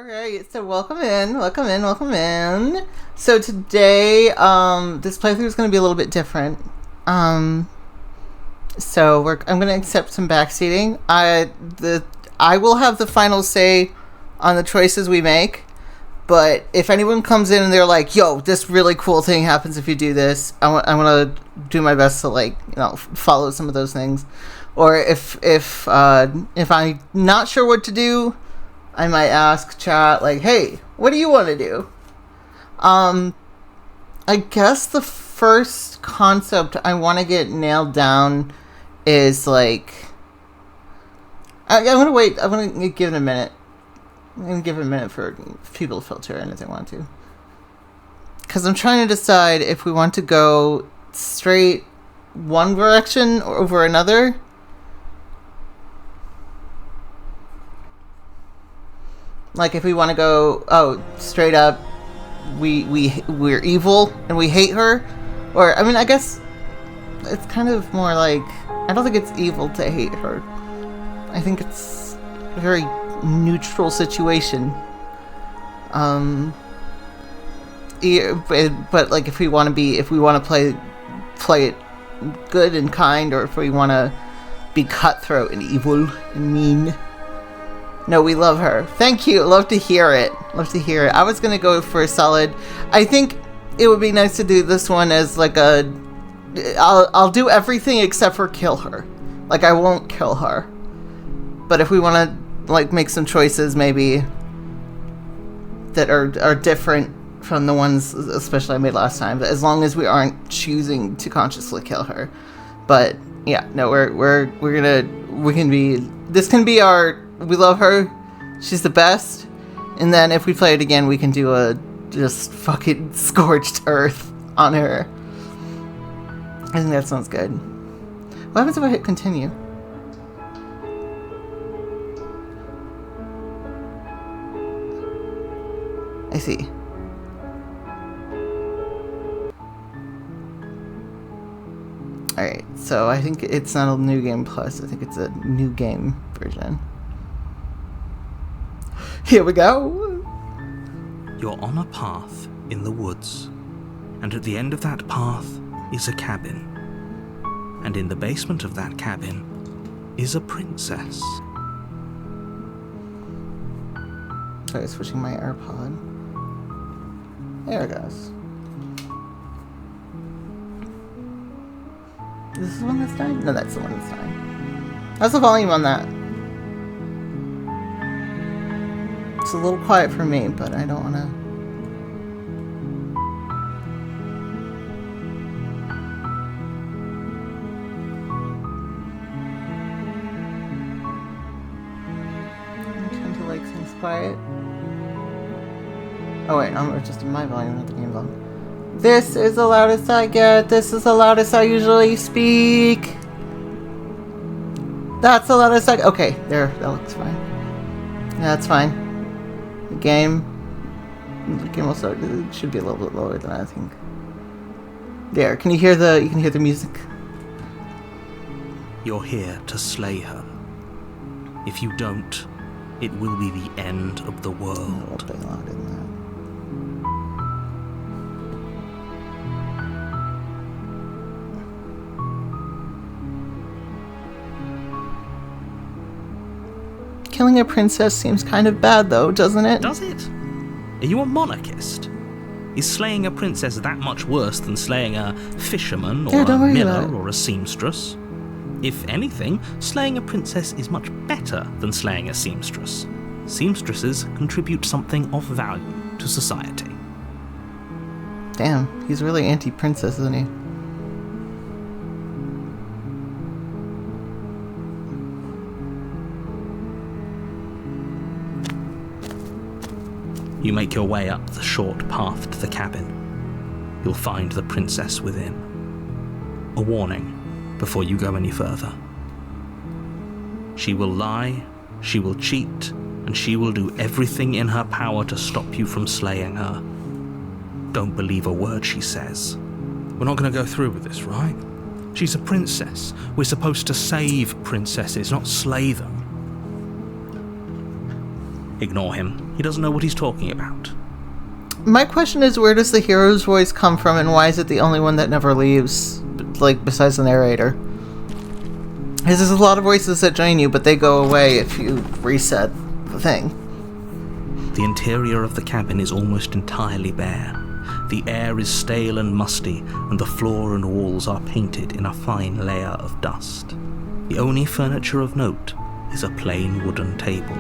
Alright, so welcome in. So today, this playthrough is going to be a little bit different. I'm going to accept some backseating. I will have the final say on the choices we make, but if anyone comes in and they're like, yo, this really cool thing happens if you do this, I want to do my best to, follow some of those things. Or if I'm not sure what to do, I might ask chat, hey, what do you want to do? I guess the first concept I want to get nailed down is, I'm going to wait. I'm going to give it a minute. I'm going to give it a minute for people to filter in if they want to. Because I'm trying to decide if we want to go straight one direction or over another. If we want to go, straight up, we're evil and we hate her, or I guess it's kind of more I don't think it's evil to hate her. I think it's a very neutral situation. But if we want to play it good and kind, or if we want to be cutthroat and evil and mean. No, we love her. Thank you. Love to hear it. I was going to go for a solid. I think it would be nice to do this one as I'll do everything except for kill her. I won't kill her. But if we want to make some choices maybe that are different from the ones especially I made last time, but as long as we aren't choosing to consciously kill her. But yeah, no, this can be our we love her, she's the best, and then if we play it again we can do a just fucking scorched earth on her. I think that sounds good. What happens if I hit continue? I see. Alright, so I think it's not a new game plus, I think it's a new game version. Here we go! You're on a path in the woods, and at the end of that path is a cabin. And in the basement of that cabin is a princess. Sorry, switching my AirPod. There it goes. Is this the one that's dying? No, that's the one that's dying. How's the volume on that? It's a little quiet for me, but I don't want to... I tend to like things quiet. Oh wait, no, it's just my volume, not the game volume. This is the loudest I get. This is the loudest I usually speak. That's the loudest I... Okay, there. That looks fine. Yeah, that's fine. The game will start. It should be a little bit lower than I think. There. Can you hear the... You can hear the music? You're here to slay her. If you don't, it will be the end of the world. A little bit louder than that. Killing a princess seems kind of bad, though, doesn't it? Does it? Are you a monarchist? Is slaying a princess that much worse than slaying a fisherman, or a miller, or a seamstress? If anything, slaying a princess is much better than slaying a seamstress. Seamstresses contribute something of value to society. Damn, he's really anti-princess, isn't he? You make your way up the short path to the cabin. You'll find the princess within. A warning before you go any further. She will lie, she will cheat, and she will do everything in her power to stop you from slaying her. Don't believe a word she says. We're not going to go through with this, right? She's a princess. We're supposed to save princesses, not slay them. Ignore him. He doesn't know what he's talking about. My question is, where does the hero's voice come from, and why is it the only one that never leaves, like, besides the narrator? Because there's a lot of voices that join you, but they go away if you reset the thing. The interior of the cabin is almost entirely bare. The air is stale and musty, and the floor and walls are painted in a fine layer of dust. The only furniture of note is a plain wooden table.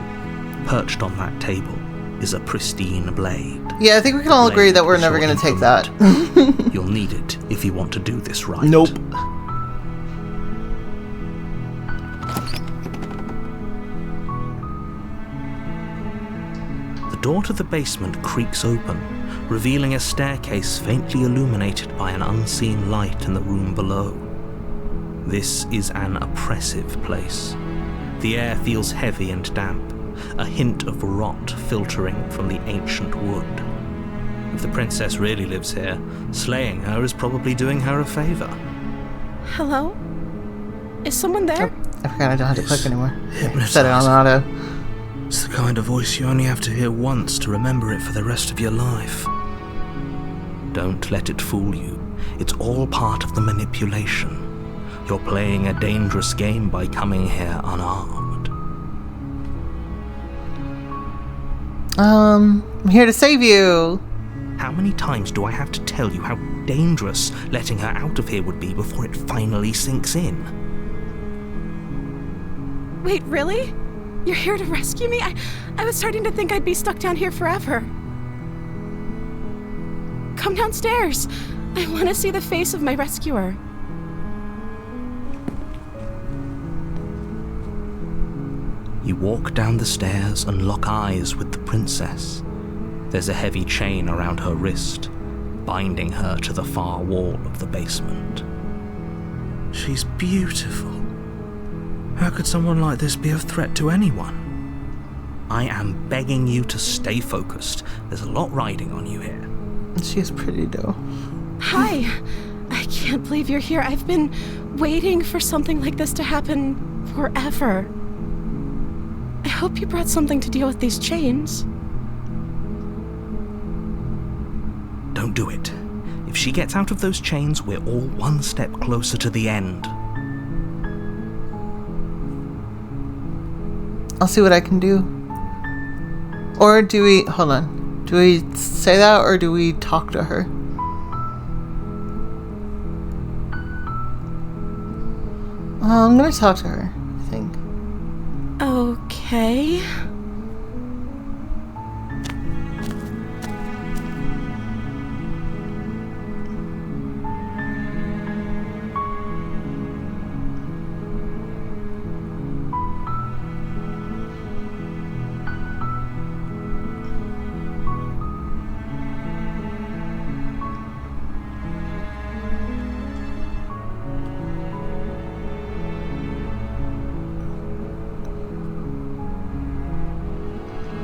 Perched on that table is a pristine blade. Yeah, I think we can all agree that we're never going to take that. You'll need it if you want to do this right. Nope. The door to the basement creaks open, revealing a staircase faintly illuminated by an unseen light in the room below. This is an oppressive place. The air feels heavy and damp, a hint of rot filtering from the ancient wood. If the princess really lives here, slaying her is probably doing her a favor. Hello? Is someone there? Oh, I forgot I don't have to click anymore. Hypnotized. Set it on auto. It's the kind of voice you only have to hear once to remember it for the rest of your life. Don't let it fool you. It's all part of the manipulation. You're playing a dangerous game by coming here unarmed. I'm here to save you. How many times do I have to tell you how dangerous letting her out of here would be before it finally sinks in? Wait, really? You're here to rescue me? I was starting to think I'd be stuck down here forever. Come downstairs. I want to see the face of my rescuer. You walk down the stairs and lock eyes with the princess. There's a heavy chain around her wrist, binding her to the far wall of the basement. She's beautiful. How could someone like this be a threat to anyone? I am begging you to stay focused. There's a lot riding on you here. She is pretty though. Hi. I can't believe you're here. I've been waiting for something like this to happen forever. I hope you brought something to deal with these chains. Don't do it. If she gets out of those chains, we're all one step closer to the end. I'll see what I can do. Or do we... Hold on. Do we say that or do we talk to her? I'm gonna talk to her, I think. Okay.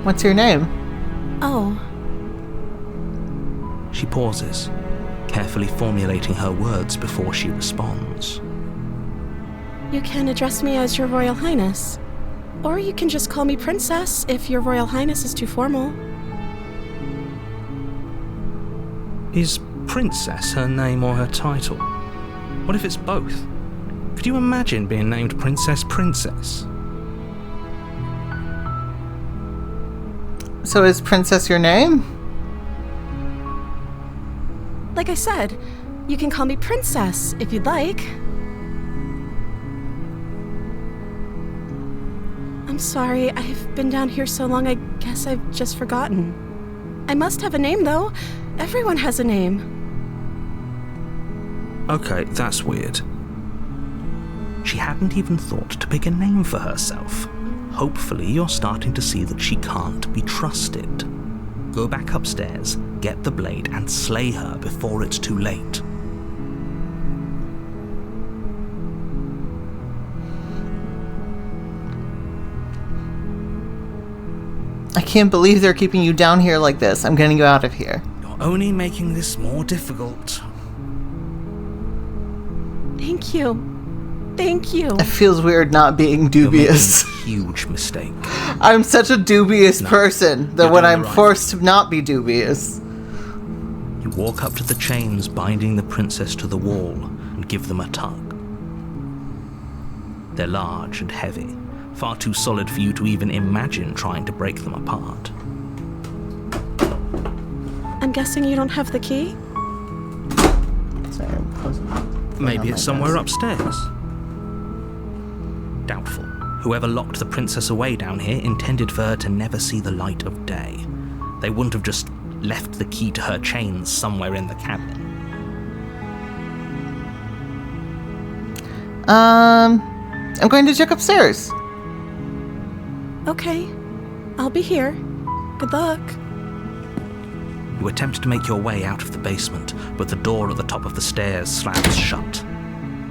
What's your name? Oh. She pauses, carefully formulating her words before she responds. You can address me as Your Royal Highness. Or you can just call me Princess if Your Royal Highness is too formal. Is Princess her name or her title? What if it's both? Could you imagine being named Princess Princess? So is Princess your name? Like I said, you can call me Princess if you'd like. I'm sorry, I've been down here so long, I guess I've just forgotten. I must have a name, though. Everyone has a name. Okay, that's weird. She hadn't even thought to pick a name for herself. Hopefully you're starting to see that she can't be trusted. Go back upstairs, get the blade, and slay her before it's too late. I can't believe they're keeping you down here like this. I'm getting you out of here. You're only making this more difficult. Thank you. Thank you. It feels weird not being dubious. You're making a huge mistake. I'm such a dubious person that you're when doing I'm the right forced to not be dubious. You walk up to the chains binding the princess to the wall and give them a tug. They're large and heavy, far too solid for you to even imagine trying to break them apart. I'm guessing you don't have the key? Sorry, I'm closing. Maybe it's somewhere upstairs. Doubtful. Whoever locked the princess away down here intended for her to never see the light of day. They wouldn't have just left the key to her chains somewhere in the cabin. I'm going to check upstairs. Okay. I'll be here. Good luck. You attempt to make your way out of the basement, but the door at the top of the stairs slams shut.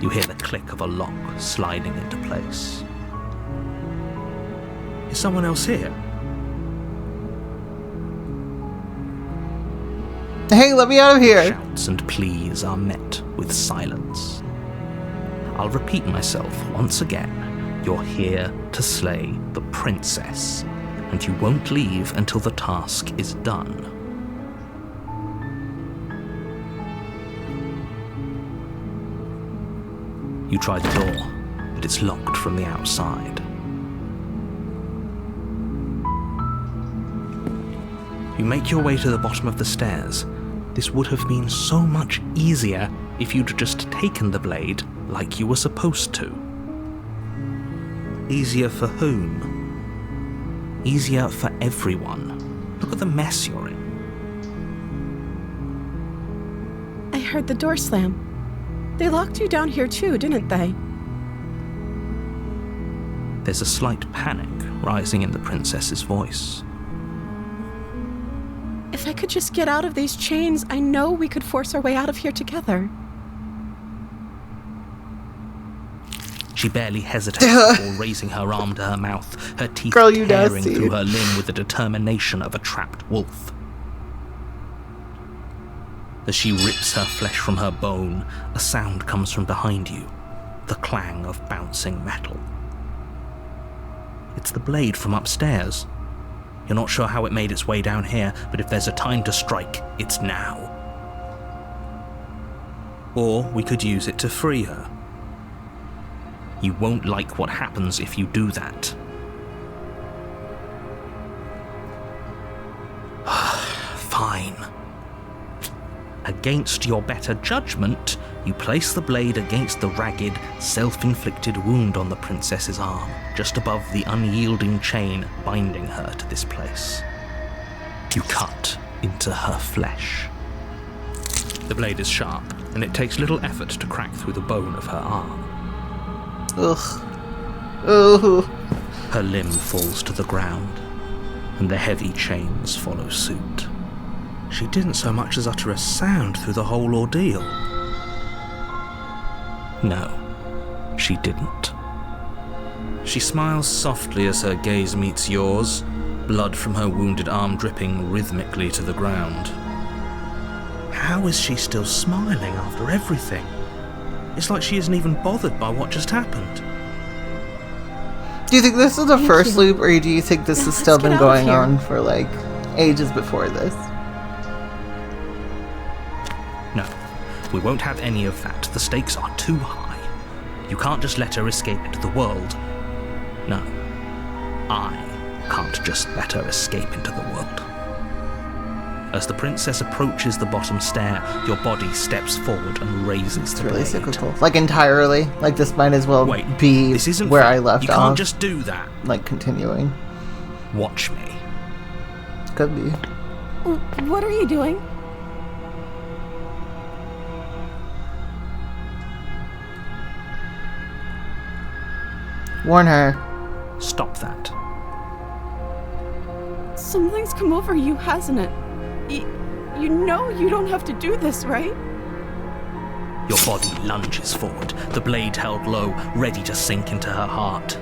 You hear the click of a lock sliding into place. Is someone else here? Hey, let me out of here. Shouts and pleas are met with silence. I'll repeat myself once again. You're here to slay the princess, and you won't leave until the task is done. You try the door, but it's locked from the outside. You make your way to the bottom of the stairs. This would have been so much easier if you'd just taken the blade like you were supposed to. Easier for whom? Easier for everyone. Look at the mess you're in. I heard the door slam. They locked you down here too, didn't they? There's a slight panic rising in the princess's voice. If I could just get out of these chains, I know we could force our way out of here together. She barely hesitates before raising her arm to her mouth, her teeth tearing through her limb with the determination of a trapped wolf. As she rips her flesh from her bone, a sound comes from behind you, the clang of bouncing metal. It's the blade from upstairs. You're not sure how it made its way down here, but if there's a time to strike, it's now. Or we could use it to free her. You won't like what happens if you do that. Fine. Against your better judgment, you place the blade against the ragged, self-inflicted wound on the princess's arm, just above the unyielding chain binding her to this place. You cut into her flesh. The blade is sharp, and it takes little effort to crack through the bone of her arm. Ugh. Ooh. Her limb falls to the ground, and the heavy chains follow suit. She didn't so much as utter a sound through the whole ordeal. No, she didn't. She smiles softly as her gaze meets yours, blood from her wounded arm dripping rhythmically to the ground. How is she still smiling after everything? It's like she isn't even bothered by what just happened. Do you think this is the Thank first you. loop, or do you think this Now has let's still get been out of going here. on for, like, ages before this? No, we won't have any of that. The stakes are too high. You can't just let her escape into the world. No, I can't just let her escape into the world. As the princess approaches the bottom stair, your body steps forward and raises It's the really blade. cyclical. Like, entirely. Like, this might as well Wait, be this isn't where fair. I left You off. can't just do that. Like, continuing. Watch me. Could be. What are you doing? Warn her. Stop that. Something's come over you, hasn't it? You know you don't have to do this, right? Your body lunges forward, the blade held low, ready to sink into her heart.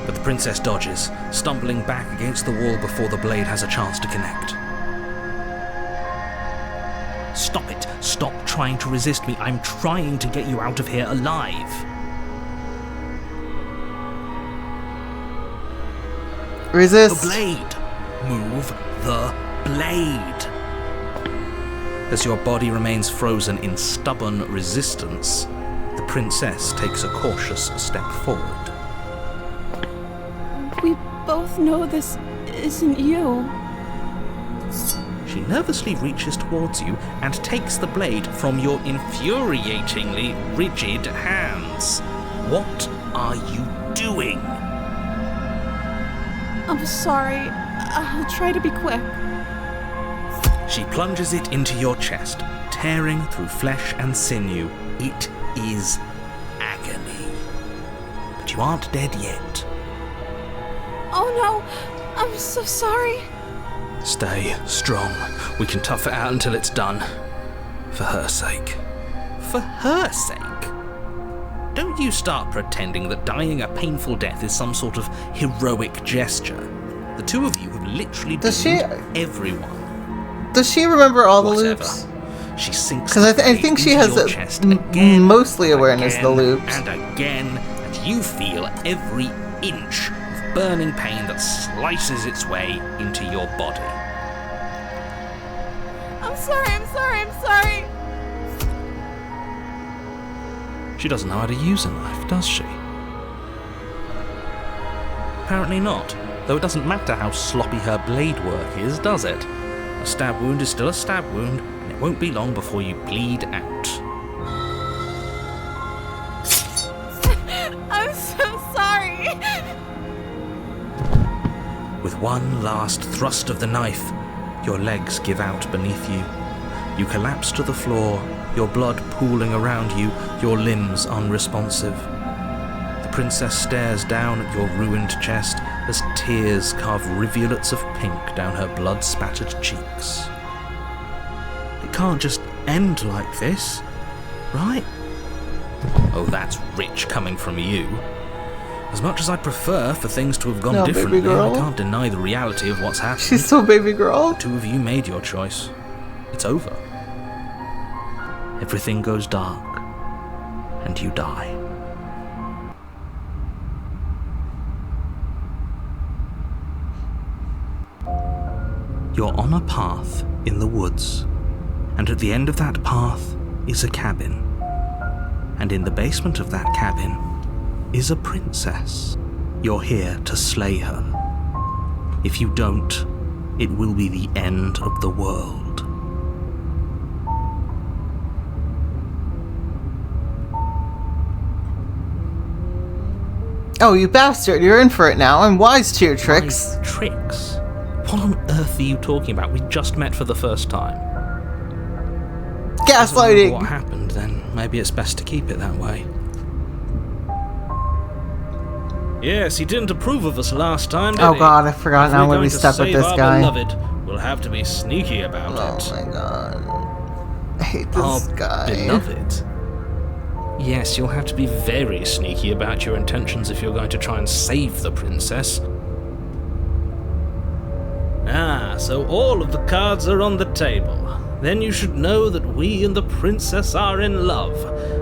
But the princess dodges, stumbling back against the wall before the blade has a chance to connect. Stop it. Stop trying to resist me. I'm trying to get you out of here alive. Resist. The blade. Move the blade. As your body remains frozen in stubborn resistance, the princess takes a cautious step forward. We both know this isn't you. She nervously reaches towards you and takes the blade from your infuriatingly rigid hands. What are you doing? I'm sorry. I'll try to be quick. She plunges it into your chest, tearing through flesh and sinew. It is agony. But you aren't dead yet. Oh no, I'm so sorry. Stay strong. We can tough it out until it's done. For her sake. For her sake? Don't you start pretending that dying a painful death is some sort of heroic gesture. The two of you have literally doomed everyone. Does she remember all the Whatever. loops? She sinks Because I think she has mostly awareness of the loops. And again, and you feel every inch of burning pain that slices its way into your body. I'm sorry. She doesn't know how to use a knife, does she? Apparently not, though it doesn't matter how sloppy her blade work is, does it? A stab wound is still a stab wound, and it won't be long before you bleed out. I'm so sorry. With one last thrust of the knife, your legs give out beneath you. You collapse to the floor, your blood pooling around you, your limbs unresponsive. The princess stares down at your ruined chest as tears carve rivulets of pink down her blood-spattered cheeks. It can't just end like this, right? Oh, that's rich coming from you. As much as I'd prefer for things to have gone differently, I can't deny the reality of what's happened. She's still baby girl. The two of you made your choice. It's over. Everything goes dark, and you die. You're on a path in the woods, and at the end of that path is a cabin. And in the basement of that cabin is a princess. You're here to slay her. If you don't, it will be the end of the world. Oh, you bastard, you're in for it now. I'm wise to your tricks. My tricks? What on earth are you talking about? We just met for the first time. Gaslighting! What happened, then maybe it's best to keep it that way. Yes, he didn't approve of us last time, did he? Oh god, I forgot now when we stuck with this guy. Beloved, we'll have to be sneaky about it. Oh my god. I hate this guy. Beloved? Yes, you'll have to be very sneaky about your intentions if you're going to try and save the princess. Ah, so all of the cards are on the table. Then you should know that we and the princess are in love,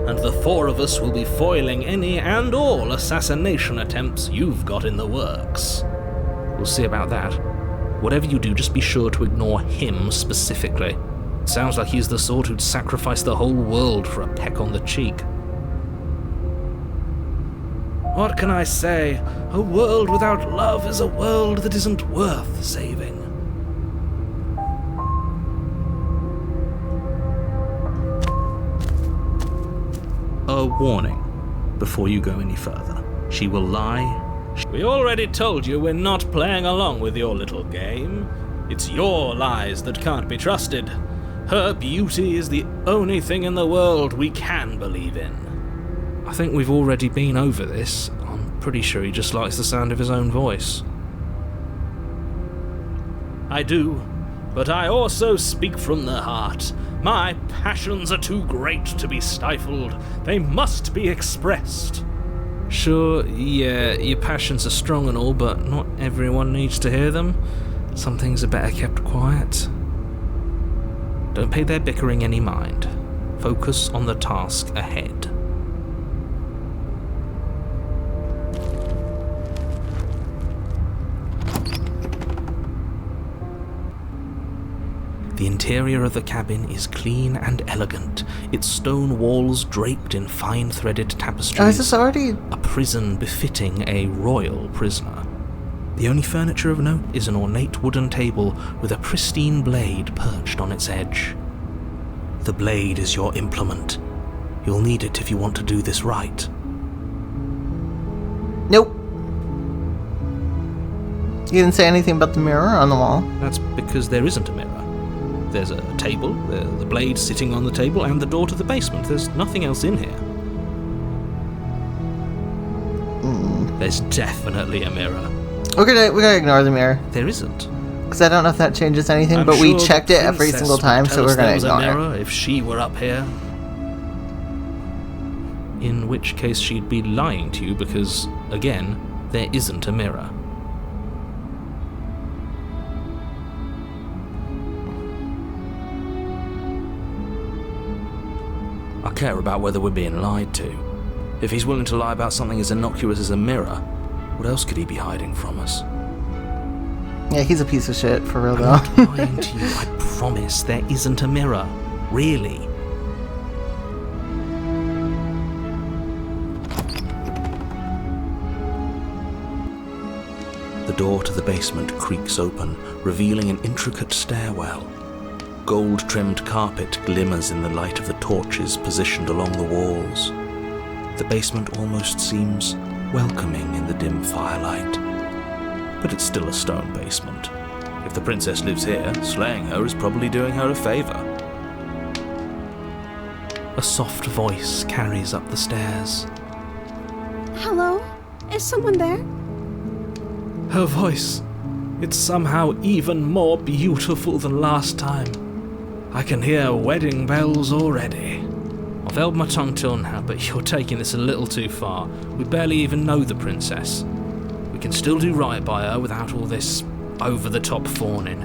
and the four of us will be foiling any and all assassination attempts you've got in the works. We'll see about that. Whatever you do, just be sure to ignore him specifically. It sounds like he's the sort who'd sacrifice the whole world for a peck on the cheek. What can I say? A world without love is a world that isn't worth saving. A warning before you go any further. She will lie. We already told you we're not playing along with your little game. It's your lies that can't be trusted. Her beauty is the only thing in the world we can believe in. I think we've already been over this. I'm pretty sure he just likes the sound of his own voice. I do, but I also speak from the heart. My passions are too great to be stifled. They must be expressed. Sure, yeah, your passions are strong and all, but not everyone needs to hear them. Some things are better kept quiet. Don't pay their bickering any mind. Focus on the task ahead. The interior of the cabin is clean and elegant, its stone walls draped in fine-threaded tapestries. Oh, is this already... A prison befitting a royal prisoner. The only furniture of note is an ornate wooden table with a pristine blade perched on its edge. The blade is your implement. You'll need it if you want to do this right. Nope. You didn't say anything about the mirror on the wall. That's because there isn't a mirror. There's a table, the blade sitting on the table, and the door to the basement. There's nothing else in here. There's definitely a mirror. We're gonna ignore the mirror. There isn't. Because I don't know if that changes anything, I'm but sure we checked the it every princess single would time, tell so us we're gonna there was a ignore mirror it. if she were up here. In which case she'd be lying to you because, again, there isn't a mirror. I care about whether we're being lied to. If he's willing to lie about something as innocuous as a mirror, what else could he be hiding from us? Yeah, he's a piece of shit, for real I'm though. not lying to you, I promise there isn't a mirror. Really. The door to the basement creaks open, revealing an intricate stairwell. Gold-trimmed carpet glimmers in the light of the torches positioned along the walls. The basement almost seems welcoming in the dim firelight. But it's still a stone basement. If the princess lives here, slaying her is probably doing her a favor. A soft voice carries up the stairs. Hello? Is someone there? Her voice, it's somehow even more beautiful than last time. I can hear wedding bells already. I've held my tongue till now, but you're taking this a little too far. We barely even know the princess. We can still do right by her without all this over-the-top fawning.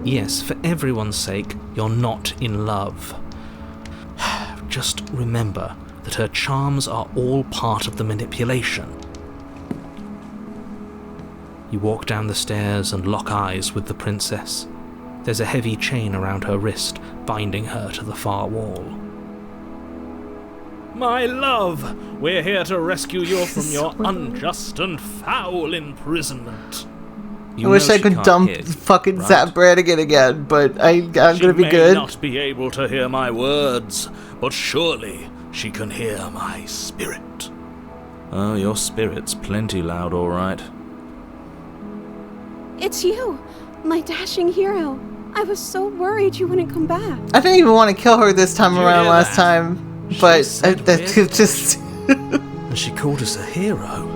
Yes, for everyone's sake, you're not in love. Just remember that her charms are all part of the manipulation. You walk down the stairs and lock eyes with the princess. There's a heavy chain around her wrist, binding her to the far wall. My love, we're here to rescue you from your unjust and foul imprisonment. I wish I could dump fucking Zap Brannigan again, but I'm gonna be good. She may not be able to hear my words, but surely she can hear my spirit. Oh, your spirit's plenty loud, all right. It's you, my dashing hero. I was so worried you wouldn't come back. I didn't even want to kill her this time around last time, but that just... And she called us a hero.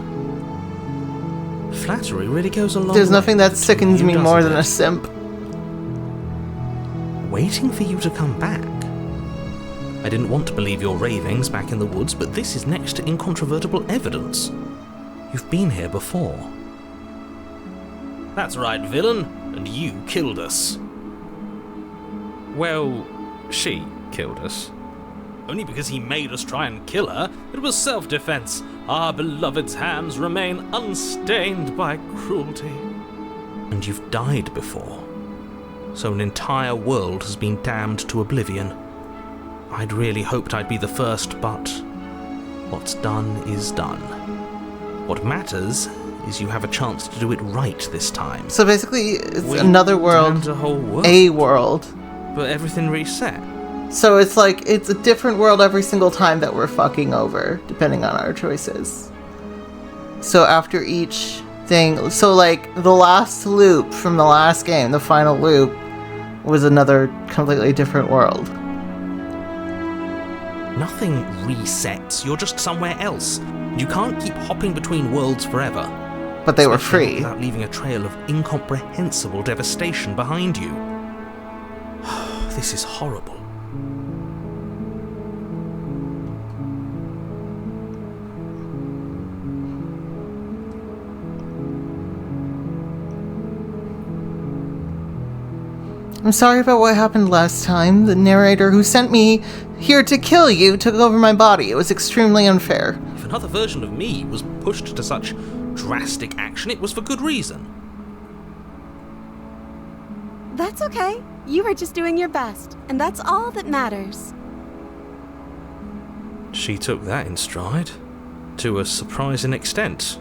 Flattery really goes a long way. There's nothing that between sickens you, me more than doesn't a it? simp. Waiting for you to come back. I didn't want to believe your ravings back in the woods, but this is next to incontrovertible evidence. You've been here before. That's right, villain, and you killed us. Well, she killed us. Only because he made us try and kill her. It was self-defense. Our beloved's hands remain unstained by cruelty. And you've died before. So an entire world has been damned to oblivion. I'd really hoped I'd be the first, but what's done is done. What matters is you have a chance to do it right this time. So basically, it's We another world, damned a whole world, a world. but everything reset. So it's like, it's a different world every single time that we're fucking over, depending on our choices. So after each thing, so like, the last loop from the last game, the final loop, was another completely different world. Nothing resets, you're just somewhere else. You can't keep hopping between worlds forever. But they were Especially free. without leaving a trail of incomprehensible devastation behind you. This is horrible. I'm sorry about what happened last time. The narrator who sent me here to kill you took over my body. It was extremely unfair. If another version of me was pushed to such drastic action, it was for good reason. That's okay. You were just doing your best, and that's all that matters. She took that in stride. To a surprising extent.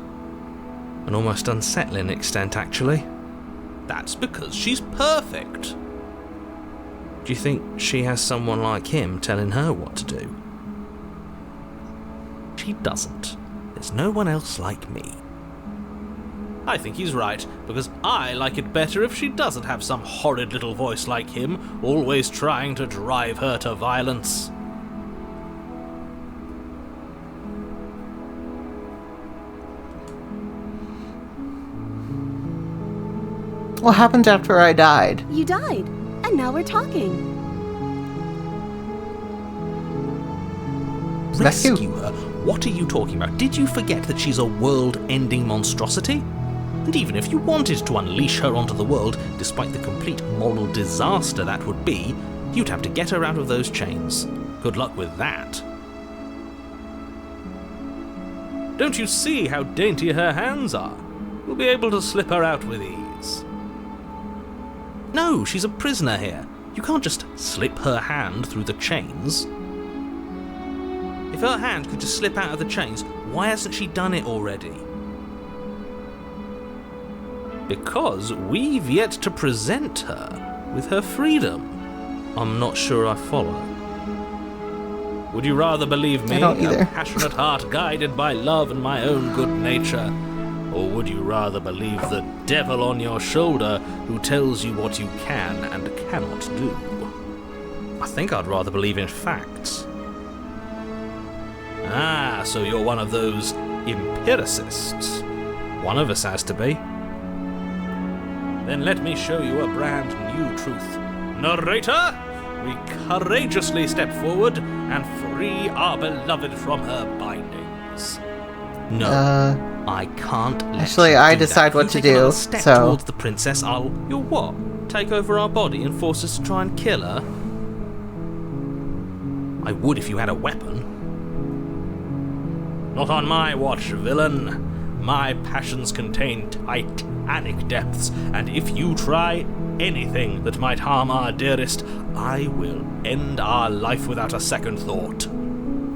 An almost unsettling extent, actually. That's because she's perfect. Do you think she has someone like him telling her what to do? She doesn't. There's no one else like me. I think he's right, because I like it better if she doesn't have some horrid little voice like him, always trying to drive her to violence. What happened after I died? You died, and now we're talking. Rescue her? What are you talking about? Did you forget that she's a world-ending monstrosity? And even if you wanted to unleash her onto the world, despite the complete moral disaster that would be, you'd have to get her out of those chains. Good luck with that. Don't you see how dainty her hands are? We'll be able to slip her out with ease. No, she's a prisoner here. You can't just slip her hand through the chains. If her hand could just slip out of the chains, why hasn't she done it already? Because we've yet to present her with her freedom. I'm not sure I follow. Would you rather believe me, a passionate heart guided by love and my own good nature? Or would you rather believe the devil on your shoulder who tells you what you can and cannot do? I think I'd rather believe in facts. Ah, so you're one of those empiricists. One of us has to be. Then let me show you a brand new truth. Narrator, we courageously step forward and free our beloved from her bindings. No. I can't let actually, you I do decide that. what to You take another do, step so... towards the princess, you'll what? Take over our body and force us to try and kill her? I would if you had a weapon. Not on my watch, villain. My passions contain titanic depths, and if you try anything that might harm our dearest, I will end our life without a second thought.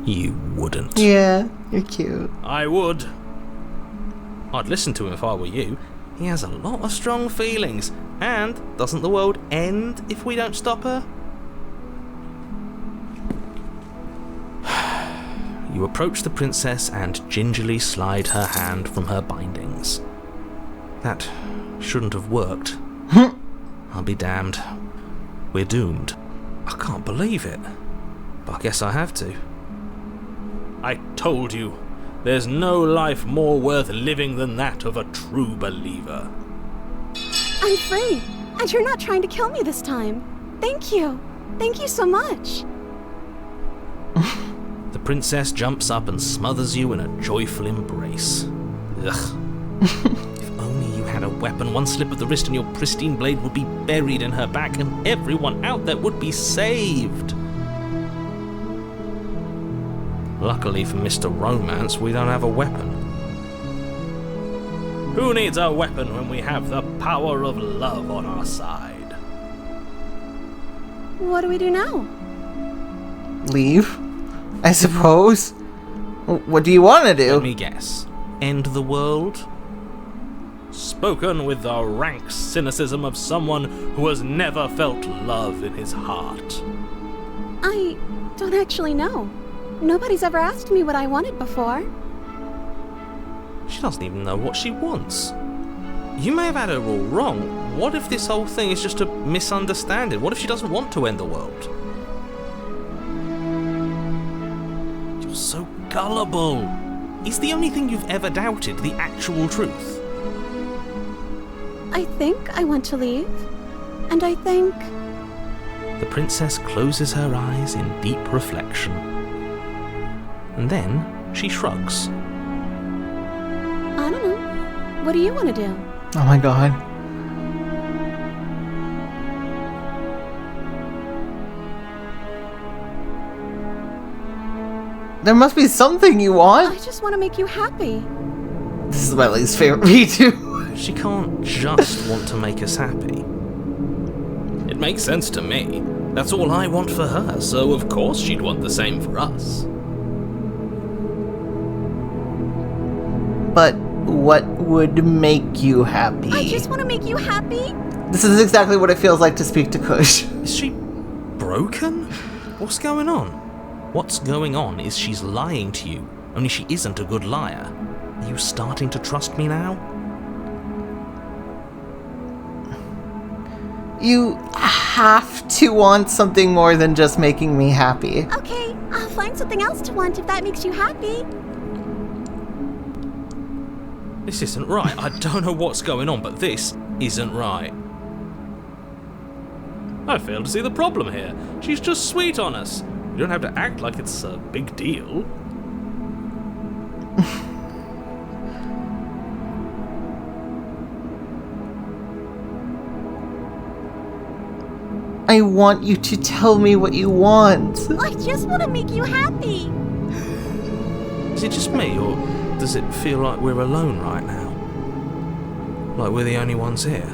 You wouldn't. Yeah, you're cute. I would. I'd listen to him if I were you. He has a lot of strong feelings. And doesn't the world end if we don't stop her? You approach the princess and gingerly slide her hand from her bindings. That shouldn't have worked. I'll be damned. We're doomed. I can't believe it. But I guess I have to. I told you. There's no life more worth living than that of a true believer. I'm free, and you're not trying to kill me this time. Thank you. Thank you so much. The princess jumps up and smothers you in a joyful embrace. Ugh. If only you had a weapon, one slip of the wrist and your pristine blade would be buried in her back and everyone out there would be saved. Luckily for Mr. Romance, we don't have a weapon. Who needs a weapon when we have the power of love on our side? What do we do now? Leave, I suppose. What do you want to do? Let me guess. End the world? Spoken with the rank cynicism of someone who has never felt love in his heart. I don't actually know. Nobody's ever asked me what I wanted before. She doesn't even know what she wants. You may have had her all wrong. What if this whole thing is just a misunderstanding? What if she doesn't want to end the world? You're so gullible. Is the only thing you've ever doubted the actual truth? I think I want to leave. And I think... The princess closes her eyes in deep reflection. And then she shrugs. I don't know. What do you want to do? Oh my god. There must be something you I want. just want to make you happy. This is my least favorite V2. She can't just want to make us happy. It makes sense to me. That's all I want for her, so of course she'd want the same for us. But what would make you happy? I just want to make you happy. This is exactly what it feels like to speak to Kush. Is she broken? What's going on? What's going on is she's lying to you, only she isn't a good liar. Are you starting to trust me now? You have to want something more than just making me happy. Okay, I'll find something else to want if that makes you happy. This isn't right. I don't know what's going on, but this isn't right. I fail to see the problem here. She's just sweet on us. You don't have to act like it's a big deal. I want you to tell me what you want. I just want to make you happy. Is it just me, or does it feel like we're alone right now? Like we're the only ones here?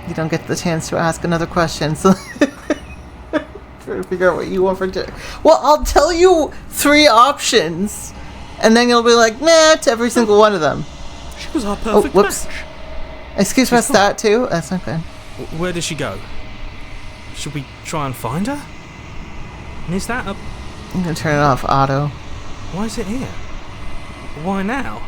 You don't get the chance to ask another question, so try to figure out what you want for dinner. Well, I'll tell you 3 options, and then you'll be like, nah, to every single one of them. She was our perfect whoops. match. Excuse me, that too? That's not good. Where did she go? Should we try and find her? And is that a... I'm gonna turn it off, auto. Why is it here? Why now?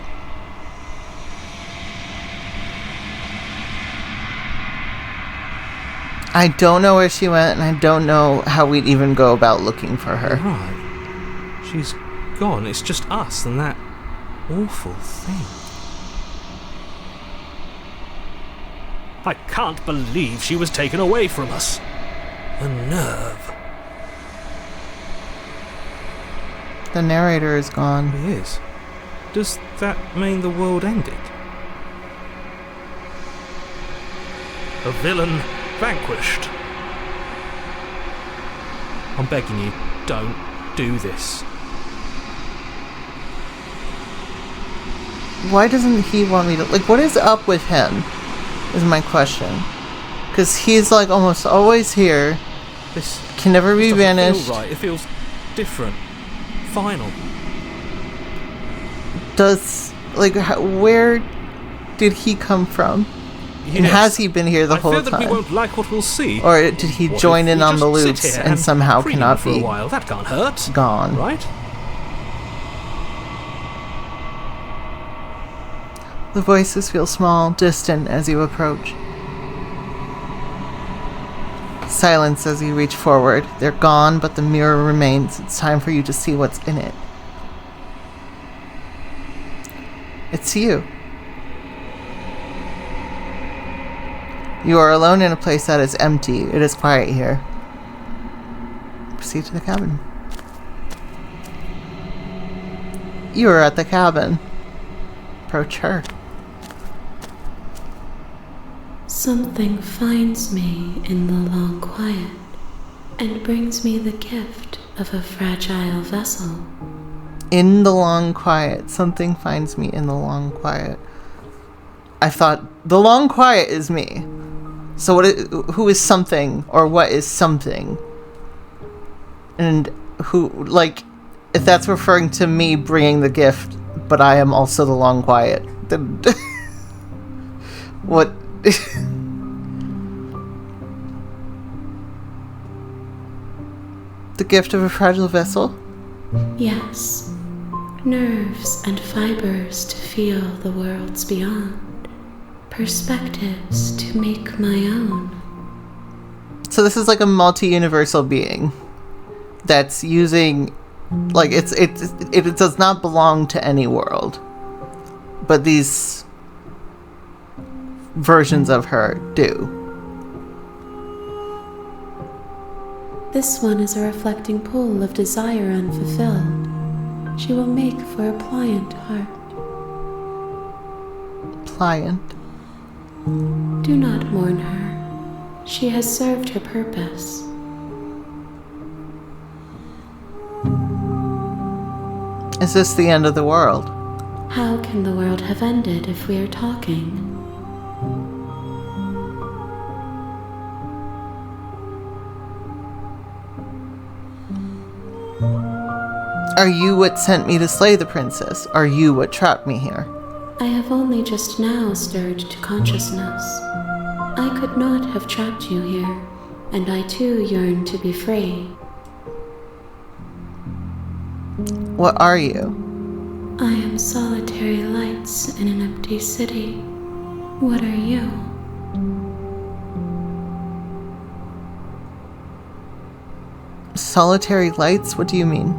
I don't know where she went, and I don't know how we'd even go about looking for her. Right. She's gone. It's just us and that awful thing. I can't believe she was taken away from us. The nerve. The narrator is gone. He is. Does that mean the world ended? A villain vanquished. I'm begging you, don't do this. Why doesn't he want me to... Like, what is up with him? Is my question. Because he's, like, almost always here. This can never be doesn't banished. feel right. It feels different. Final. Does... Like, where did he come from? Yes. And has he been here the whole I fear time? that we won't like what we'll see. Or did he What join if in we on the just sit loops here and somehow preen cannot for be a while? That can't hurt. gone? Right? The voices feel small, distant as you approach. Silence as you reach forward. They're gone, but the mirror remains. It's time for you to see what's in it. It's you. You are alone in a place that is empty. It is quiet here. Proceed to the cabin. You are at the cabin. Approach her. Something finds me in the long quiet and brings me the gift of a fragile vessel. In the long quiet. Something finds me in the long quiet. I thought the long quiet is me. So who is something, or what is something? And who, like, if that's referring to me bringing the gift, but I am also the long quiet, then what? The gift of a fragile vessel? Yes, nerves and fibers to feel the worlds beyond. Perspectives to make my own. So this is like a multi-universal being that's using, like, it does not belong to any world, but these versions of her do. This one is a reflecting pool of desire unfulfilled. She will make for a pliant heart. client. Do not mourn her. She has served her purpose. Is this the end of the world? How can the world have ended if we are talking? Are you what sent me to slay the princess? Are you what trapped me here? I have only just now stirred to consciousness. I could not have trapped you here, and I too yearn to be free. What are you? I am solitary lights in an empty city. What are you? Solitary lights? What do you mean?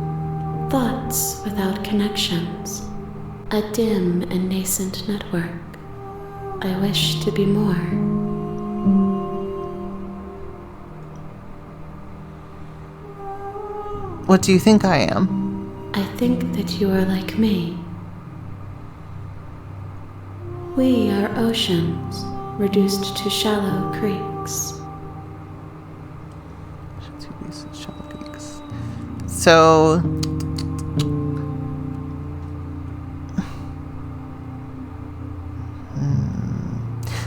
Thoughts without connections. A dim and nascent network. I wish to be more. What do you think I am? I think that you are like me. We are oceans, reduced to shallow creeks. So...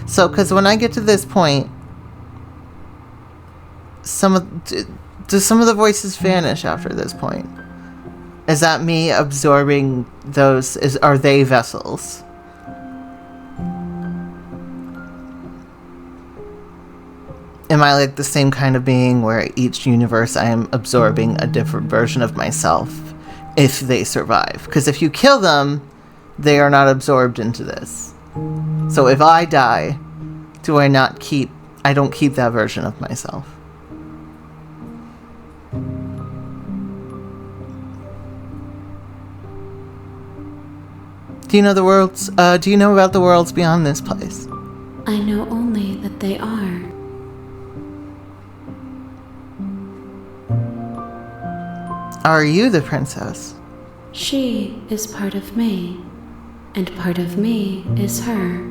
So, because when I get to this point, do some of the voices vanish after this point? Is that me absorbing those? Are they vessels? Am I like the same kind of being where each universe I am absorbing a different version of myself if they survive? Because if you kill them, they are not absorbed into this. So if I die, I don't keep that version of myself. Do you know do you know about the worlds beyond this place? I know only that they are. Are you the princess? She is part of me, and part of me is her.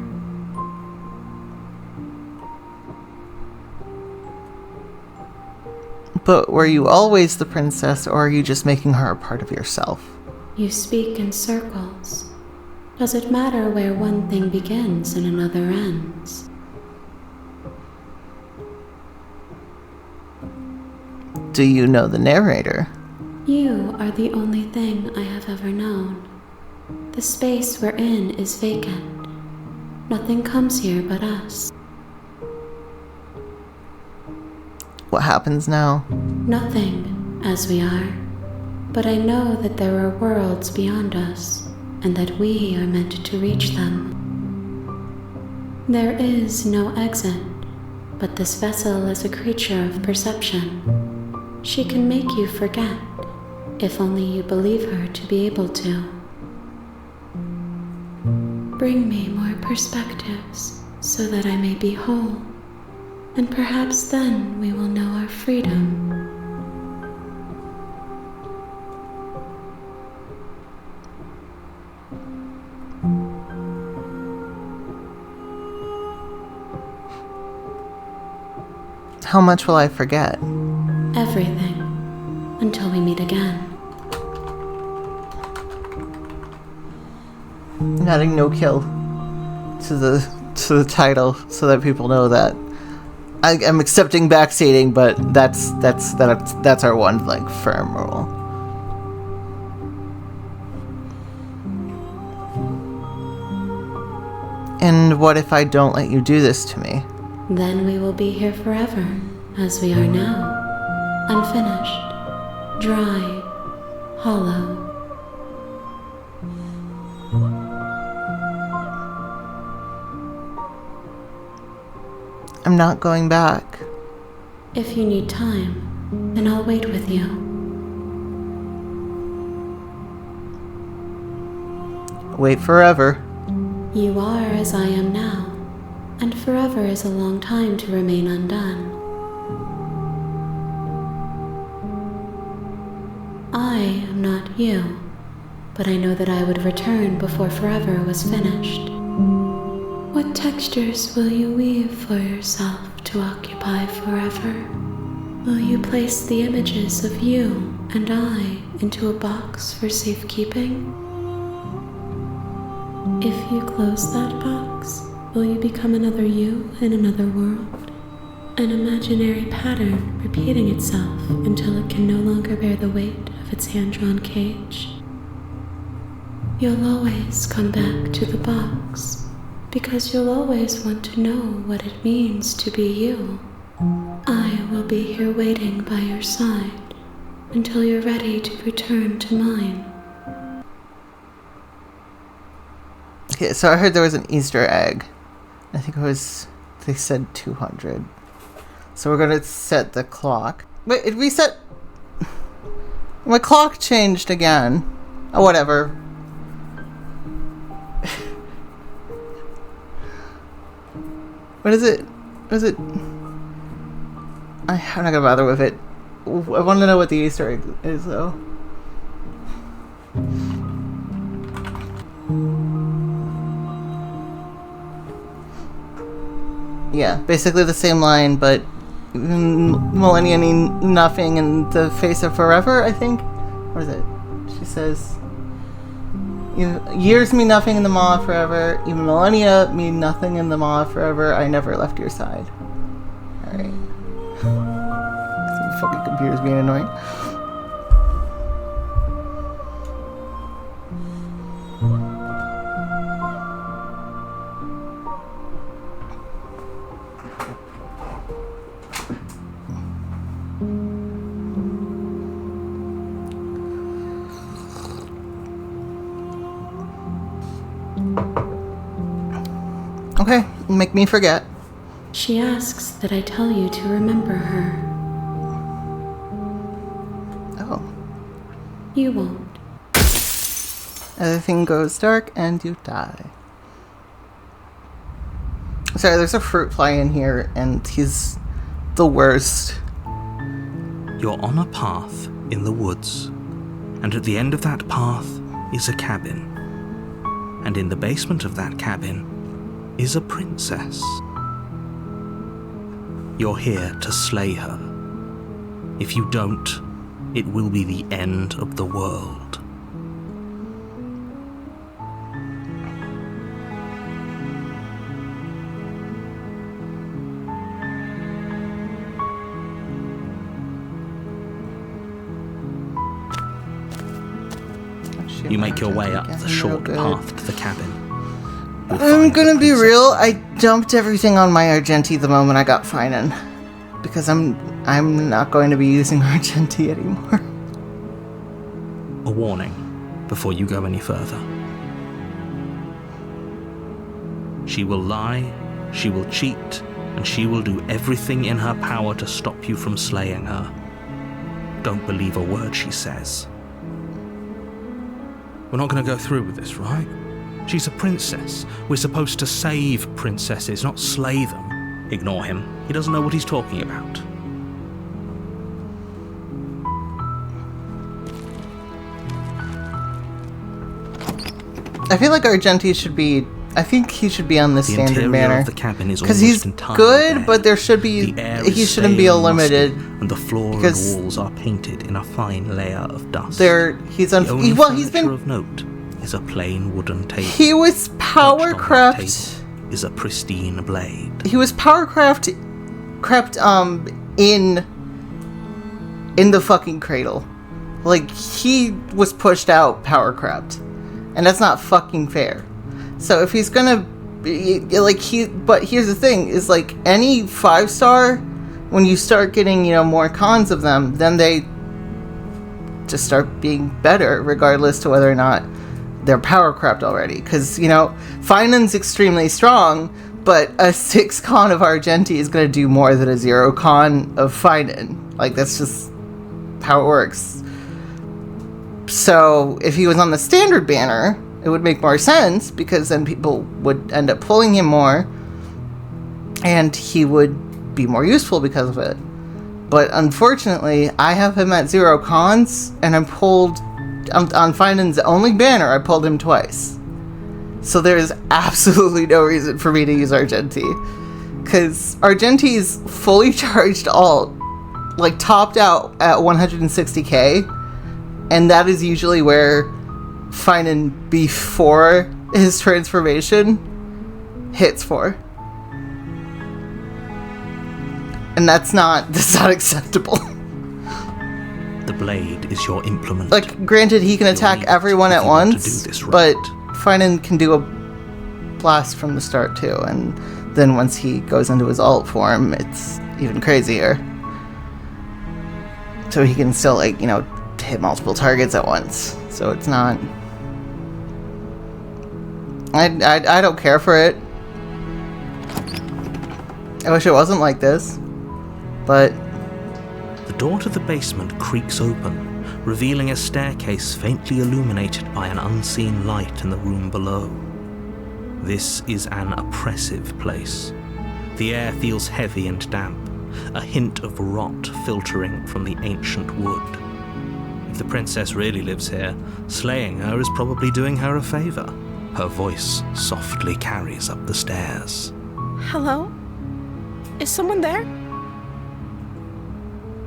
But were you always the princess, or are you just making her a part of yourself? You speak in circles. Does it matter where one thing begins and another ends? Do you know the narrator? You are the only thing I have ever known. The space we're in is vacant. Nothing comes here but us. What happens now? Nothing, as we are. But I know that there are worlds beyond us, and that we are meant to reach them. There is no exit, but this vessel is a creature of perception. She can make you forget, if only you believe her to be able to. Bring me more perspectives, so that I may be whole, and perhaps then we will know our freedom. How much will I forget? Everything, until we meet again. I'm adding no kill to the title so that people know that I'm accepting backseating, but that's our one like firm rule. And what if I don't let you do this to me? Then we will be here forever, as we are now. Unfinished, dry, hollow. I'm not going back. If you need time, then I'll wait with you. Wait forever. You are as I am now, and forever is a long time to remain undone. I am not you, but I know that I would return before forever was finished. textures will you weave for yourself to occupy forever? Will you place the images of you and I into a box for safekeeping? If you close that box, will you become another you in another world? An imaginary pattern repeating itself until it can no longer bear the weight of its hand-drawn cage? You'll always come back to the box, because you'll always want to know what it means to be you. I will be here waiting by your side until you're ready to return to mine. Okay, so I heard there was an Easter egg. I think they said 200. So we're gonna set the clock. Wait, it reset? My clock changed again. Oh, whatever. What is it? What is it? I'm not gonna bother with it. I want to know what the Easter egg is, though. Yeah, basically the same line, but millennia mean nothing in the face of forever, I think? What is it? She says, years mean nothing in the maw of forever, even millennia mean nothing in the maw of forever, I never left your side. Alright. Fucking computer's being annoying. Okay, make me forget. She asks that I tell you to remember her. Oh. You won't. Everything goes dark and you die. Sorry, there's a fruit fly in here and he's the worst. You're on a path in the woods, and at the end of that path is a cabin. And in the basement of that cabin is a princess. You're here to slay her. If you don't, it will be the end of the world. You make your way up the short path to the cabin. I'm gonna be real, I dumped everything on my Argenti the moment I got Finan. Because I'm not going to be using Argenti anymore. A warning before you go any further. She will lie, she will cheat, and she will do everything in her power to stop you from slaying her. Don't believe a word she says. We're not going to go through with this, right? She's a princess. We're supposed to save princesses, not slay them. Ignore him. He doesn't know what he's talking about. I feel like Argenti should be... I think he should be on the standard banner. Of the cabin is because he's good, bare. But there should be... He shouldn't be limited. And the floor and walls are painted in a fine layer of dust. He's been... of note is a plain wooden table. He was powercraft... is a pristine blade. He was powercraft... in the fucking cradle. Like, he was pushed out powercraft. And that's not fucking fair. So if he's gonna be, like, but here's the thing, is like, any 5-star, when you start getting, more cons of them, then they just start being better, regardless to whether or not they're powercraft already. Because, Finan's extremely strong, but a 6 con of Argenti is gonna do more than a 0 con of Finan. Like, that's just how it works. So, if he was on the standard banner, it would make more sense, because then people would end up pulling him more, and he would be more useful because of it. But unfortunately, I have him at 0 cons, and I'm pulled, on Finan's only banner, I pulled him twice. So there is absolutely no reason for me to use Argenti. Because Argenti's fully charged alt, like topped out at 160k, and that is usually where Finan before his transformation hits for. And that's not acceptable. The blade is your implement. Like, granted, he can attack everyone at once, but Finan can do a blast from the start too, and then once he goes into his alt form, it's even crazier. So he can still, like, you know, hit multiple targets at once. So it's not... I don't care for it. I wish it wasn't like this, but... The door to the basement creaks open, revealing a staircase faintly illuminated by an unseen light in the room below. This is an oppressive place. The air feels heavy and damp, a hint of rot filtering from the ancient wood. If the princess really lives here, slaying her is probably doing her a favor. Her voice softly carries up the stairs. Hello? Is someone there?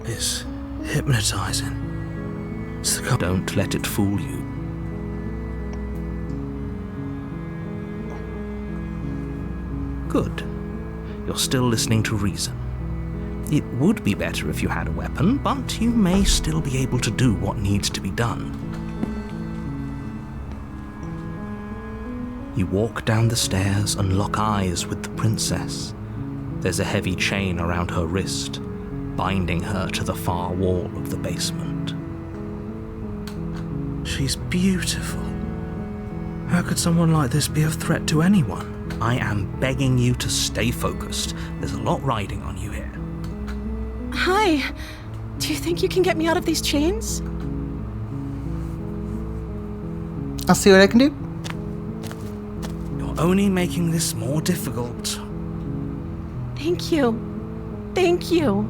It's hypnotizing. It's the Don't let it fool you. Good. You're still listening to reason. It would be better if you had a weapon, but you may still be able to do what needs to be done. You walk down the stairs and lock eyes with the princess. There's a heavy chain around her wrist, binding her to the far wall of the basement. She's beautiful. How could someone like this be a threat to anyone? I am begging you to stay focused. There's a lot riding on you here. Hi. Do you think you can get me out of these chains? I'll see what I can do. You're only making this more difficult. Thank you. Thank you.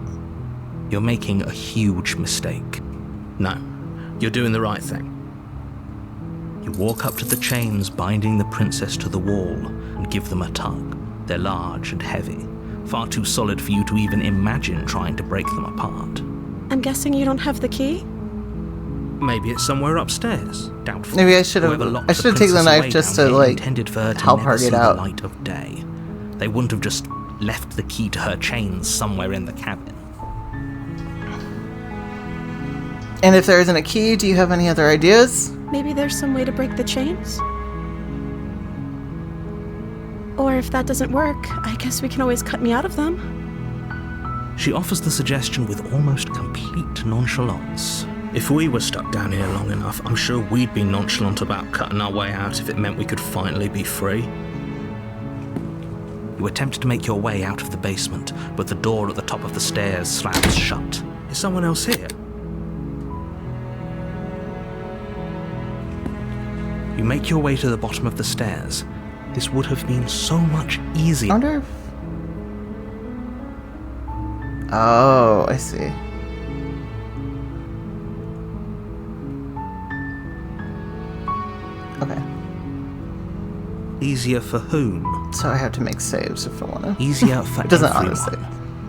You're making a huge mistake. No, you're doing the right thing. You walk up to the chains binding the princess to the wall and give them a tug. They're large and heavy, far too solid for you to even imagine trying to break them apart. I'm guessing you don't have the key? Maybe it's somewhere upstairs. Doubtful. Maybe I should have taken the knife just to, like, help her get out. Light of day. They wouldn't have just left the key to her chains somewhere in the cabin. And if there isn't a key, do you have any other ideas? Maybe there's some way to break the chains? Or if that doesn't work, I guess we can always cut me out of them. She offers the suggestion with almost complete nonchalance. If we were stuck down here long enough, I'm sure we'd be nonchalant about cutting our way out if it meant we could finally be free. You attempt to make your way out of the basement, but the door at the top of the stairs slams shut. Is someone else here? You make your way to the bottom of the stairs. This would have been so much easier. I wonder if... Oh, I see. Okay. Easier for whom? So I have to make saves if I want to. Easier for It doesn't everyone. honestly.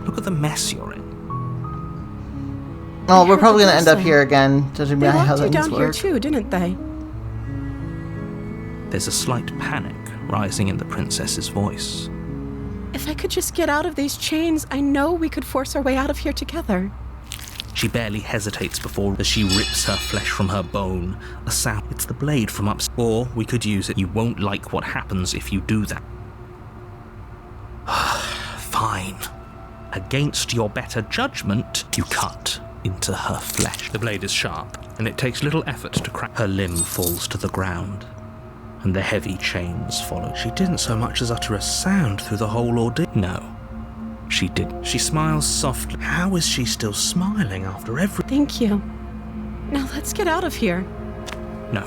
Look at the mess you're in. Oh, we're heard probably what going to they end up say. here again, judging They by how locked you things down here work. too, didn't they? There's a slight panic rising in the princess's voice. If I could just get out of these chains, I know we could force our way out of here together. She barely hesitates before as she rips her flesh from her bone. A sound. It's the blade from upstairs. Or we could use it. You won't like what happens if you do that. Fine. Against your better judgment, you cut into her flesh. The blade is sharp, and it takes little effort to crack. Her limb falls to the ground, and the heavy chains follow. She didn't so much as utter a sound through the whole ordeal. No, she didn't. She smiles softly. How is she still smiling after every... Thank you. Now let's get out of here. No,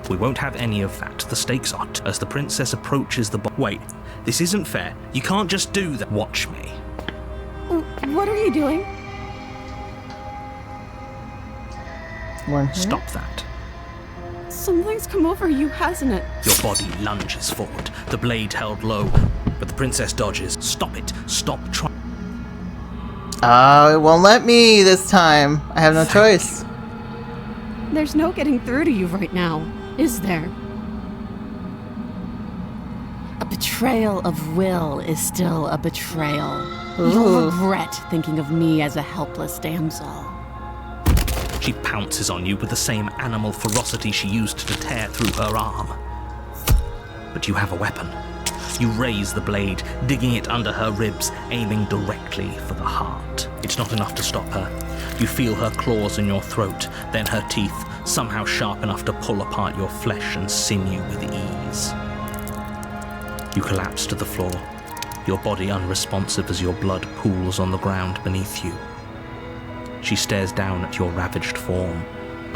we won't have any of that. The stakes are as the princess approaches the Wait, this isn't fair. You can't just do that. Watch me. What are you doing? One here. Stop that. Something's come over you, hasn't it? Your body lunges forward, the blade held low, but the princess dodges. Stop it. Stop trying. Oh, it won't let me this time. I have no choice. There's no getting through to you right now, is there? A betrayal of will is still a betrayal. You'll regret thinking of me as a helpless damsel. She pounces on you with the same animal ferocity she used to tear through her arm. But you have a weapon. You raise the blade, digging it under her ribs, aiming directly for the heart. It's not enough to stop her. You feel her claws in your throat, then her teeth, somehow sharp enough to pull apart your flesh and sinew with ease. You collapse to the floor, your body unresponsive as your blood pools on the ground beneath you. She stares down at your ravaged form,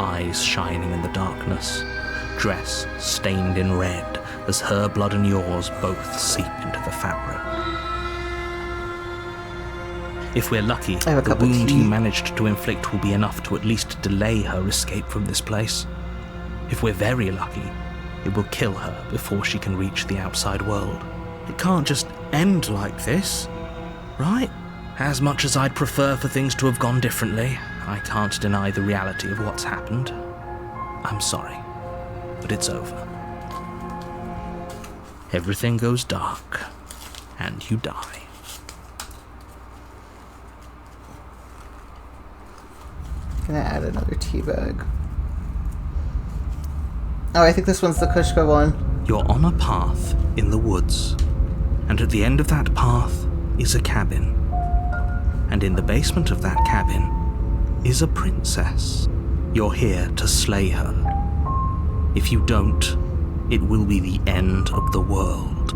eyes shining in the darkness, dress stained in red as her blood and yours both seep into the fabric. If we're lucky, the wound you managed to inflict will be enough to at least delay her escape from this place. If we're very lucky, it will kill her before she can reach the outside world. It can't just end like this, right? As much as I'd prefer for things to have gone differently, I can't deny the reality of what's happened. I'm sorry, but it's over. Everything goes dark, and you die. Gonna add another tea bag. Oh, I think this one's the Kushka one. You're on a path in the woods, and at the end of that path is a cabin. And in the basement of that cabin is a princess. You're here to slay her. If you don't, it will be the end of the world.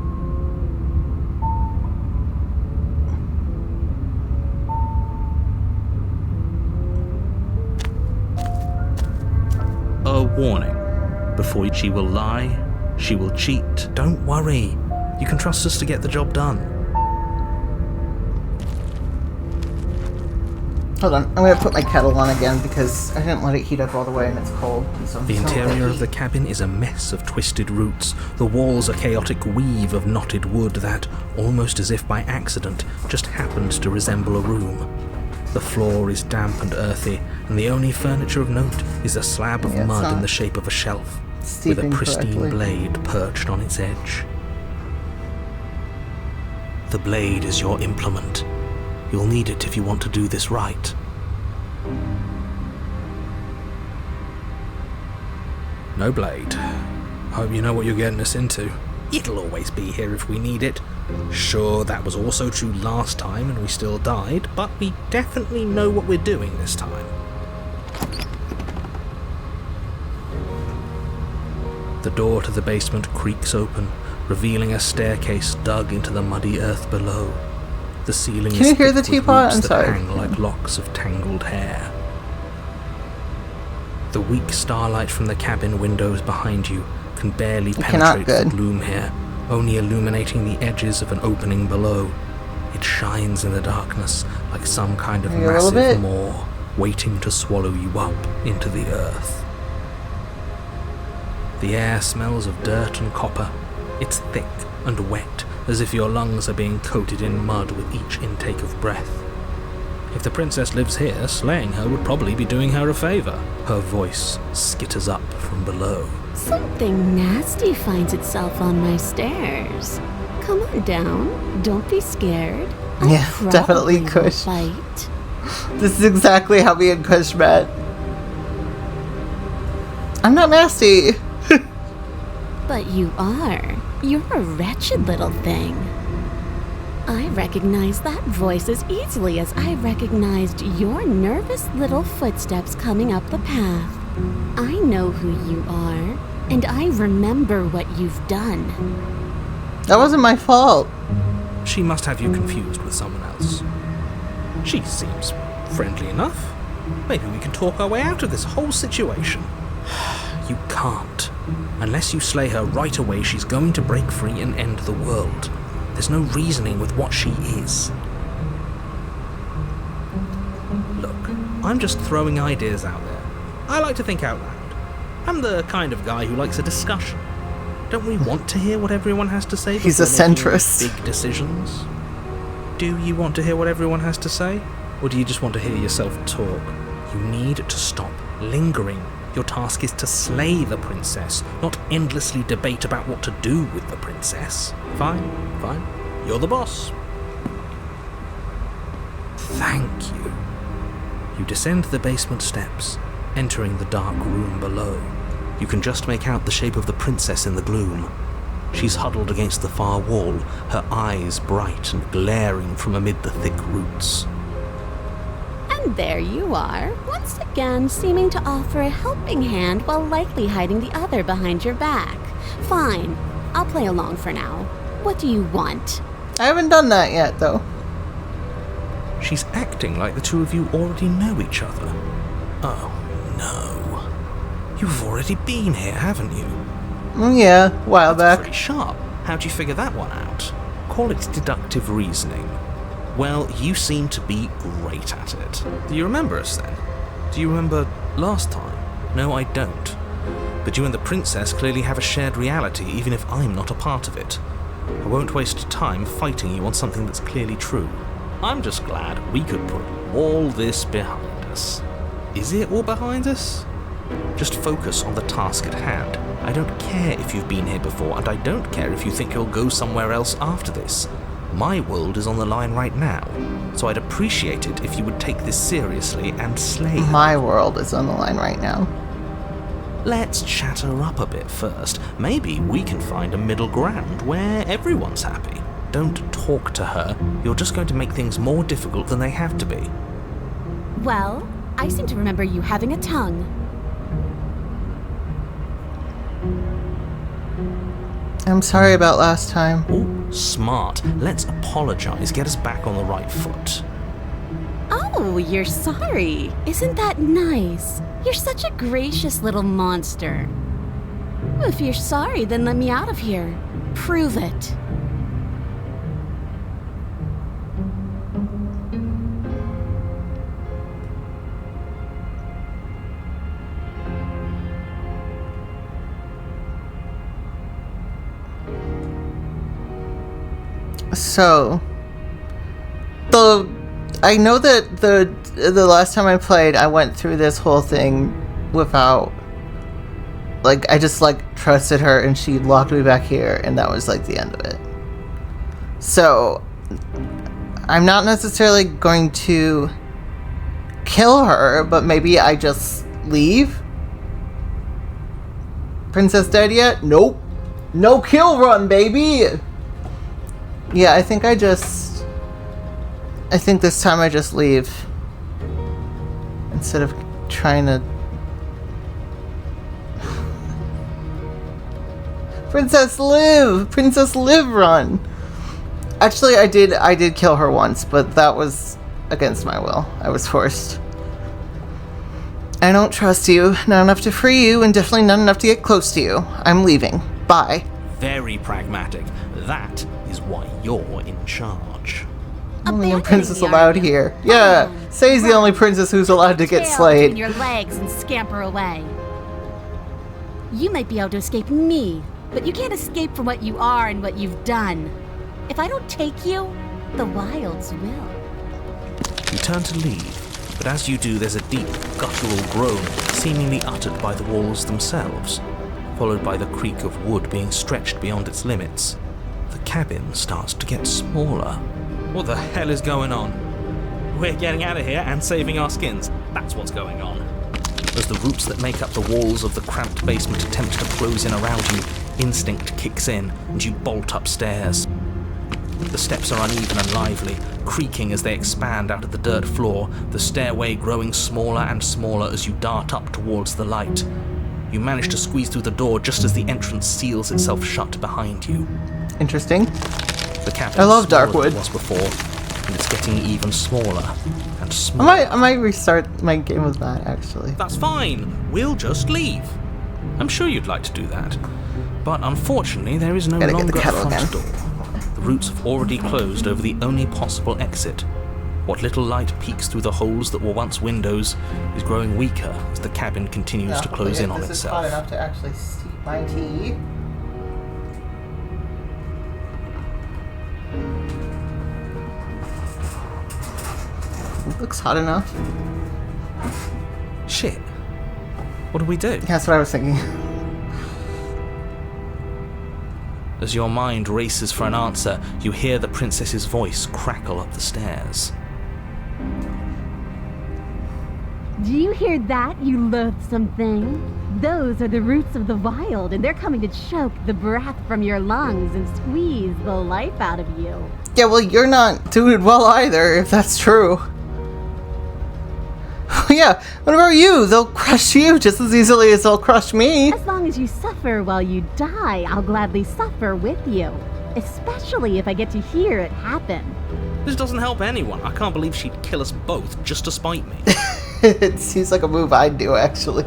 A warning. Before she will lie, she will cheat. Don't worry. You can trust us to get the job done. Hold on, I'm gonna put my kettle on again because I didn't let it heat up all the way and it's cold. So The interior of the cabin is a mess of twisted roots. The walls a chaotic weave of knotted wood that, almost as if by accident, just happened to resemble a room. The floor is damp and earthy, and the only furniture of note is a slab of mud in the shape of a shelf, with a pristine blade perched on its edge. The blade is your implement. You'll need it if you want to do this right. No blade. Hope you know what you're getting us into. It'll always be here if we need it. Sure, that was also true last time and we still died, but we definitely know what we're doing this time. The door to the basement creaks open, revealing a staircase dug into the muddy earth below. The ceiling Can you hear the teapot? I'm sorry. Hang like locks of tangled hair. The weak starlight from the cabin windows behind you can barely penetrate the gloom here, only illuminating the edges of an opening below. It shines in the darkness like some kind of massive maw, waiting to swallow you up into the earth. The air smells of dirt and copper. It's thick and wet, as if your lungs are being coated in mud with each intake of breath. If the princess lives here, slaying her would probably be doing her a favor. Her voice skitters up from below. Something nasty finds itself on my stairs. Come on down. Don't be scared. Yeah, definitely Kush. Fight. This is exactly how me and Kush met. I'm not nasty. But you are. You're a wretched little thing. I recognize that voice as easily as I recognized your nervous little footsteps coming up the path. I know who you are, and I remember what you've done. That wasn't my fault. She must have you confused with someone else. She seems friendly enough. Maybe we can talk our way out of this whole situation. You can't. Unless you slay her right away, she's going to break free and end the world. There's no reasoning with what she is. Look, I'm just throwing ideas out there. I like to think out loud. I'm the kind of guy who likes a discussion. Don't we want to hear what everyone has to say? He's a before making centrist. Big decisions. Do you want to hear what everyone has to say? Or do you just want to hear yourself talk? You need to stop lingering. Your task is to slay the princess, not endlessly debate about what to do with the princess. Fine. You're the boss. Thank you. You descend the basement steps, entering the dark room below. You can just make out the shape of the princess in the gloom. She's huddled against the far wall, her eyes bright and glaring from amid the thick roots. And there you are, once again seeming to offer a helping hand while likely hiding the other behind your back. Fine, I'll play along for now. What do you want? I haven't done that yet, though. She's acting like the two of you already know each other. Oh, no. You've already been here, haven't you? Yeah, a while That's back. pretty sharp. How'd you figure that one out? Call it deductive reasoning. Well, you seem to be great at it. Do you remember us then? Do you remember last time? No, I don't. But you and the princess clearly have a shared reality, even if I'm not a part of it. I won't waste time fighting you on something that's clearly true. I'm just glad we could put all this behind us. Is it all behind us? Just focus on the task at hand. I don't care if you've been here before, and I don't care if you think you'll go somewhere else after this. My world is on the line right now, so I'd appreciate it if you would take this seriously and slay her. My world is on the line right now. Let's chat her up a bit first. Maybe we can find a middle ground where everyone's happy. Don't talk to her. You're just going to make things more difficult than they have to be. Well, I seem to remember you having a tongue. I'm sorry about last time. Oh, smart. Let's apologize. Get us back on the right foot. Oh, you're sorry. Isn't that nice? You're such a gracious little monster. If you're sorry, then let me out of here. Prove it. So, I know that the last time I played, I went through this whole thing without, like, I just, like, trusted her and she locked me back here and that was, like, the end of it. So, I'm not necessarily going to kill her, but maybe I just leave? Princess dead yet? Nope. No kill run, baby! Yeah, I think this time I just leave. Instead of trying to... Princess live! Princess live run! Actually, I did kill her once, but that was against my will. I was forced. I don't trust you, not enough to free you, and definitely not enough to get close to you. I'm leaving. Bye. Very pragmatic. That is why you're in charge. Only a princess allowed here. Yeah, Say's the only princess who's allowed to get Tail slayed. between your legs and scamper away. You might be able to escape me, but you can't escape from what you are and what you've done. If I don't take you, the wilds will. You turn to leave, but as you do, there's a deep, guttural groan, seemingly uttered by the walls themselves, followed by the creak of wood being stretched beyond its limits. The cabin starts to get smaller. What the hell is going on? We're getting out of here and saving our skins. That's what's going on. As the roots that make up the walls of the cramped basement attempt to close in around you, instinct kicks in and you bolt upstairs. The steps are uneven and lively, creaking as they expand out of the dirt floor, the stairway growing smaller and smaller as you dart up towards the light. You manage to squeeze through the door just as the entrance seals itself shut behind you. Interesting. The cabin I love is smaller Darkwood. than it was before, and it's getting even smaller and smaller. I might restart my game with that, actually. That's fine. We'll just leave. I'm sure you'd like to do that. But unfortunately, there is no Gotta get longer the a kettle front again. door. The roots have already closed over the only possible exit. What little light peeks through the holes that were once windows is growing weaker as the cabin continues to close in on this itself. This is hot enough to actually steep my tea. Looks hot enough. Shit. What do we do? That's what I was thinking. As your mind races for an answer, you hear the princess's voice crackle up the stairs. Do you hear that, you loathsome thing? Those are the roots of the wild, and they're coming to choke the breath from your lungs and squeeze the life out of you. Yeah, well, you're not doing well either, if that's true. Yeah, what about you? They'll crush you just as easily as they'll crush me. As long as you suffer while you die, I'll gladly suffer with you. Especially if I get to hear it happen. This doesn't help anyone. I can't believe she'd kill us both just to spite me. It seems like a move I'd do, actually.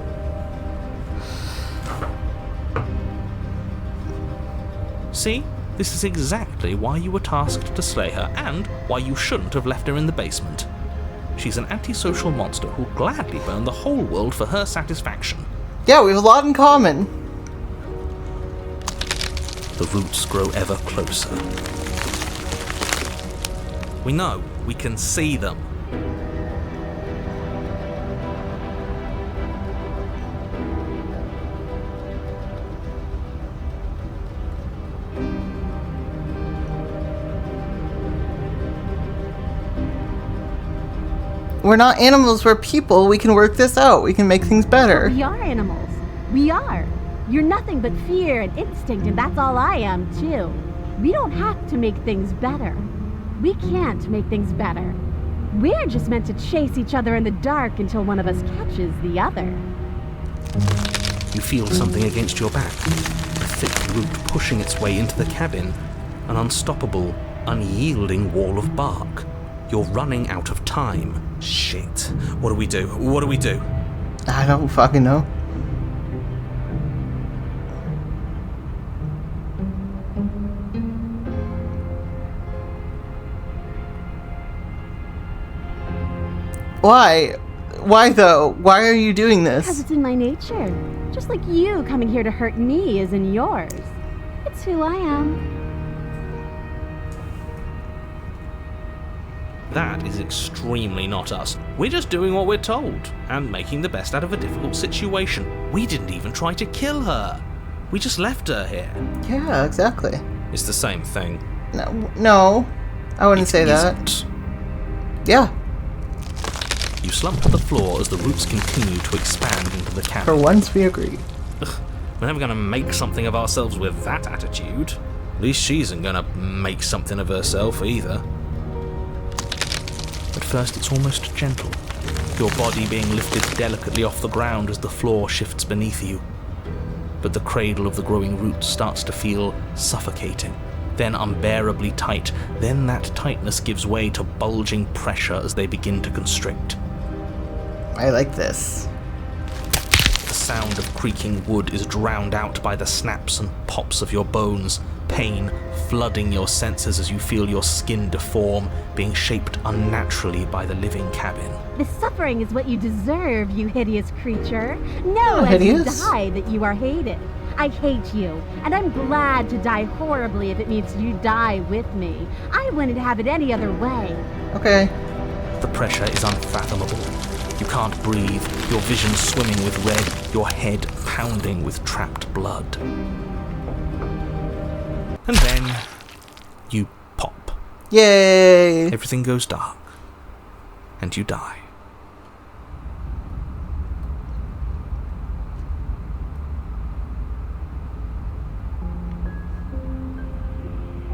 See? This is exactly why you were tasked to slay her, and why you shouldn't have left her in the basement. She's an antisocial monster who'll gladly burn the whole world for her satisfaction. Yeah, we have a lot in common. The roots grow ever closer. We know. We can see them. We're not animals, we're people. We can work this out. We can make things better. We are animals. We are. You're nothing but fear and instinct, and that's all I am, too. We don't have to make things better. We can't make things better. We're just meant to chase each other in the dark until one of us catches the other. You feel something against your back. A thick root pushing its way into the cabin. An unstoppable, unyielding wall of bark. You're running out of time. Shit. What do we do? What do we do? I don't fucking know. Why? Why though? Why are you doing Because this? it's in my nature. Just like you coming here to hurt me is in yours. It's who I am. That is extremely not us. We're just doing what we're told, and making the best out of a difficult situation. We didn't even try to kill her. We just left her here. Yeah, exactly. It's the same thing. No, I wouldn't say that. Isn't. Yeah, You slump to the floor as the roots continue to expand into the for cabin. once we agree. We're never gonna make something of ourselves with that attitude. At least she isn't gonna make something of herself either. At first it's almost gentle, your body being lifted delicately off the ground as the floor shifts beneath you. But the cradle of the growing roots starts to feel suffocating, then unbearably tight, then that tightness gives way to bulging pressure as they begin to constrict. I like this. The sound of creaking wood is drowned out by the snaps and pops of your bones, pain flooding your senses as you feel your skin deform, being shaped unnaturally by the living cabin. The suffering is what you deserve, you hideous creature. Know as hideous? you die that you are hated. I hate you, and I'm glad to die horribly if it means you die with me. I wouldn't have it any other way. Okay. The pressure is unfathomable. You can't breathe, your vision swimming with red, your head pounding with trapped blood. And then you pop. Yay! Everything goes dark. And you die.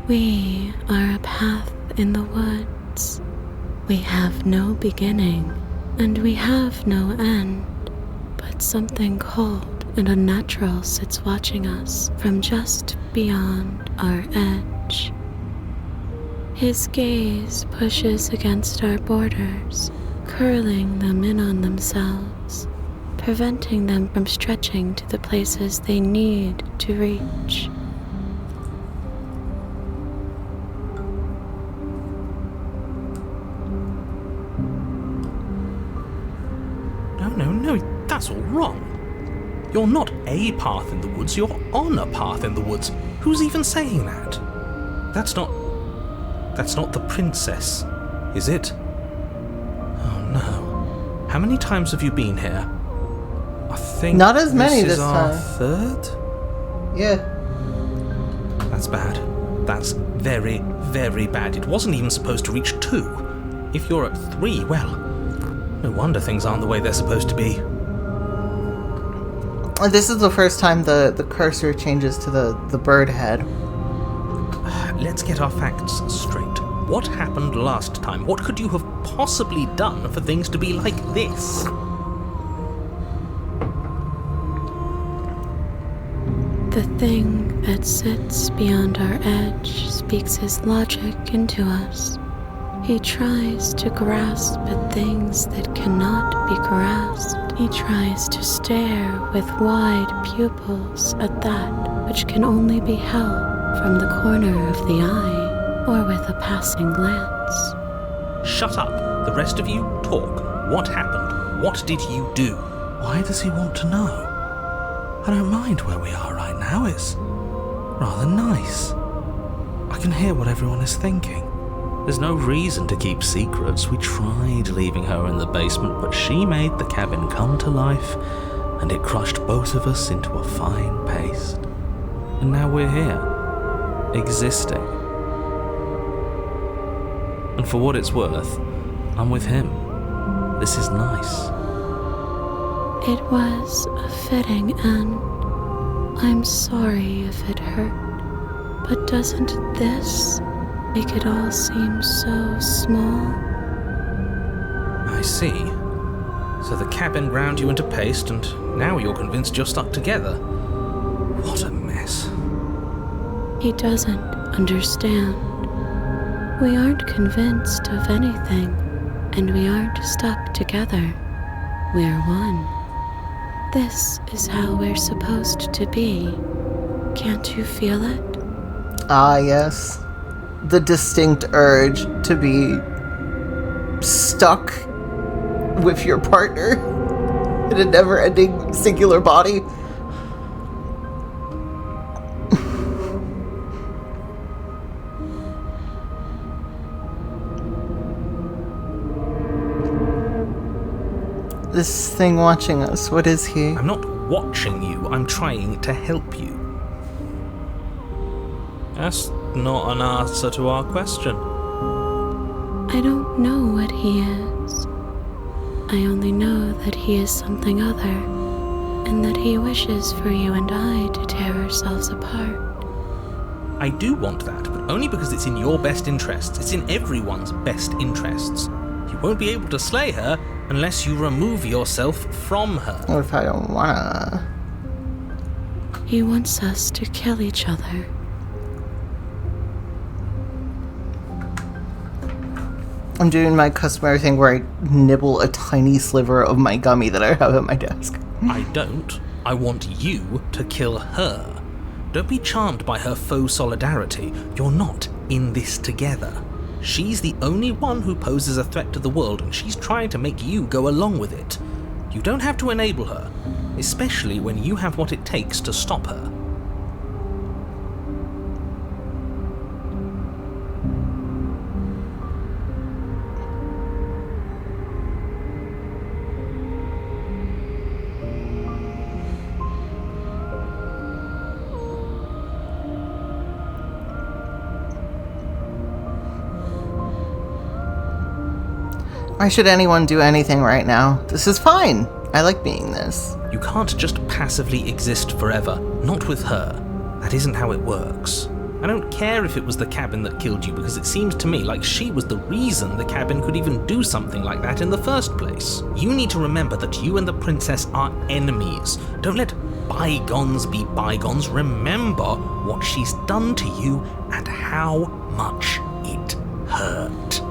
We are a path in the woods. We have no beginning, and we have no end. But something cold and unnatural sits watching us from just beyond our edge. His gaze pushes against our borders, curling them in on themselves, preventing them from stretching to the places they need to reach. No, that's all wrong. You're not a path in the woods, you're on a path in the woods. Who's even saying that? That's not the princess, is it? Oh no. How many times have you been here? I think not as many this is our time. third? Yeah. That's bad. That's very, very bad. It wasn't even supposed to reach 2. If you're at 3, well, no wonder things aren't the way they're supposed to be. This is the first time the cursor changes to the bird head. Let's get our facts straight. What happened last time? What could you have possibly done for things to be like this? The thing that sits beyond our edge speaks his logic into us. He tries to grasp at things that cannot be grasped. He tries to stare with wide pupils at that which can only be held from the corner of the eye or with a passing glance. Shut up. The rest of you, talk. What happened? What did you do? Why does he want to know? I don't mind where we are right now. It's rather nice. I can hear what everyone is thinking. There's no reason to keep secrets. We tried leaving her in the basement, but she made the cabin come to life, and it crushed both of us into a fine paste. And now we're here, existing. And for what it's worth, I'm with him. This is nice. It was a fitting end. I'm sorry if it hurt, but doesn't this make it all seem so small? I see. So the cabin ground you into paste, and now you're convinced you're stuck together. What a mess. He doesn't understand. We aren't convinced of anything, and we aren't stuck together. We're one. This is how we're supposed to be. Can't you feel it? Ah, yes. The distinct urge to be stuck with your partner in a never-ending singular body. This thing watching us, what is he? I'm not watching you, I'm trying to help you. That's not an answer to our question. I don't know what he is. I only know that he is something other, and that he wishes for you and I to tear ourselves apart. I do want that, but only because it's in your best interests. It's in everyone's best interests. You won't be able to slay her unless you remove yourself from her. What if I don't wanna? He wants us to kill each other. I'm doing my customary thing where I nibble a tiny sliver of my gummy that I have at my desk. I don't. I want you to kill her. Don't be charmed by her faux solidarity. You're not in this together. She's the only one who poses a threat to the world, and she's trying to make you go along with it. You don't have to enable her, especially when you have what it takes to stop her. Why should anyone do anything right now? This is fine. I like being this. You can't just passively exist forever, not with her. That isn't how it works. I don't care if it was the cabin that killed you, because it seems to me like she was the reason the cabin could even do something like that in the first place. You need to remember that you and the princess are enemies. Don't let bygones be bygones. Remember what she's done to you and how much it hurt.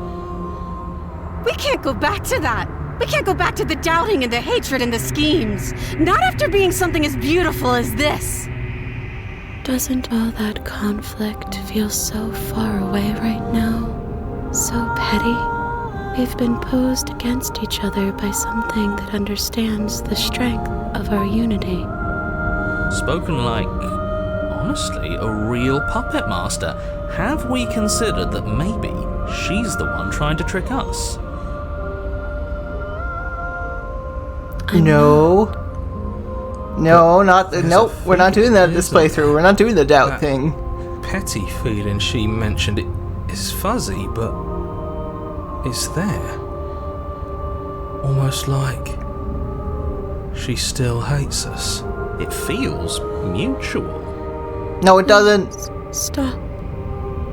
We can't go back to that. We can't go back to the doubting and the hatred and the schemes. Not after being something as beautiful as this. Doesn't all that conflict feel so far away right now? So petty? We've been posed against each other by something that understands the strength of our unity. Spoken like, honestly, a real puppet master. Have we considered that maybe she's the one trying to trick us? No, nope, we're not doing that this playthrough. We're not doing the doubt thing. Petty feeling she mentioned is fuzzy, but it's there. Almost like she still hates us. It feels mutual. No, it doesn't. Stop.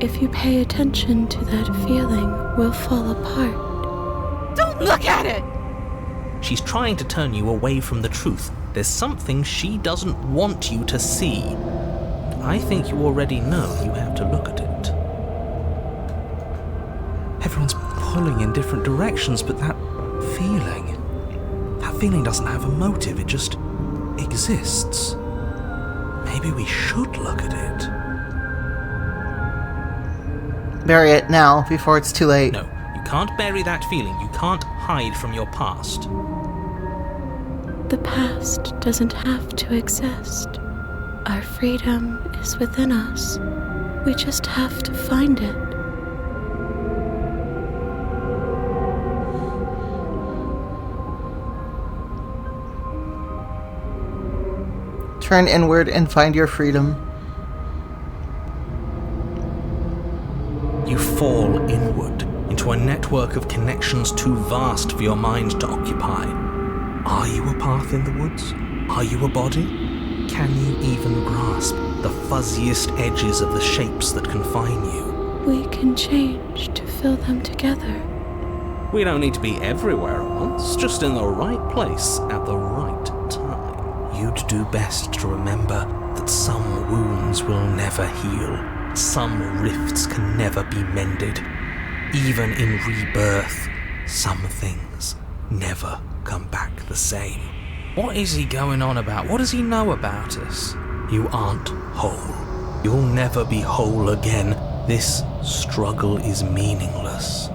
If you pay attention to that feeling, we'll fall apart. Don't look at it! She's trying to turn you away from the truth. There's something she doesn't want you to see. I think you already know you have to look at it. Everyone's pulling in different directions, but that feeling doesn't have a motive, it just exists. Maybe we should look at it. Bury it now, before it's too late. No, you can't bury that feeling. You can't hide from your past. The past doesn't have to exist. Our freedom is within us. We just have to find it. Turn inward and find your freedom. You fall inward into a network of connections too vast for your mind to occupy. Are you a path in the woods? Are you a body? Can you even grasp the fuzziest edges of the shapes that confine you? We can change to fill them together. We don't need to be everywhere at once, just in the right place at the right time. You'd do best to remember that some wounds will never heal. Some rifts can never be mended. Even in rebirth, some things never come back the same. What is he going on about? What does he know about us? You aren't whole. You'll never be whole again. This struggle is meaningless.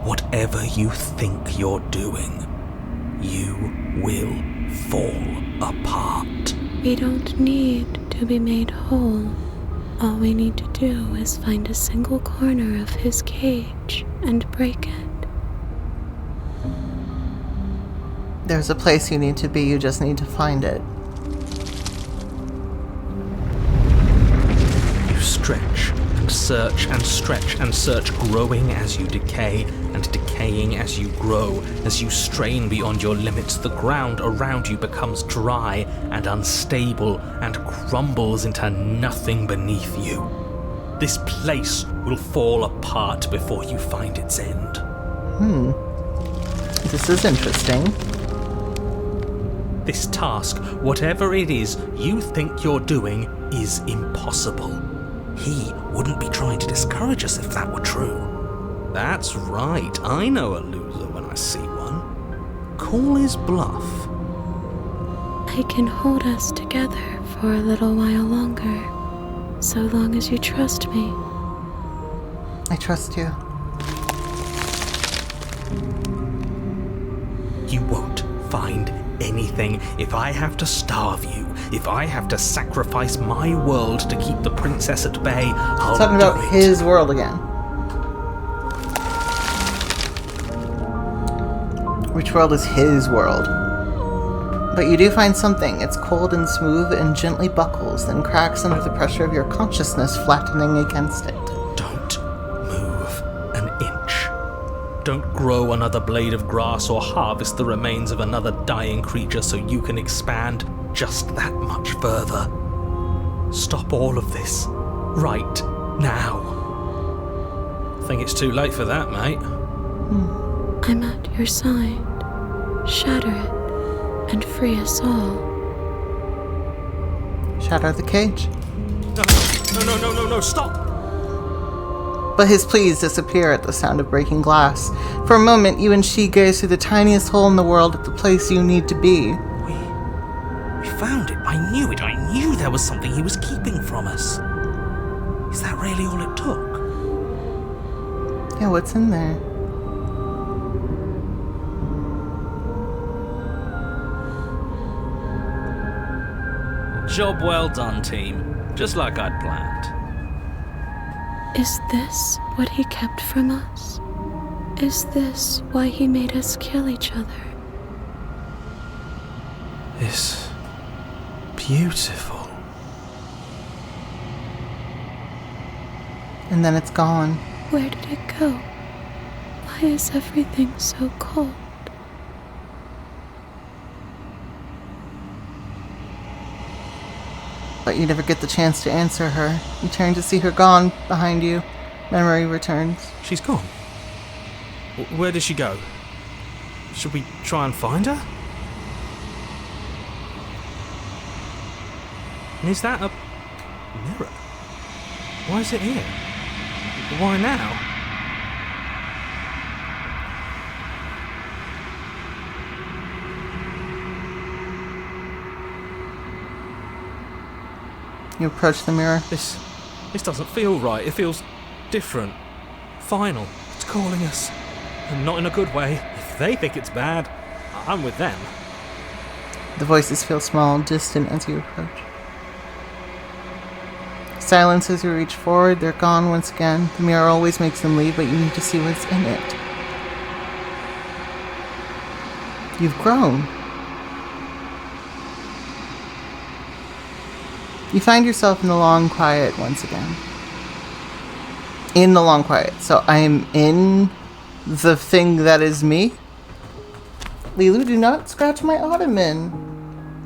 Whatever you think you're doing, you will fall apart. We don't need to be made whole. All we need to do is find a single corner of his cage and break it. There's a place you need to be, you just need to find it. You stretch and search and stretch and search, growing as you decay and decaying as you grow. As you strain beyond your limits, the ground around you becomes dry and unstable and crumbles into nothing beneath you. This place will fall apart before you find its end. This is interesting. This task, whatever it is you think you're doing, is impossible. He wouldn't be trying to discourage us if that were true. That's right, I know a loser when I see one. Call his bluff. I can hold us together for a little while longer, so long as you trust me. I trust you. You won't find anything. If I have to starve you, if I have to sacrifice my world to keep the princess at bay, I'll Talking do about it. his world again. Which world is his world? But you do find something. It's cold and smooth and gently buckles, then cracks under the pressure of your consciousness, flattening against it. Don't move an inch. Don't grow another blade of grass or harvest the remains of another dying creature so you can expand just that much further. Stop all of this. Right now. I think it's too late for that, mate. I'm at your side. Shatter it and free us all. Shatter the cage. No, stop! But his pleas disappear at the sound of breaking glass. For a moment, you and she gaze through the tiniest hole in the world at the place you need to be. We found it. I knew it. I knew there was something he was keeping from us. Is that really all it took? Yeah, what's in there? Job well done, team. Just like I'd planned. Is this what he kept from us? Is this why he made us kill each other? It's beautiful. And then it's gone. Where did it go? Why is everything so cold? But you never get the chance to answer her. You turn to see her gone behind you. Memory returns. She's gone. Where did she go? Should we try and find her? And is that a mirror? Why is it here? Why now? You approach the mirror. This doesn't feel right. It feels different. Final. It's calling us. And not in a good way. If they think it's bad, I'm with them. The voices feel small and distant as you approach. Silence as you reach forward. They're gone once again. The mirror always makes them leave, but you need to see what's in it. You've grown. You find yourself in the long quiet once again. In the long quiet. So I am in the thing that is me. Lilu, do not scratch my ottoman.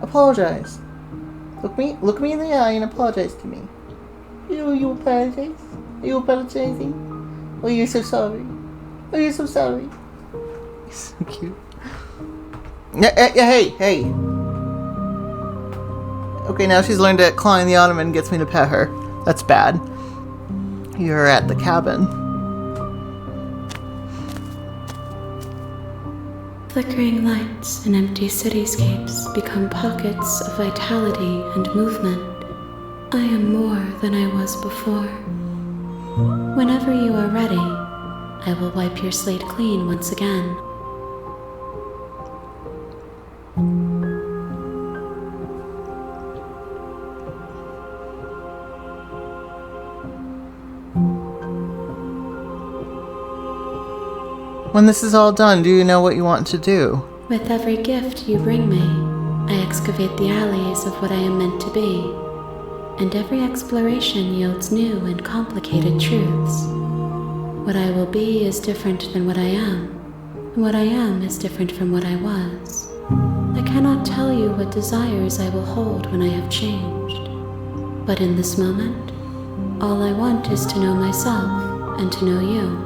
Apologize. Look me in the eye and apologize to me. You apologize? Are you apologizing? Oh, you're so sorry. Oh, you're so sorry. You're so cute. Hey. Okay, now she's learned to climb the ottoman and gets me to pet her. That's bad. You're at the cabin. Flickering lights and empty cityscapes become pockets of vitality and movement. I am more than I was before. Whenever you are ready, I will wipe your slate clean once again. When this is all done, do you know what you want to do? With every gift you bring me, I excavate the alleys of what I am meant to be, and every exploration yields new and complicated truths. What I will be is different than what I am, and what I am is different from what I was. I cannot tell you what desires I will hold when I have changed, but in this moment, all I want is to know myself and to know you.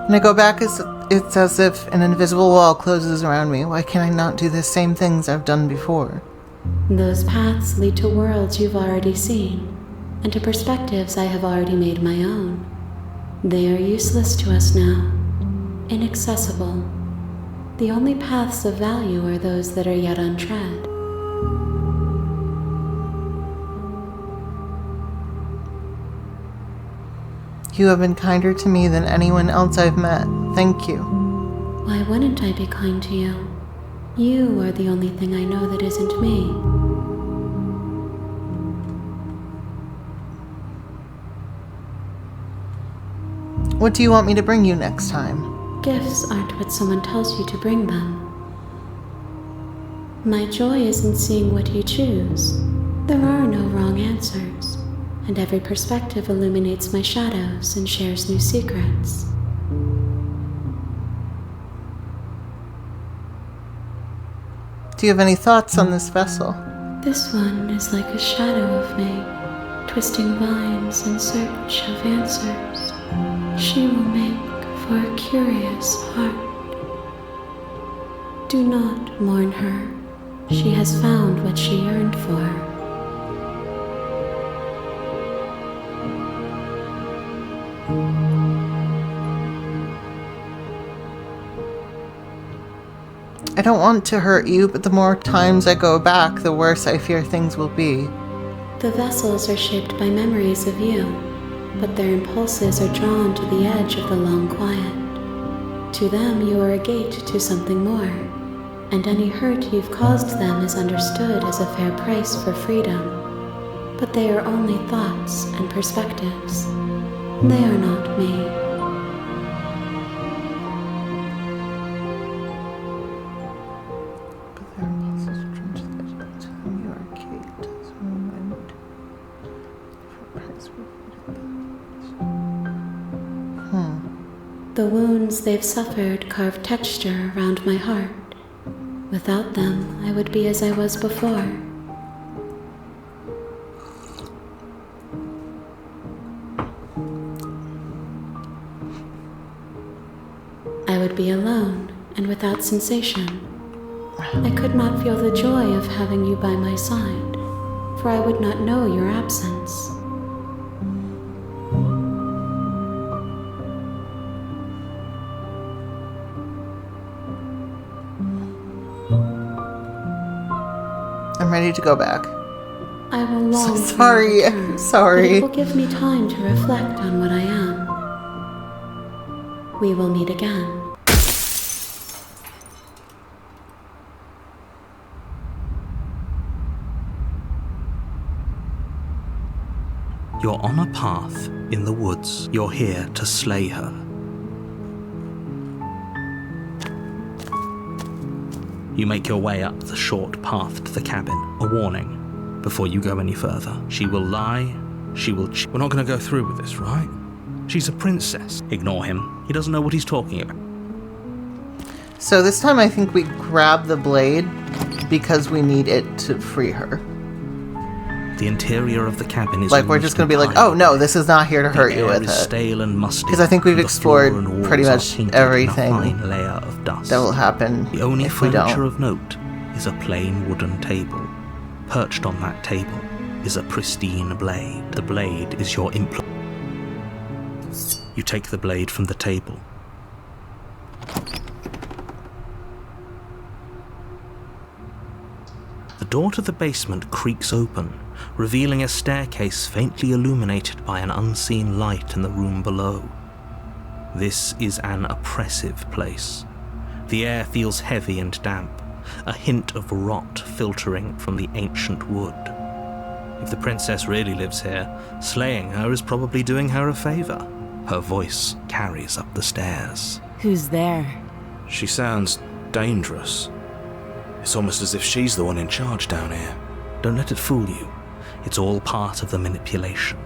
When I go back, it's as if an invisible wall closes around me. Why can I not do the same things I've done before? Those paths lead to worlds you've already seen, and to perspectives I have already made my own. They are useless to us now, inaccessible. The only paths of value are those that are yet untread. You have been kinder to me than anyone else I've met. Thank you. Why wouldn't I be kind to you? You are the only thing I know that isn't me. What do you want me to bring you next time? Gifts aren't what someone tells you to bring them. My joy is in seeing what you choose. There are no wrong answers, and every perspective illuminates my shadows and shares new secrets. Do you have any thoughts on this vessel? This one is like a shadow of me, twisting vines in search of answers. She will make for a curious heart. Do not mourn her. She has found what she yearned for. I don't want to hurt you, but the more times I go back, the worse I fear things will be. The vessels are shaped by memories of you, but their impulses are drawn to the edge of the long quiet. To them, you are a gate to something more, and any hurt you've caused them is understood as a fair price for freedom. But they are only thoughts and perspectives. They are not me. The wounds they've suffered carve texture around my heart. Without them, I would be as I was before. I would be alone and without sensation. I could not feel the joy of having you by my side, for I would not know your absence. I'm ready to go back. I will long for Sorry, your return, I'm sorry. but it will give me time to reflect on what I am. We will meet again. You're on a path in the woods. You're here to slay her. You make your way up the short path to the cabin. A warning before you go any further. She will lie. She will We're not going to go through with this, right? She's a princess. Ignore him. He doesn't know what he's talking about. So this time I think we grab the blade because we need it to free her. The interior of the cabin is Like, we're just going to be like, oh no, this is not here to hurt you with it. Stale and musty. Because I think we've The floor explored and pretty walls are much painted in a everything fine layer of dust. that will happen The only if we furniture don't. of note is a plain wooden table. Perched on that table is a pristine blade. The blade is your implement. You take the blade from the table. The door to the basement creaks open, revealing a staircase faintly illuminated by an unseen light in the room below. This is an oppressive place. The air feels heavy and damp, a hint of rot filtering from the ancient wood. If the princess really lives here, slaying her is probably doing her a favor. Her voice carries up the stairs. Who's there? She sounds dangerous. It's almost as if she's the one in charge down here. Don't let it fool you. It's all part of the manipulation.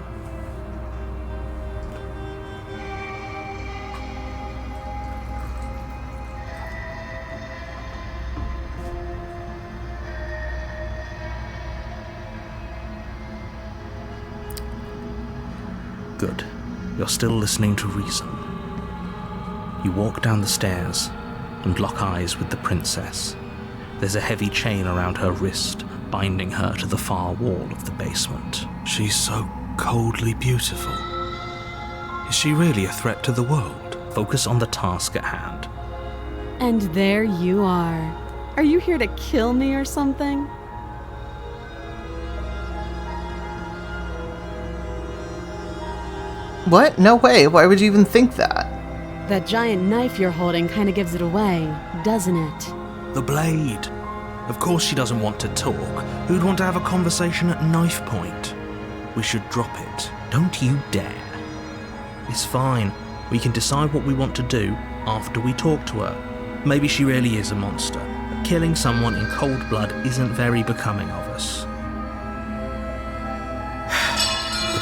Good. You're still listening to reason. You walk down the stairs and lock eyes with the princess. There's a heavy chain around her wrist, binding her to the far wall of the basement. She's so coldly beautiful. Is she really a threat to the world? Focus on the task at hand. And there you are. Are you here to kill me or something? What? No way. Why would you even think that? That giant knife you're holding kind of gives it away, doesn't it? The blade. Of course she doesn't want to talk. Who'd want to have a conversation at knife point? We should drop it. Don't you dare. It's fine. We can decide what we want to do after we talk to her. Maybe she really is a monster. But killing someone in cold blood isn't very becoming of us.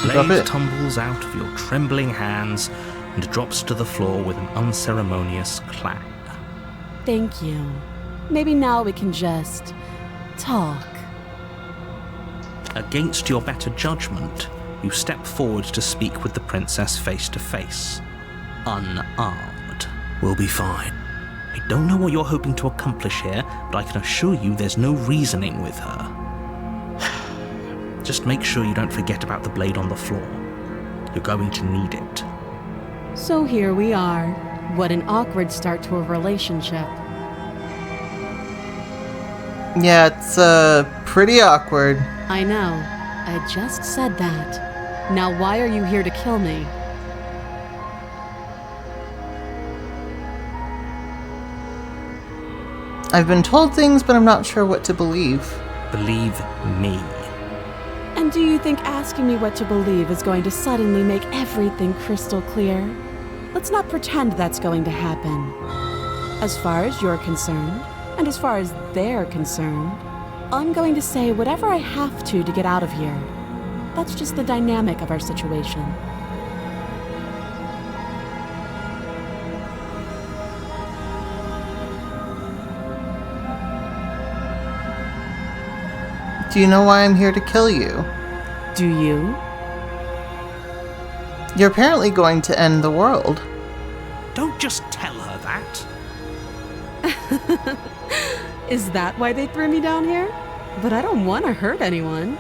The blade tumbles out of your trembling hands and drops to the floor with an unceremonious clang. Thank you. Maybe now we can just talk. Against your better judgment, you step forward to speak with the princess face to face. Unarmed. We'll be fine. I don't know what you're hoping to accomplish here, but I can assure you there's no reasoning with her. Just make sure you don't forget about the blade on the floor. You're going to need it. So here we are. What an awkward start to a relationship. Yeah, it's pretty awkward. I know. I just said that. Now why are you here to kill me? I've been told things, but I'm not sure what to believe. Believe me. And do you think asking me what to believe is going to suddenly make everything crystal clear? Let's not pretend that's going to happen. As far as you're concerned, and as far as they're concerned, I'm going to say whatever I have to get out of here. That's just the dynamic of our situation. Do you know why I'm here to kill you? Do you? You're apparently going to end the world. Don't just tell her that. Is that why they threw me down here? But I don't want to hurt anyone.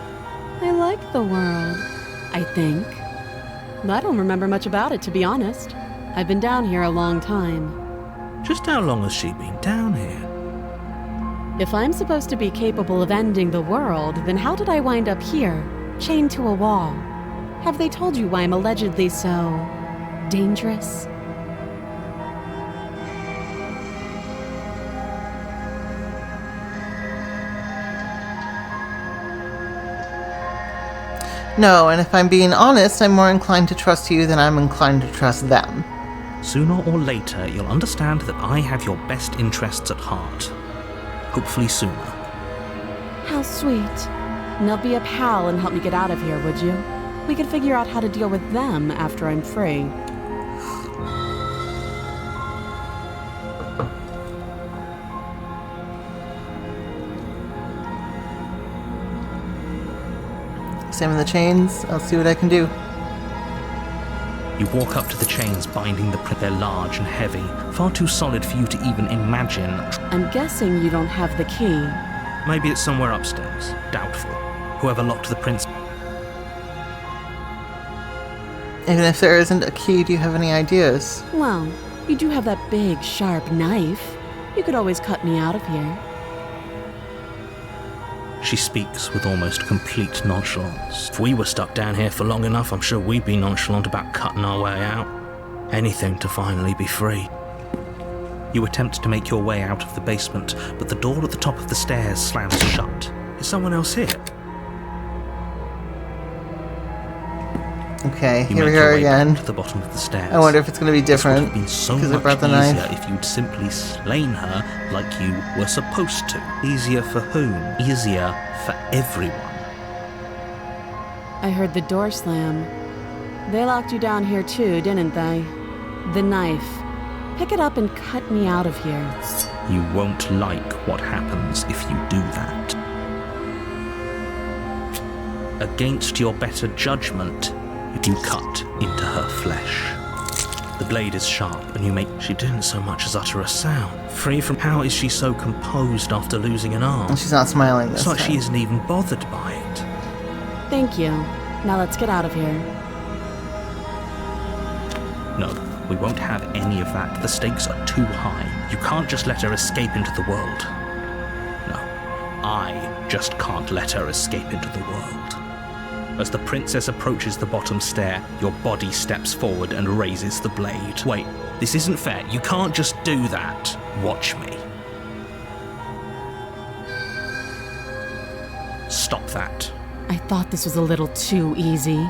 I like the world, I think. I don't remember much about it, to be honest. I've been down here a long time. Just how long has she been down here? If I'm supposed to be capable of ending the world, then how did I wind up here, chained to a wall? Have they told you why I'm allegedly so dangerous? No, and if I'm being honest, I'm more inclined to trust you than I'm inclined to trust them. Sooner or later, you'll understand that I have your best interests at heart. Hopefully sooner. How sweet. Now be a pal and help me get out of here, would you? We could figure out how to deal with them after I'm free. Examine the chains. I'll see what I can do. You walk up to the chains binding the print. They're large and heavy, far too solid for you to even imagine. I'm guessing you don't have the key. Maybe it's somewhere upstairs. Doubtful. Whoever locked the prince. Even if there isn't a key, do you have any ideas? Well, you do have that big, sharp knife. You could always cut me out of here. She speaks with almost complete nonchalance. If we were stuck down here for long enough, I'm sure we'd be nonchalant about cutting our way out. Anything to finally be free. You attempt to make your way out of the basement, but the door at the top of the stairs slams shut. Is someone else here? Okay, You here we make your are way back again. to the bottom of the stairs. I wonder if it's going to be This would different have been so because I much brought the easier knife. if you'd simply slain her like you were supposed to. Easier for whom? Easier for everyone. I heard the door slam. They locked you down here too, didn't they? The knife. Pick it up and cut me out of here. You won't like what happens if you do that. Against your better judgment, you cut into her flesh. The blade is sharp, and you make... She didn't so much as utter a sound. Free from... How is she so composed after losing an arm? Well, she's not smiling this It's like time. she isn't even bothered by it. Thank you. Now let's get out of here. No, we won't have any of that. The stakes are too high. You can't just let her escape into the world. No, I just can't let her escape into the world. As the princess approaches the bottom stair, your body steps forward and raises the blade. Wait, this isn't fair. You can't just do that. Watch me. Stop that. I thought this was a little too easy.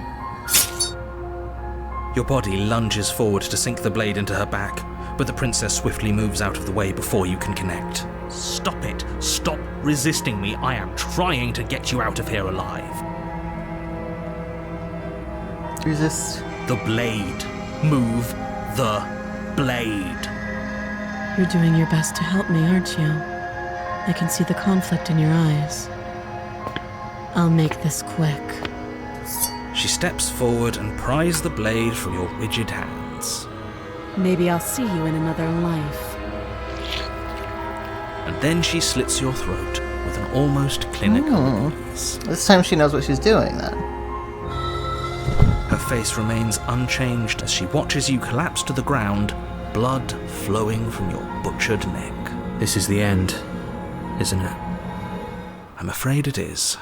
Your body lunges forward to sink the blade into her back, but the princess swiftly moves out of the way before you can connect. Stop it. Stop resisting me. I am trying to get you out of here alive. Resist. The blade. Move the blade. You're doing your best to help me, aren't you? I can see the conflict in your eyes. I'll make this quick. She steps forward and pries the blade from your rigid hands. Maybe I'll see you in another life. And then she slits your throat with an almost clinical ease. This time she knows what she's doing, then. Her face remains unchanged as she watches you collapse to the ground, blood flowing from your butchered neck. This is the end, isn't it? I'm afraid it is.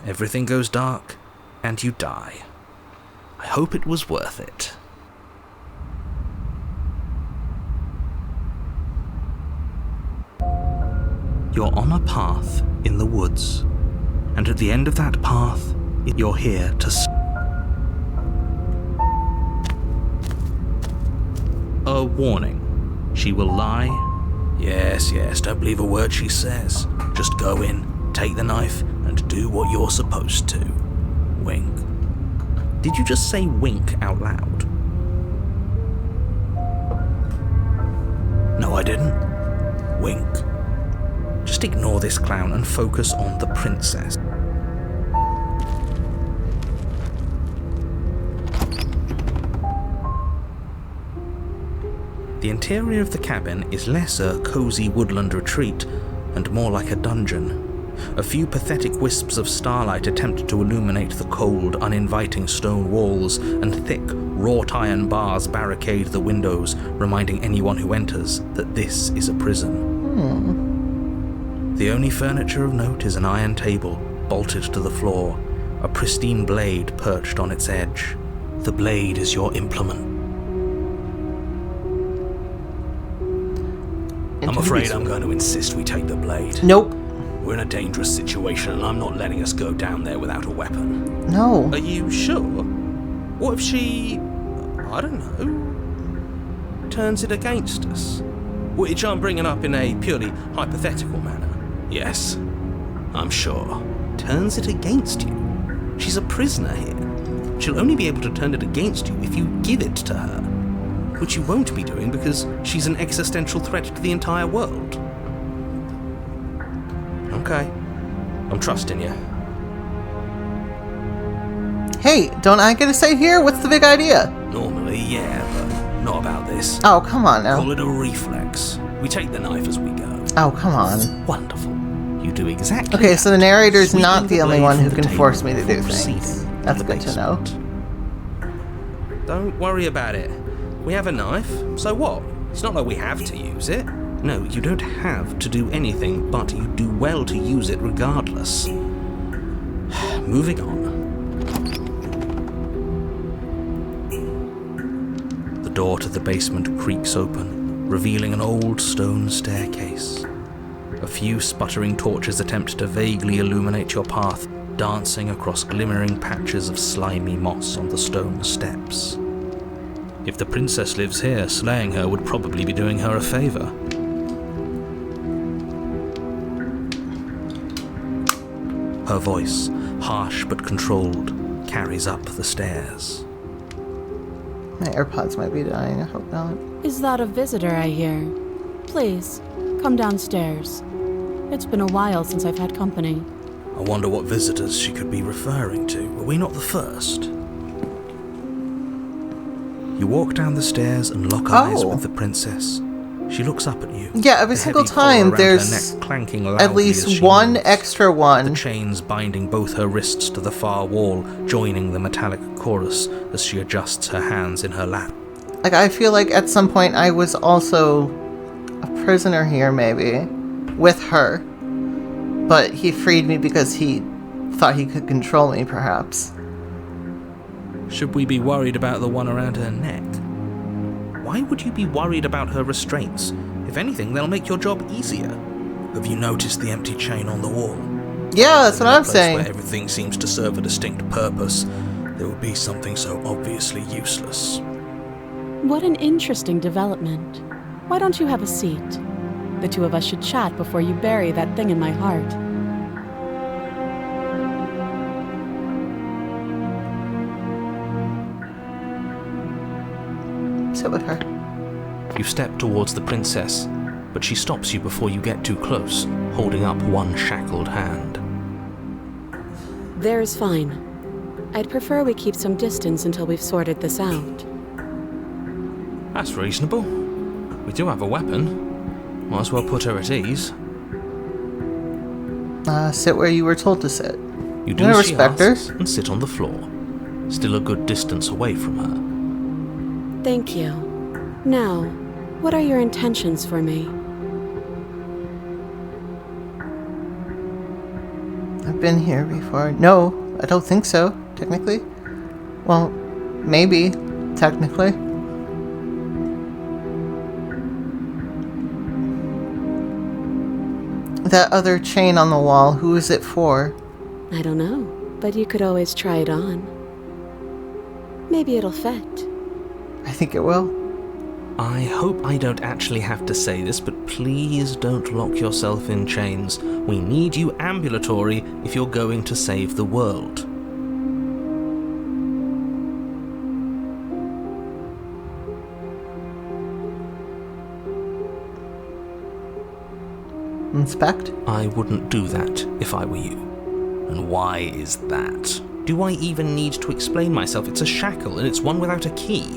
Everything goes dark, and you die. I hope it was worth it. You're on a path in the woods, and at the end of that path, you're here to a warning. She will lie. Yes, don't believe a word she says. Just go in, take the knife, and do what you're supposed to. Wink. Did you just say wink out loud? No, I didn't. Wink. Just ignore this clown and focus on the princess. The interior of the cabin is less a cozy woodland retreat and more like a dungeon. A few pathetic wisps of starlight attempt to illuminate the cold, uninviting stone walls, and thick, wrought iron bars barricade the windows, reminding anyone who enters that this is a prison. The only furniture of note is an iron table, bolted to the floor, a pristine blade perched on its edge. The blade is your implement. I'm afraid I'm going to insist we take the blade. Nope. We're in a dangerous situation, and I'm not letting us go down there without a weapon. No. Are you sure? What if she, I don't know, turns it against us? Which I'm bringing up in a purely hypothetical manner. Yes, I'm sure. Turns it against you? She's a prisoner here. She'll only be able to turn it against you if you give it to her. Which you won't be doing because she's an existential threat to the entire world. Okay. I'm trusting you. Hey, don't I get a say here? What's the big idea? Normally, yeah, but not about this. Oh, come on now. Call it a reflex. We take the knife as we go. Oh, come on. Wonderful. You do exactly Okay, so the narrator's Sweeping not the only blade one who from can the force table me to do before things. proceeding That's the good to know. basement. Don't worry about it. We have a knife, so what? It's not like we have to use it. No, you don't have to do anything, but you do well to use it regardless. Moving on. The door to the basement creaks open, revealing an old stone staircase. A few sputtering torches attempt to vaguely illuminate your path, dancing across glimmering patches of slimy moss on the stone steps. If the princess lives here, slaying her would probably be doing her a favor. Her voice, harsh but controlled, carries up the stairs. My AirPods might be dying. I hope not. Is that a visitor I hear? Please, come downstairs. It's been a while since I've had company. I wonder what visitors she could be referring to. Were we not the first? You walk down the stairs and lock eyes with the princess. She looks up at you. Yeah, every the single heavy collar time around her there's neck clanking at loudly as least she one moves. extra one. The chains binding both her wrists to the far wall, joining the metallic chorus as she adjusts her hands in her lap. Like, I feel like at some point I was also a prisoner here, maybe, with her. But he freed me because he thought he could control me, perhaps. Should we be worried about the one around her neck? Why would you be worried about her restraints? If anything, they'll make your job easier. Have you noticed the empty chain on the wall? Yeah, that's what I'm Place saying. where everything seems to serve a distinct purpose, there would be something so obviously useless. What an interesting development. Why don't you have a seat? The two of us should chat before you bury that thing in my heart. Sit with her. You step towards the princess, but she stops you before you get too close, holding up one shackled hand. There's fine. I'd prefer we keep some distance until we've sorted this out. That's reasonable. We do have a weapon. Might as well put her at ease. Sit where you were told to sit. You do I as she respect her. asks and sit on the floor, still a good distance away from her. Thank you. Now, what are your intentions for me? I've been here before. No, I don't think so. technically? Well, maybe, technically. That other chain on the wall, who is it for? I don't know, but you could always try it on. Maybe it'll fit. I think it will. I hope I don't actually have to say this, but please don't lock yourself in chains. We need you ambulatory if you're going to save the world. Inspect? I wouldn't do that if I were you. And why is that? Do I even need to explain myself? It's a shackle, and it's one without a key.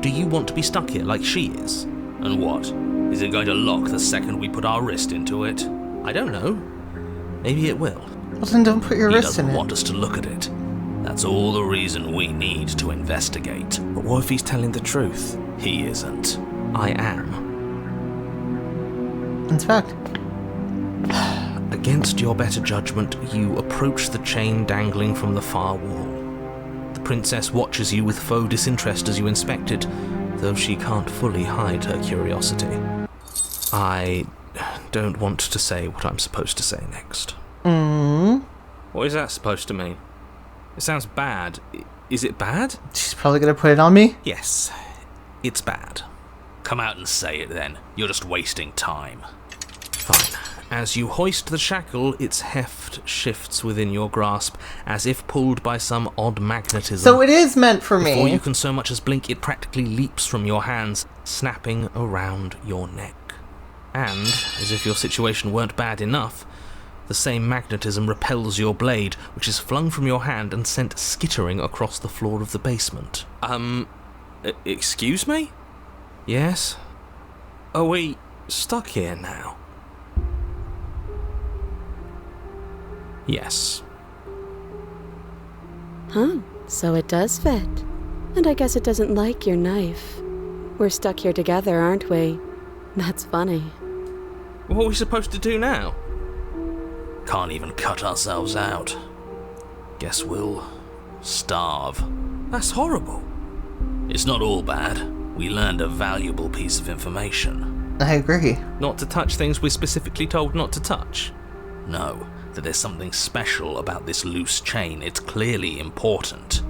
Do you want to be stuck here like she is? And what? Is it going to lock the second we put our wrist into it? I don't know. Maybe it will. Well, then don't put your He wrist in doesn't it. want us to look at it. That's all the reason we need to investigate. But what if he's telling the truth? He isn't. I am. Inspect. Against your better judgment, you approach the chain dangling from the far wall. The princess watches you with faux disinterest as you inspect it, though she can't fully hide her curiosity. I don't want to say what I'm supposed to say next. What is that supposed to mean? It sounds bad. Is it bad? She's probably gonna put it on me. Yes, it's bad. Come out and say it then. You're just wasting time. Fine. As you hoist the shackle, its heft shifts within your grasp, as if pulled by some odd magnetism. So it is meant for me. Before you can so much as blink, it practically leaps from your hands, snapping around your neck. And, as if your situation weren't bad enough, the same magnetism repels your blade, which is flung from your hand and sent skittering across the floor of the basement. Excuse me? Yes? Are we stuck here now? Yes. Huh, so it does fit. And I guess it doesn't like your knife. We're stuck here together, aren't we? That's funny. What are we supposed to do now? Can't even cut ourselves out. Guess we'll starve. That's horrible. It's not all bad. We learned a valuable piece of information. I agree. Not to touch things we're specifically told not to touch. No, that there's something special about this loose chain. It's clearly important.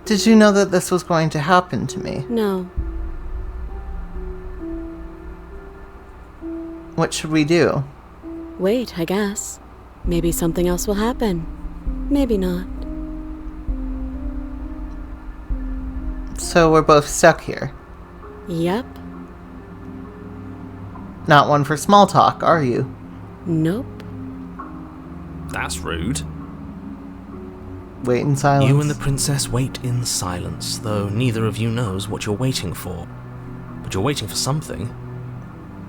Did you know that this was going to happen to me? No. What should we do? Wait, I guess. Maybe something else will happen. Maybe not. So we're both stuck here. Yep. Not one for small talk, are you? Nope. That's rude. Wait in silence. You and the princess wait in silence, though neither of you knows what you're waiting for. But you're waiting for something.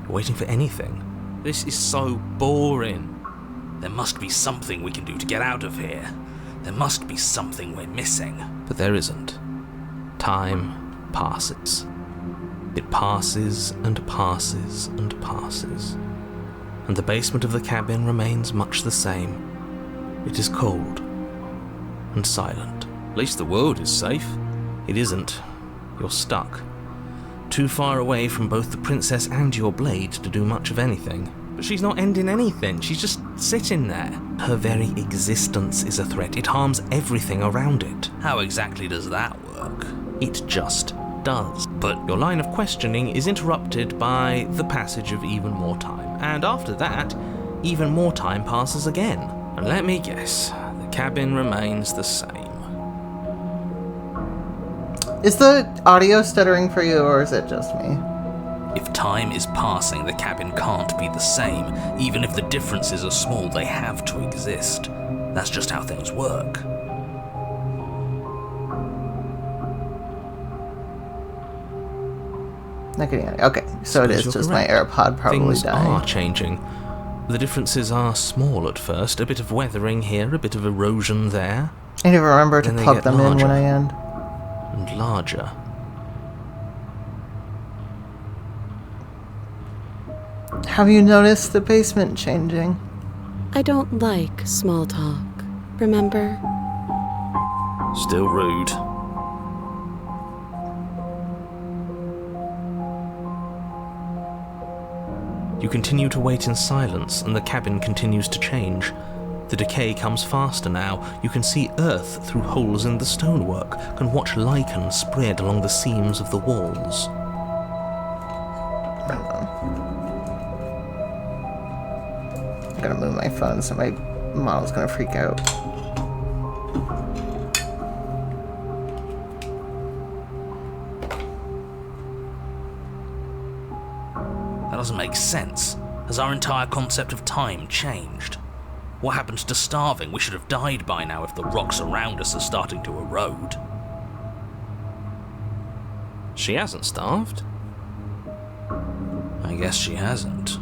You're waiting for anything. This is so boring. There must be something we can do to get out of here. There must be something we're missing. But there isn't. Time passes. It passes and passes and passes. And the basement of the cabin remains much the same. It is cold and silent. At least the world is safe. It isn't. You're stuck. Too far away from both the princess and your blade to do much of anything. But she's not ending anything. She's just sitting there. Her very existence is a threat. It harms everything around it. How exactly does that work? It just does. But your line of questioning is interrupted by the passage of even more time. And after that, even more time passes again. And let me guess, the cabin remains the same. Is the audio stuttering for you, or is it just me? If time is passing, the cabin can't be the same. Even if the differences are small, they have to exist. That's just how things work. Not getting any. Okay, so it Suppose is you're just correct. my AirPod probably Things dying. are changing. The differences are small at first. A bit of weathering here, a bit of erosion there, I need to remember to Then they plug get them in larger. when I end. and larger. Have you noticed the basement changing? I don't like small talk, remember? Still rude. You continue to wait in silence, and the cabin continues to change. The decay comes faster now. You can see earth through holes in the stonework, can watch lichen spread along the seams of the walls. I'm gonna move my phone so my model's gonna freak out. That doesn't make sense. Has our entire concept of time changed? What happened to starving? We should have died by now if the rocks around us are starting to erode. She hasn't starved. I guess she hasn't.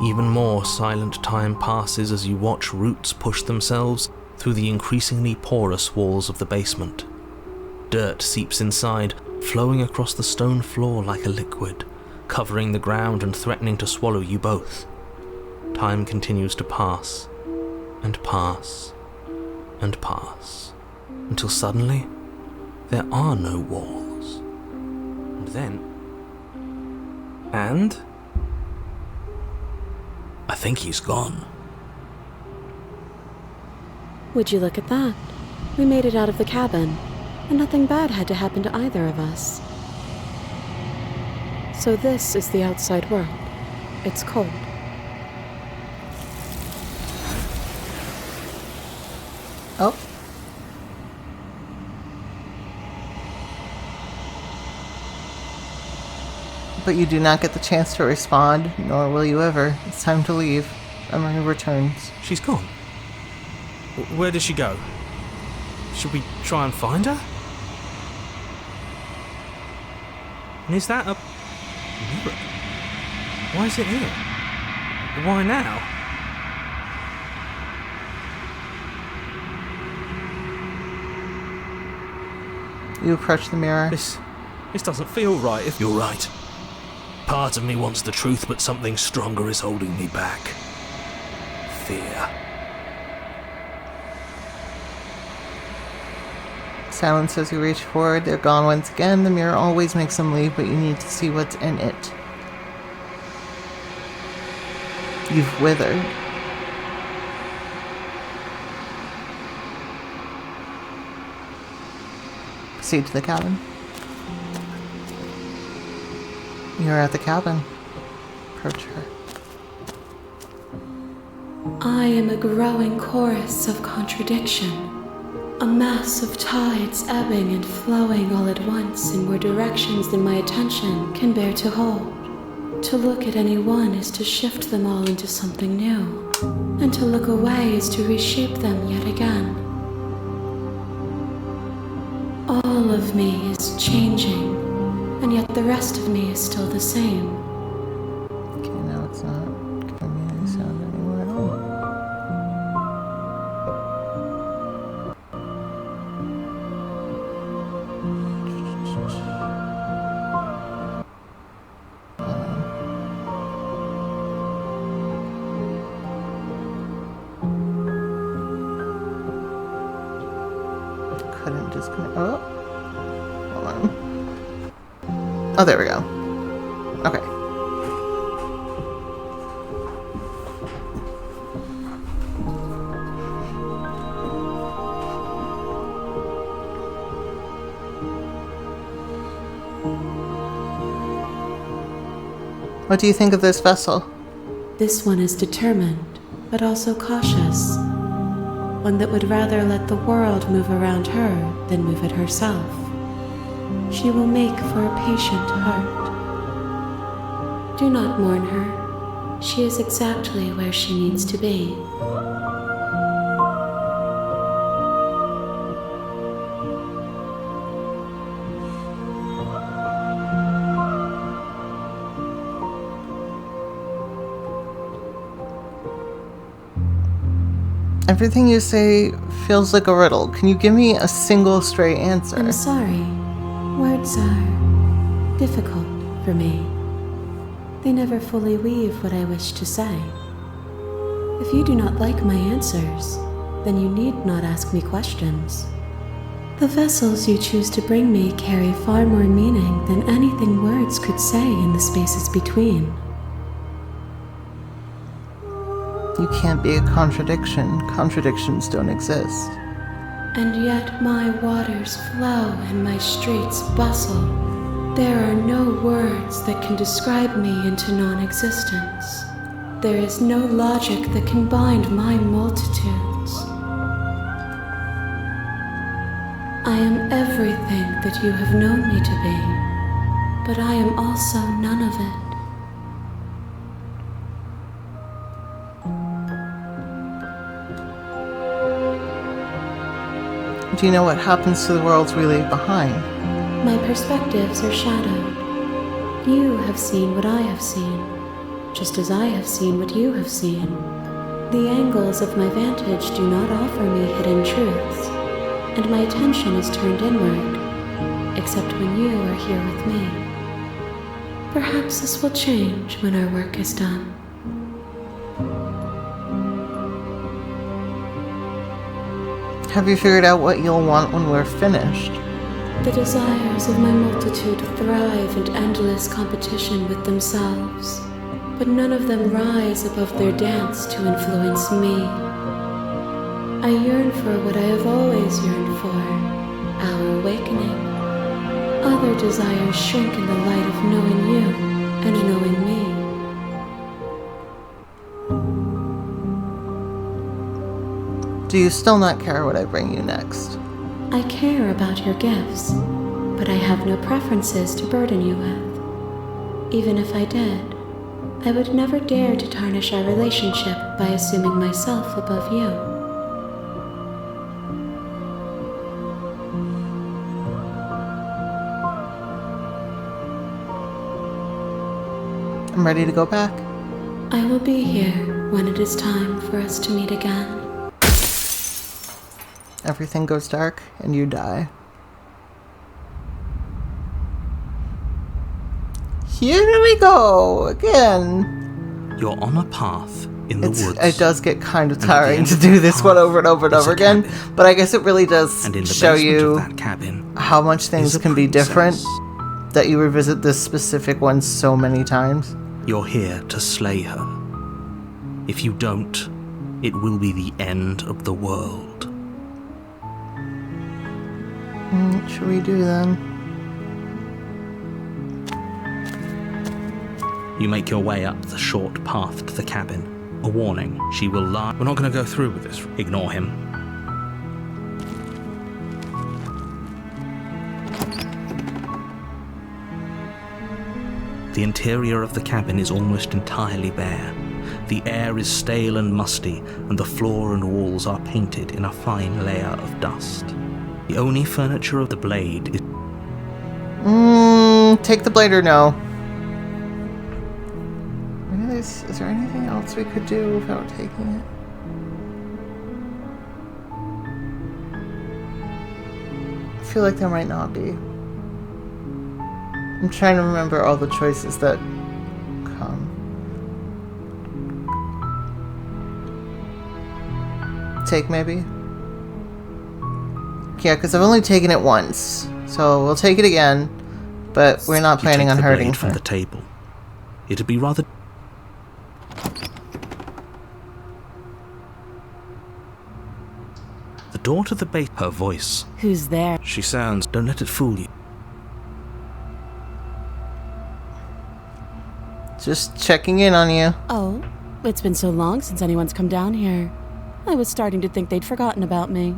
Even more silent time passes as you watch roots push themselves through the increasingly porous walls of the basement. Dirt seeps inside, flowing across the stone floor like a liquid, covering the ground and threatening to swallow you both. Time continues to pass, and pass, and pass, until suddenly there are no walls. And then... And? I think he's gone. Would you look at that? We made it out of the cabin, and nothing bad had to happen to either of us. So this is the outside world. It's cold. Oh. But you do not get the chance to respond, nor will you ever. It's time to leave. Emery returns. She's gone. Where did she go? Should we try and find her? And is that a mirror? Why is it here? Why now? You approach the mirror. This doesn't feel right. You're right. Part of me wants the truth, but something stronger is holding me back. Fear. Silence as you reach forward. They're gone once again. The mirror always makes them leave, but you need to see what's in it. You've withered. Proceed to the cabin. You're at the cabin. Approach her. I am a growing chorus of contradiction. A mass of tides ebbing and flowing all at once in more directions than my attention can bear to hold. To look at any one is to shift them all into something new, and to look away is to reshape them yet again. All of me is changing, and yet the rest of me is still the same. Okay, now it's not giving me any sound anymore at all. Couldn't disconnect. Oh, hold on. Oh, there we go. Okay. What do you think of this vessel? This one is determined, but also cautious. One that would rather let the world move around her than move it herself. She will make for a patient heart. Do not mourn her. She is exactly where she needs to be. Everything you say feels like a riddle. Can you give me a single straight answer? I'm sorry. Words are difficult. for me. They never fully weave what I wish to say. If you do not like my answers, then you need not ask me questions. The vessels you choose to bring me carry far more meaning than anything words could say in the spaces between. You can't be a contradiction. Contradictions don't exist. And yet my waters flow and my streets bustle. There are no words that can describe me into non-existence. There is no logic that can bind my multitudes. I am everything that you have known me to be, but I am also none of it. Do you know what happens to the worlds we leave behind? My perspectives are shadowed. You have seen what I have seen, just as I have seen what you have seen. The angles of my vantage do not offer me hidden truths, and my attention is turned inward, except when you are here with me. Perhaps this will change when our work is done. Have you figured out what you'll want when we're finished? The desires of my multitude thrive in endless competition with themselves, but none of them rise above their dance to influence me. I yearn for what I have always yearned for, our awakening. Other desires shrink in the light of knowing you and knowing me. Do you still not care what I bring you next? I care about your gifts, but I have no preferences to burden you with. Even if I did, I would never dare to tarnish our relationship by assuming myself above you. I'm ready to go back. I will be here when it is time for us to meet again. Everything goes dark and you die. Here we go again. You're on a path in the woods. It does get kind of And at the tiring end to of do that this one path over and over and is over a again, cabin. but I guess it really does And in the show basement you of that cabin how much things is a can be princess. different that you revisit this specific one so many times. You're here to slay her. If you don't, it will be the end of the world. What should we do then? You make your way up the short path to the cabin. A warning, she will lie. We're not going to go through with this. Ignore him. The interior of the cabin is almost entirely bare. The air is stale and musty, and the floor and walls are painted in a fine layer of dust. The only furniture of the blade is... Take the blade or no? Is there anything else we could do without taking it? I feel like there might not be. I'm trying to remember all the choices that come. Take maybe? Yeah, because I've only taken it once. So we'll take it again. But we're not planning on hurting blade from her. the table. It'd be rather... The door to the base... Her voice. Who's there? She sounds... Don't let it fool you. Just checking in on you. Oh, it's been so long since anyone's come down here. I was starting to think they'd forgotten about me.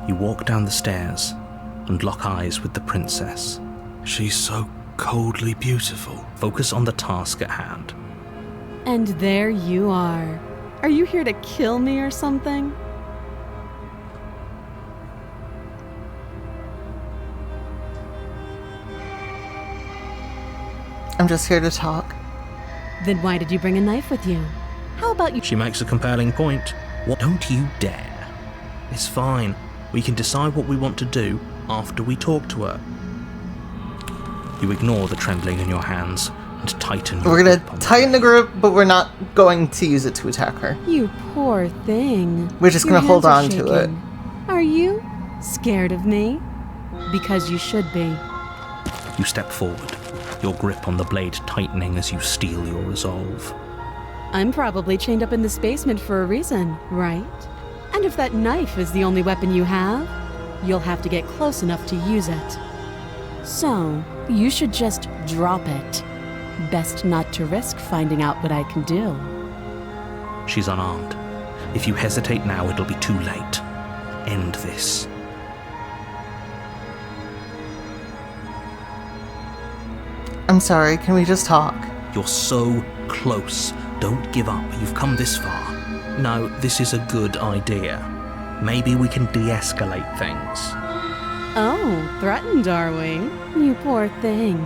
You walk down the stairs and lock eyes with the princess. She's so coldly beautiful. Focus on the task at hand. And there you are. Are you here to kill me or something? I'm just here to talk. Then why did you bring a knife with you? How about you... She makes a compelling point. What? Don't you dare. It's fine. We can decide what we want to do after we talk to her. You ignore the trembling in your hands and tighten your We're gonna grip on the tighten the blade. grip, but we're not going to use it to attack her. You poor thing. We're just Your gonna hold hands are on to it. shaking. Are you scared of me? Because you should be. You step forward, your grip on the blade tightening as you steel your resolve. I'm probably chained up in this basement for a reason, right? And if that knife is the only weapon you have, you'll have to get close enough to use it. So, you should just drop it. Best not to risk finding out what I can do. She's unarmed. If you hesitate now, it'll be too late. End this. I'm sorry, can we just talk? You're so close. Don't give up. You've come this far. No, this is a good idea. Maybe we can de-escalate things. Oh, threatened, are we? You poor thing.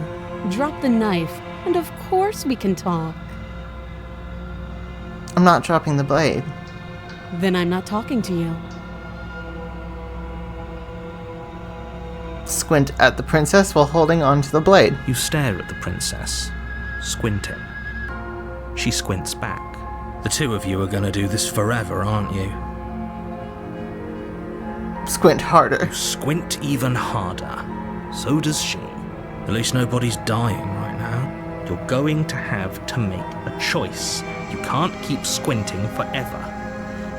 Drop the knife, and of course we can talk. I'm not dropping the blade. Then I'm not talking to you. Squint at the princess while holding onto the blade. You stare at the princess, squinting. She squints back. The two of you are gonna do this forever, aren't you? Squint harder. You squint even harder. So does she. At least nobody's dying right now. You're going to have to make a choice. You can't keep squinting forever.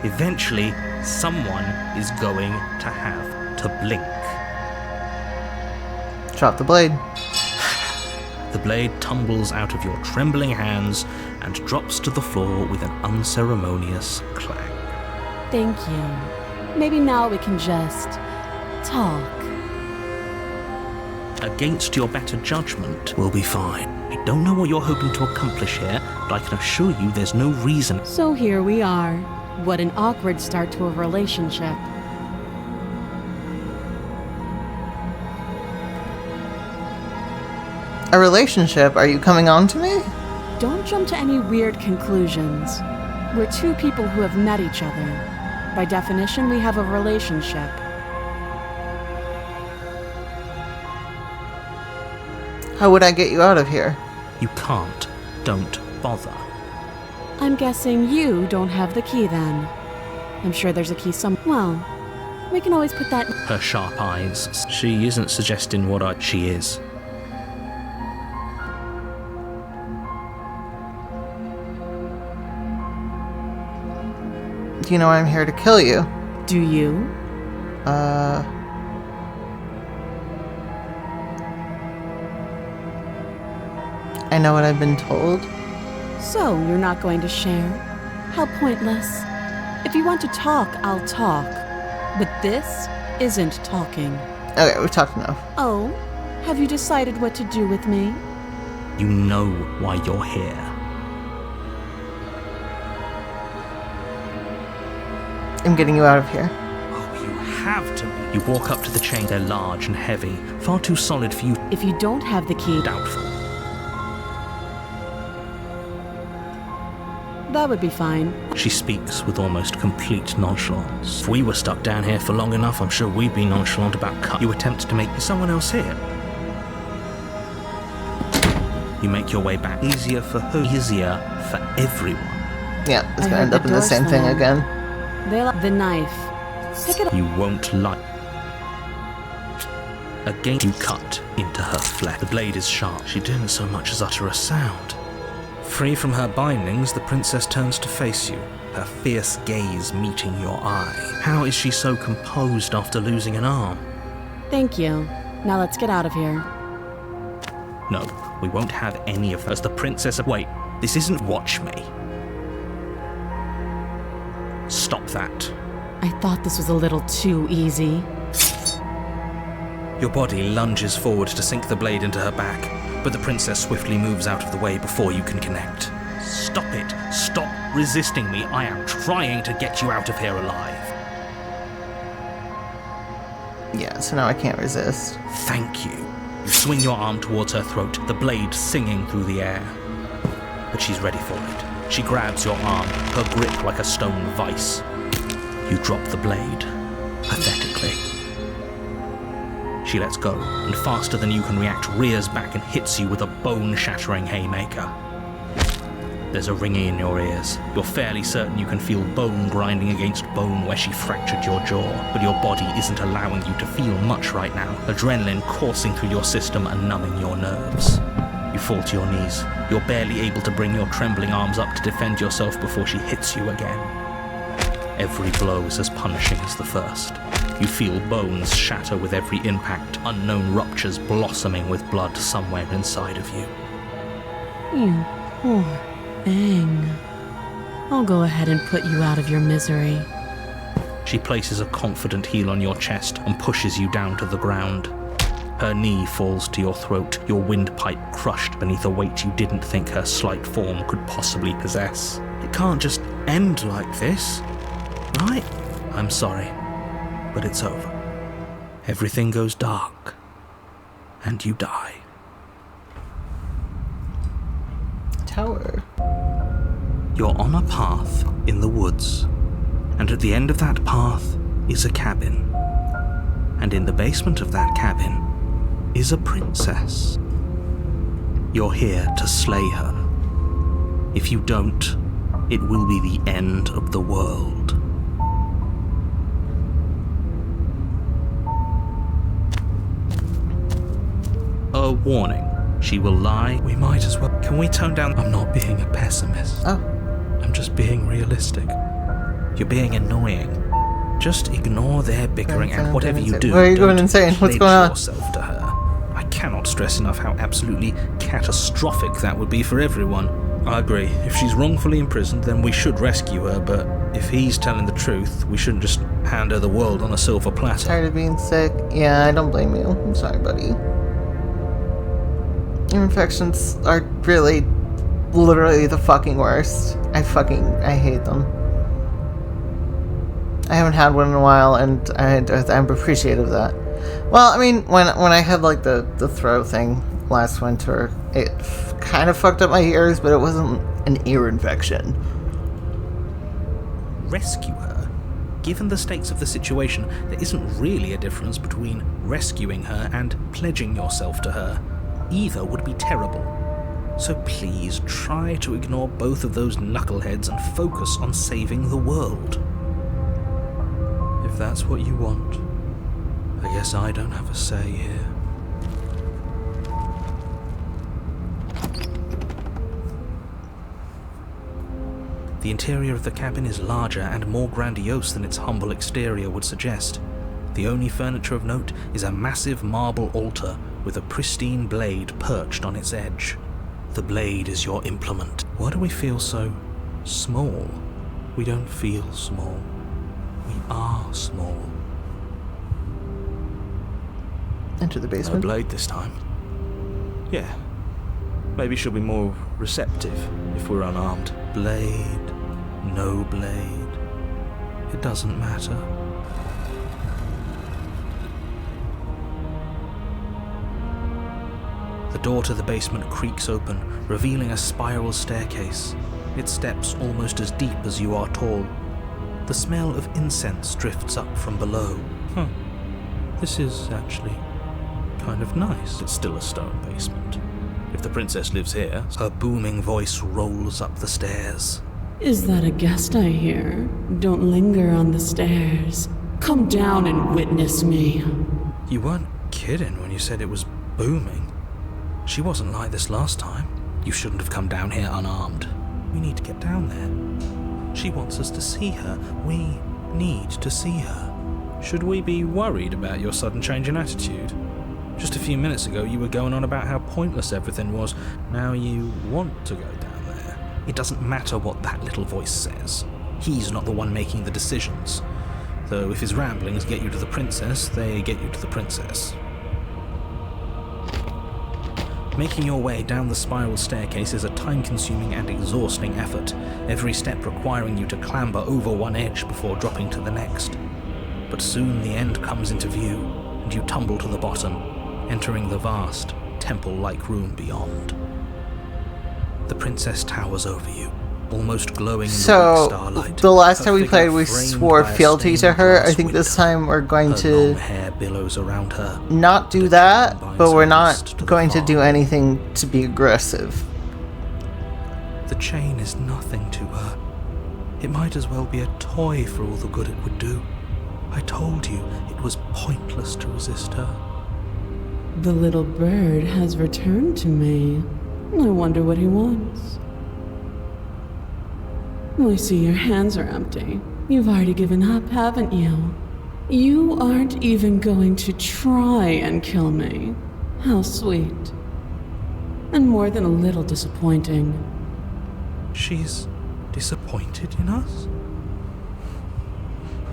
Eventually, someone is going to have to blink. Drop the blade. The blade tumbles out of your trembling hands and drops to the floor with an unceremonious clang. Thank you. Maybe now we can just talk. Against your better judgment, we'll be fine. I don't know what you're hoping to accomplish here, but I can assure you there's no reason. So here we are. What an awkward start to a relationship. A relationship? Are you coming on to me? Don't jump to any weird conclusions. We're two people who have met each other. By definition, we have a relationship. How would I get you out of here? You can't. Don't bother. I'm guessing you don't have the key then. I'm sure there's a key Well, we can always put that. Her sharp eyes. She isn't suggesting what she is. You know I'm here to kill you. Do you? I know what I've been told. So, you're not going to share? How pointless. If you want to talk, I'll talk. But this isn't talking. Okay, we've talked enough. Oh, have you decided what to do with me? You know why you're here. I'm getting you out of here. Oh, you have to. You walk up to the chain. They're large and heavy, far too solid for you. If you don't have the key, Doubtful. that would be fine. She speaks with almost complete nonchalance. If we were stuck down here for long enough, I'm sure we'd be nonchalant about cut. You attempt to make someone else here. You make your way back. Easier for her, easier for everyone. Yeah, it's I gonna heard end up the in the door same thing slam. again. The knife. Pick it up. You won't like. Again, you cut into her flesh. The blade is sharp. She didn't so much as utter a sound. Free from her bindings, the princess turns to face you, her fierce gaze meeting your eye. How is she so composed after losing an arm? Thank you. Now let's get out of here. No, we won't have any of us. The princess. Wait, this isn't watch me. Stop that. I thought this was a little too easy. Your body lunges forward to sink the blade into her back, but the princess swiftly moves out of the way before you can connect. Stop it. Stop resisting me. I am trying to get you out of here alive. Yeah, so now I can't resist. Thank you. You swing your arm towards her throat, the blade singing through the air. But she's ready for it. She grabs your arm, her grip like a stone vice. You drop the blade, pathetically. She lets go, and faster than you can react, rears back and hits you with a bone-shattering haymaker. There's a ringing in your ears. You're fairly certain you can feel bone grinding against bone where she fractured your jaw, but your body isn't allowing you to feel much right now, adrenaline coursing through your system and numbing your nerves. You fall to your knees. You're barely able to bring your trembling arms up to defend yourself before she hits you again. Every blow is as punishing as the first. You feel bones shatter with every impact, unknown ruptures blossoming with blood somewhere inside of you. You poor thing. I'll go ahead and put you out of your misery. She places a confident heel on your chest and pushes you down to the ground. Her knee falls to your throat, your windpipe crushed beneath a weight you didn't think her slight form could possibly possess. It can't just end like this, right? I'm sorry, but it's over. Everything goes dark, and you die. Tower. You're on a path in the woods, and at the end of that path is a cabin. And in the basement of that cabin is a princess. You're here to slay her. If you don't, it will be the end of the world. A warning. She will lie. We might as well. Can we tone down? I'm not being a pessimist. Oh. I'm just being realistic. You're being annoying. Just ignore their bickering and whatever you do, Where are you going insane? What's going on? yourself to her. I cannot stress enough how absolutely catastrophic that would be for everyone. I agree. If she's wrongfully imprisoned, then we should rescue her, but if he's telling the truth, we shouldn't just hand her the world on a silver platter. Tired of being sick? Yeah, I don't blame you. I'm sorry, buddy. Infections are really, literally the fucking worst. I hate them. I haven't had one in a while, and I'm appreciative of that. Well, I mean, when I had like the throat thing last winter, it kind of fucked up my ears, but it wasn't an ear infection. Rescue her? Given the stakes of the situation, there isn't really a difference between rescuing her and pledging yourself to her. Either would be terrible. So please try to ignore both of those knuckleheads and focus on saving the world. If that's what you want, I guess I don't have a say here. The interior of the cabin is larger and more grandiose than its humble exterior would suggest. The only furniture of note is a massive marble altar with a pristine blade perched on its edge. The blade is your implement. Why do we feel so small? We don't feel small. We are small. Enter the No basement. blade this time. Yeah. Maybe she'll be more receptive if we're unarmed. Blade, no blade. It doesn't matter. The door to the basement creaks open, revealing a spiral staircase, its steps almost as deep as you are tall. The smell of incense drifts up from below. This is actually kind of nice. It's still a stone basement. If the princess lives here, her booming voice rolls up the stairs. Is that a guest I hear? Don't linger on the stairs. Come down and witness me. You weren't kidding when you said it was booming. She wasn't like this last time. You shouldn't have come down here unarmed. We need to get down there. She wants us to see her. We need to see her. Should we be worried about your sudden change in attitude? Just a few minutes ago you were going on about how pointless everything was. Now you want to go down there. It doesn't matter what that little voice says. He's not the one making the decisions. Though if his ramblings get you to the princess, they get you to the princess. Making your way down the spiral staircase is a time-consuming and exhausting effort, every step requiring you to clamber over one edge before dropping to the next. But soon the end comes into view, and you tumble to the bottom, entering the vast, temple-like room beyond. The princess towers over you, almost glowing in the weak So, starlight. the last Her time we figure played, we framed swore by a fealty to stained her. glass I think this window. time we're going Her to long hair billows around her. not do The that, chain binds but we're her not wrist to the going to do farm. anything to be aggressive. The chain is nothing to her. It might as well be a toy for all the good it would do. I told you it was pointless to resist her. The little bird has returned to me. I wonder what he wants. I see your hands are empty. You've already given up, haven't you? You aren't even going to try and kill me. How sweet. And more than a little disappointing. She's disappointed in us?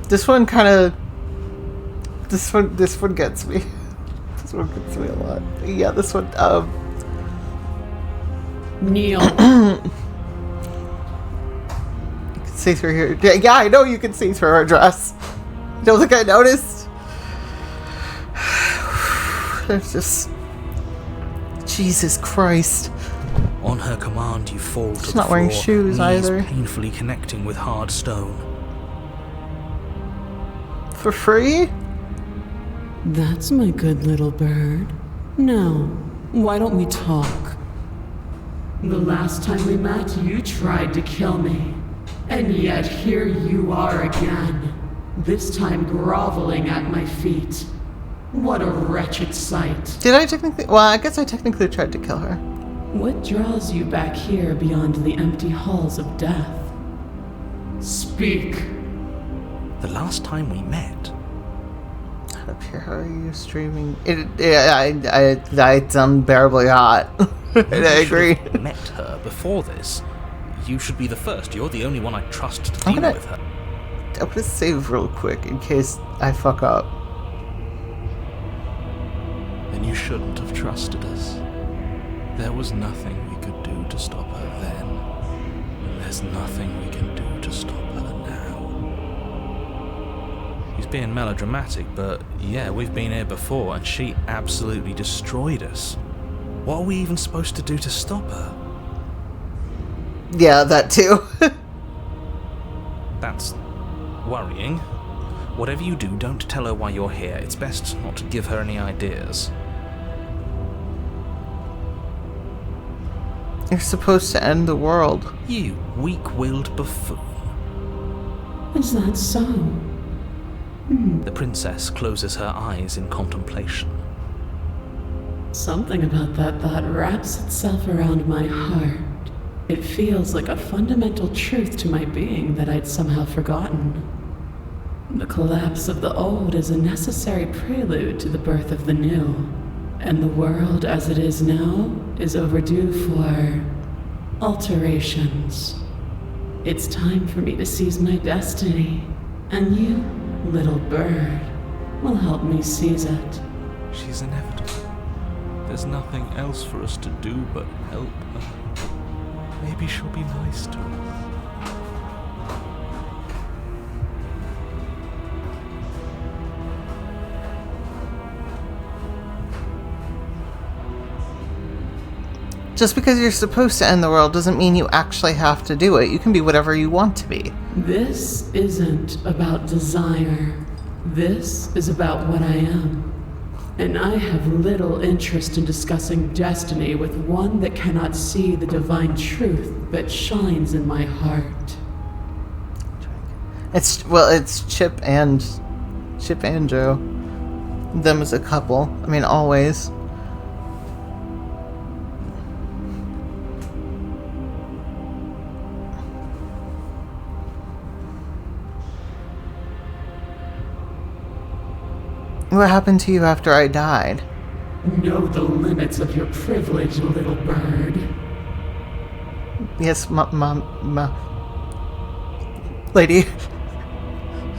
This one kind of... This one gets me. This one gets me a lot. Yeah, this one, Neil. You can see through here. Yeah, I know you can see through her dress. You don't think I noticed? There's just... Jesus Christ. On her command, you fall to She's the not wearing floor, shoes knees either. painfully connecting with hard stone. For free? That's my good little bird. Now, why don't we talk? The last time we met, you tried to kill me. And yet here you are again. This time groveling at my feet. What a wretched sight. Did I technically... Well, I guess I technically tried to kill her. What draws you back here beyond the empty halls of death? Speak. The last time we met, Up here, how are you streaming? It's unbearably hot. And I you should agree. have met her before this. You should be the first. You're the only one I trust to I'm deal gonna- with her. I'm gonna save real quick in case I fuck up. Then you shouldn't have trusted us. There was nothing we could do to stop her then. And there's nothing we can do to stop her now. He's being melodramatic, but yeah, we've been here before and she absolutely destroyed us. What are we even supposed to do to stop her? Yeah, that too. That's worrying. Whatever you do, don't tell her why you're here. It's best not to give her any ideas. You're supposed to end the world. You weak-willed buffoon. Is that so? The princess closes her eyes in contemplation. Something about that thought wraps itself around my heart. It feels like a fundamental truth to my being that I'd somehow forgotten. The collapse of the old is a necessary prelude to the birth of the new, and the world as it is now is overdue for alterations. It's time for me to seize my destiny, and you, little bird, will help me seize it. She's inevitable. There's nothing else for us to do but help her. Maybe she'll be nice to us. Just because you're supposed to end the world doesn't mean you actually have to do it. You can be whatever you want to be. This isn't about desire. This is about what I am. And I have little interest in discussing destiny with one that cannot see the divine truth that shines in my heart. It's Chip and Joe. Them as a couple. I mean, always. What happened to you after I died? Know the limits of your privilege, little bird. Yes, lady.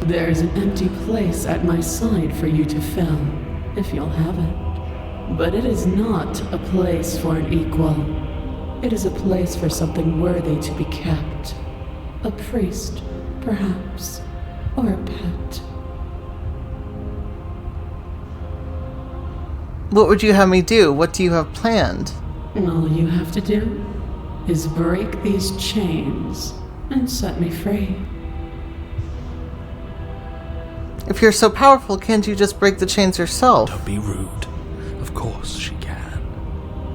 There's an empty place at my side for you to fill, if you'll have it. But it is not a place for an equal. It is a place for something worthy to be kept. A priest, perhaps, or a pet. What would you have me do? What do you have planned? All you have to do is break these chains and set me free. If you're so powerful, can't you just break the chains yourself? Don't be rude. Of course she can.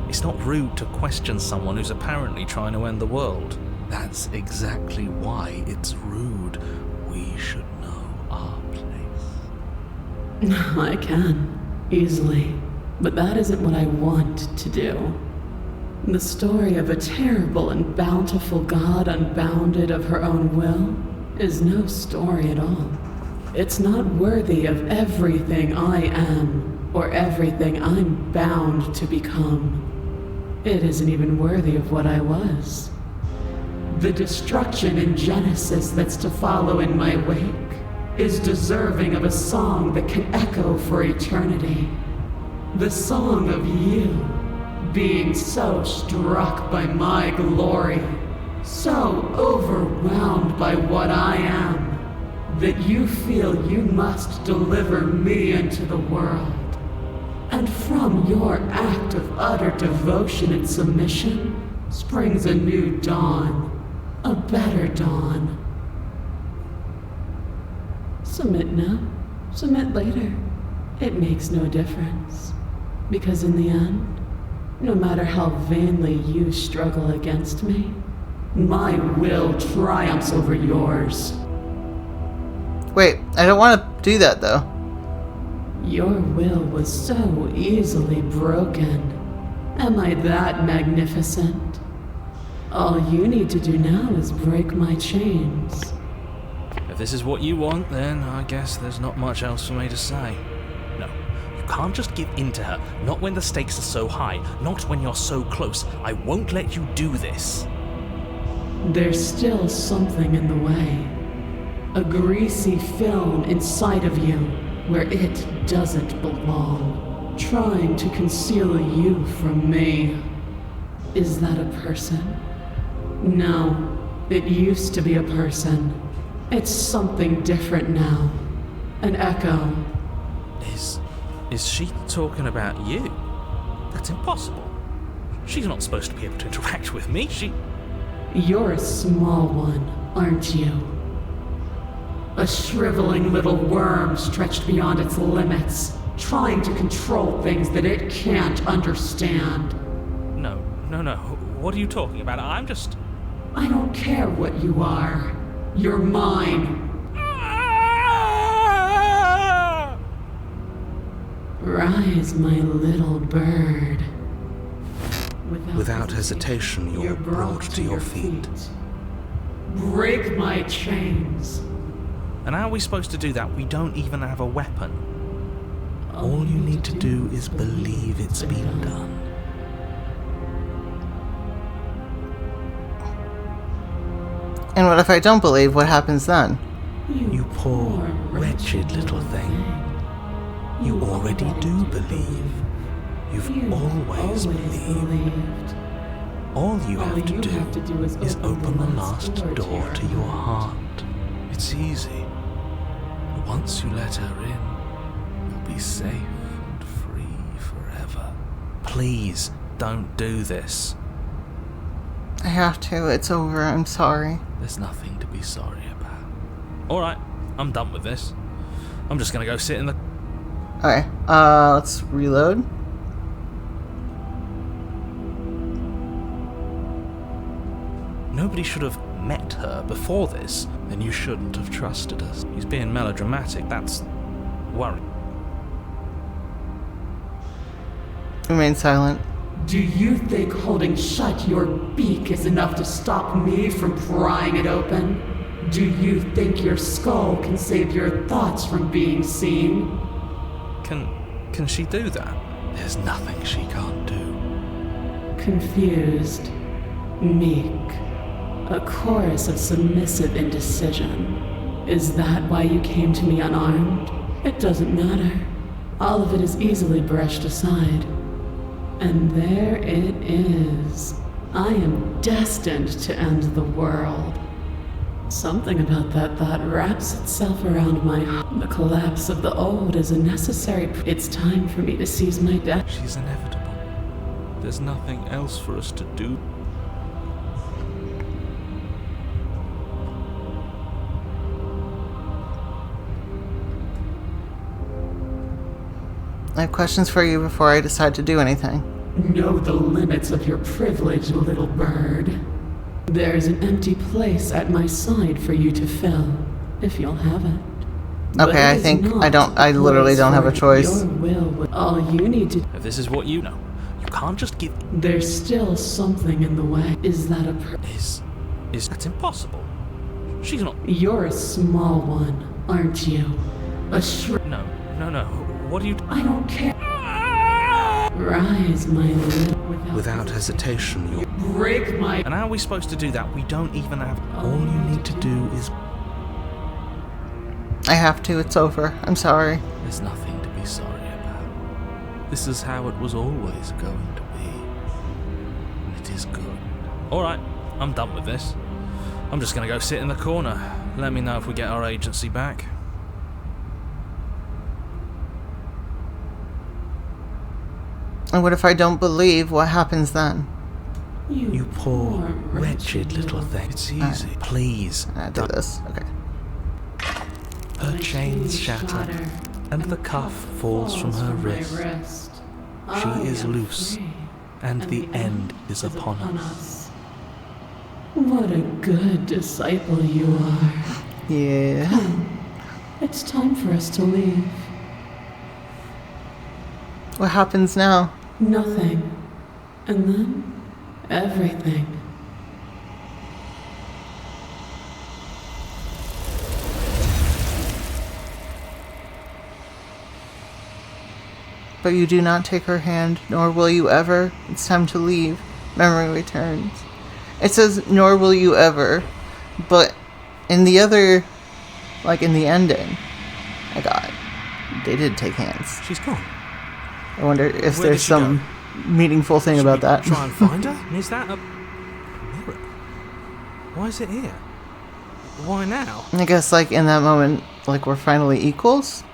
It's not rude to question someone who's apparently trying to end the world. That's exactly why it's rude. We should know our place. I can, easily. But that isn't what I want to do. The story of a terrible and bountiful god unbounded of her own will is no story at all. It's not worthy of everything I am or everything I'm bound to become. It isn't even worthy of what I was. The destruction in Genesis that's to follow in my wake is deserving of a song that can echo for eternity. The song of you, being so struck by my glory, so overwhelmed by what I am, that you feel you must deliver me into the world. And from your act of utter devotion and submission springs a new dawn, a better dawn. Submit now, submit later. It makes no difference. Because in the end, no matter how vainly you struggle against me, my will triumphs over yours. Wait, I don't want to do that though. Your will was so easily broken. Am I that magnificent? All you need to do now is break my chains. If this is what you want, then I guess there's not much else for me to say. No, you can't just give in to her. Not when the stakes are so high. Not when you're so close. I won't let you do this. There's still something in the way. A greasy film inside of you where it doesn't belong, trying to conceal you from me. Is that a person? No, it used to be a person. It's something different now. An echo. Is she talking about you? That's impossible. She's not supposed to be able to interact with me. You're a small one, aren't you? A shriveling little worm stretched beyond its limits, trying to control things that it can't understand. No. What are you talking about? I don't care what you are. You're mine. Rise, my little bird. Without hesitation, you're brought to your feet. Break my chains. And how are we supposed to do that? We don't even have a weapon. All you need to do is believe it's been done. And what if I don't believe? What happens then? You poor, wretched little thing. You already do believe. You've always believed. All you have to do is open the last door to your heart. It's easy. Once you let her in, you'll be safe and free forever. Please, don't do this. I have to. It's over. I'm sorry. There's nothing to be sorry about. Alright, I'm done with this. I'm just gonna go sit in the... Okay, let's reload. Nobody should have met her before this. Then you shouldn't have trusted us. He's being melodramatic. That's worrying. Remain silent. Do you think holding shut your beak is enough to stop me from prying it open? Do you think your skull can save your thoughts from being seen? Can she do that? There's nothing she can't do. Confused, meek, a chorus of submissive indecision. Is that why you came to me unarmed? It doesn't matter. All of it is easily brushed aside. And there it is. I am destined to end the world. Something about that thought wraps itself around my heart. The collapse of the old is a necessary... It's time for me to seize my death. She's inevitable. There's nothing else for us to do. I have questions for you before I decide to do anything. Know the limits of your privilege, little bird. There's an empty place at my side for you to fill, if you'll have it. Okay, I think I literally don't have a choice. Your will, all you need to... If this is what you know, you can't just give... There's still something in the way. Is that a That's impossible. She's not... You're a small one, aren't you? A No. What do you... I don't care. Rise, my little... Without hesitation, you'll... Break my... And how are we supposed to do that? We don't even have... All you need to do is... I have to. It's over. I'm sorry. There's nothing to be sorry about. This is how it was always going to be. And it is good. Alright, I'm done with this. I'm just gonna go sit in the corner. Let me know if we get our agency back. And what if I don't believe? What happens then? You poor, wretched little thing. It's easy. Please. I do this. Okay. Her chains shatter, and the cuff falls from her wrist. She is loose, and the end is upon us. What a good disciple you are. Yeah. It's time for us to leave. What happens now? Nothing. And then, everything. But you do not take her hand, nor will you ever. It's time to leave. Memory returns. It says, nor will you ever. But in the other, like in the ending, I got, they did take hands. She's gone. I wonder if Where there's did she some meaningful thing Should about we that. Try and find her? Is that a mirror? Why is it here? Why now? I guess, like, in that moment, like, we're finally equals?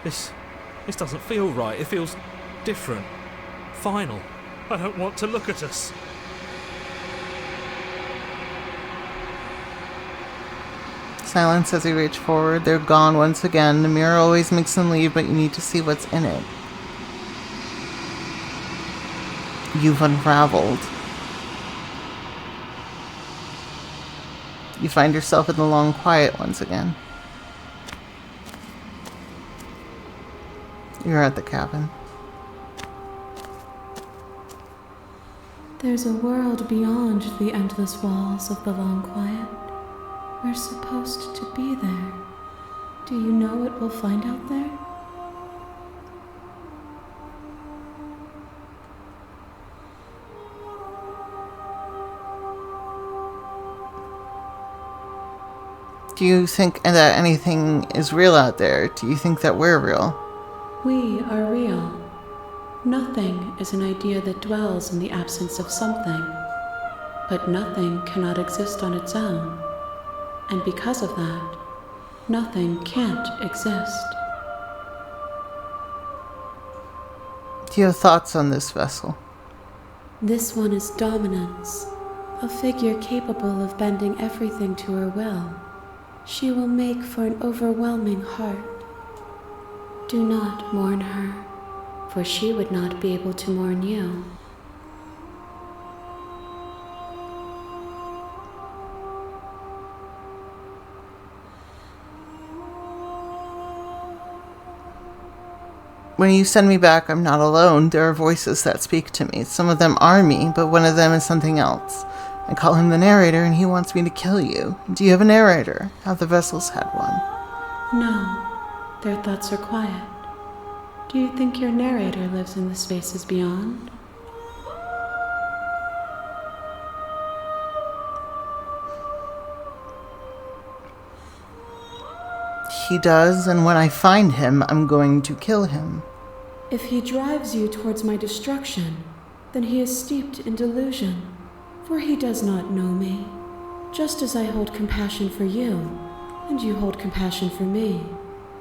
This doesn't feel right. It feels different. Final. I don't want to look at us. Silence as you reach forward. They're gone once again. The mirror always makes them leave, but you need to see what's in it. You've unraveled. You find yourself in the long quiet once again. You're at the cabin. There's a world beyond the endless walls of the long quiet. We're supposed to be there. Do you know what we'll find out there? Do you think that anything is real out there? Do you think that we're real? We are real. Nothing is an idea that dwells in the absence of something. But nothing cannot exist on its own. And because of that, nothing can't exist. Do you have thoughts on this vessel? This one is dominance, a figure capable of bending everything to her will. She will make for an overwhelming heart. Do not mourn her, for she would not be able to mourn you. When you send me back, I'm not alone. There are voices that speak to me. Some of them are me, but one of them is something else. I call him the narrator, and he wants me to kill you. Do you have a narrator? Have the vessels had one? No, their thoughts are quiet. Do you think your narrator lives in the spaces beyond? He does, and when I find him, I'm going to kill him. If he drives you towards my destruction, then he is steeped in delusion, for he does not know me. Just as I hold compassion for you, and you hold compassion for me,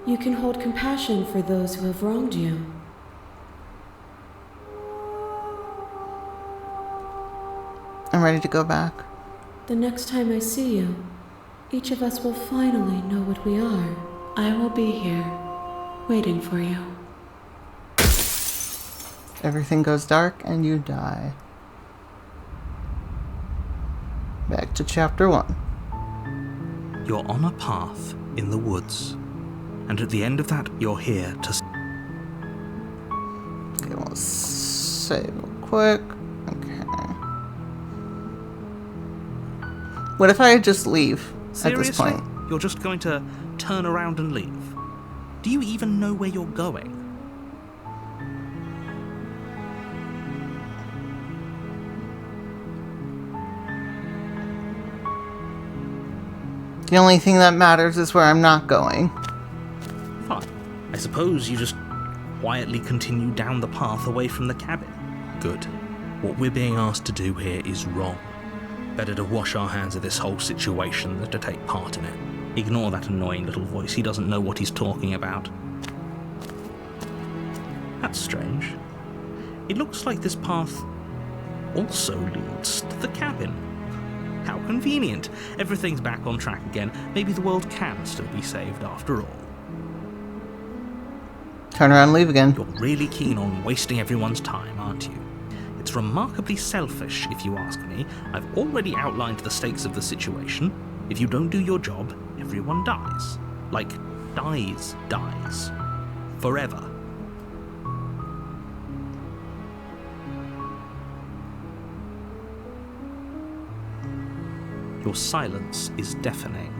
you can hold compassion for those who have wronged you. I'm ready to go back. The next time I see you, each of us will finally know what we are. I will be here, waiting for you. Everything goes dark and you die. Back to chapter 1. You're on a path in the woods, and at the end of that, you're here to... Okay, we'll save real quick. Okay. What if I just leave at this Seriously? point? You're just going to turn around and leave? Do you even know where you're going? The only thing that matters is where I'm not going. Fine. I suppose you just quietly continue down the path away from the cabin. Good. What we're being asked to do here is wrong. Better to wash our hands of this whole situation than to take part in it. Ignore that annoying little voice. He doesn't know what he's talking about. That's strange. It looks like this path also leads to the cabin. How convenient. Everything's back on track again. Maybe the world can still be saved after all. Turn around and leave again. You're really keen on wasting everyone's time, aren't you? It's remarkably selfish, if you ask me. I've already outlined the stakes of the situation. If you don't do your job, everyone dies. Like, dies. Forever. Your silence is deafening.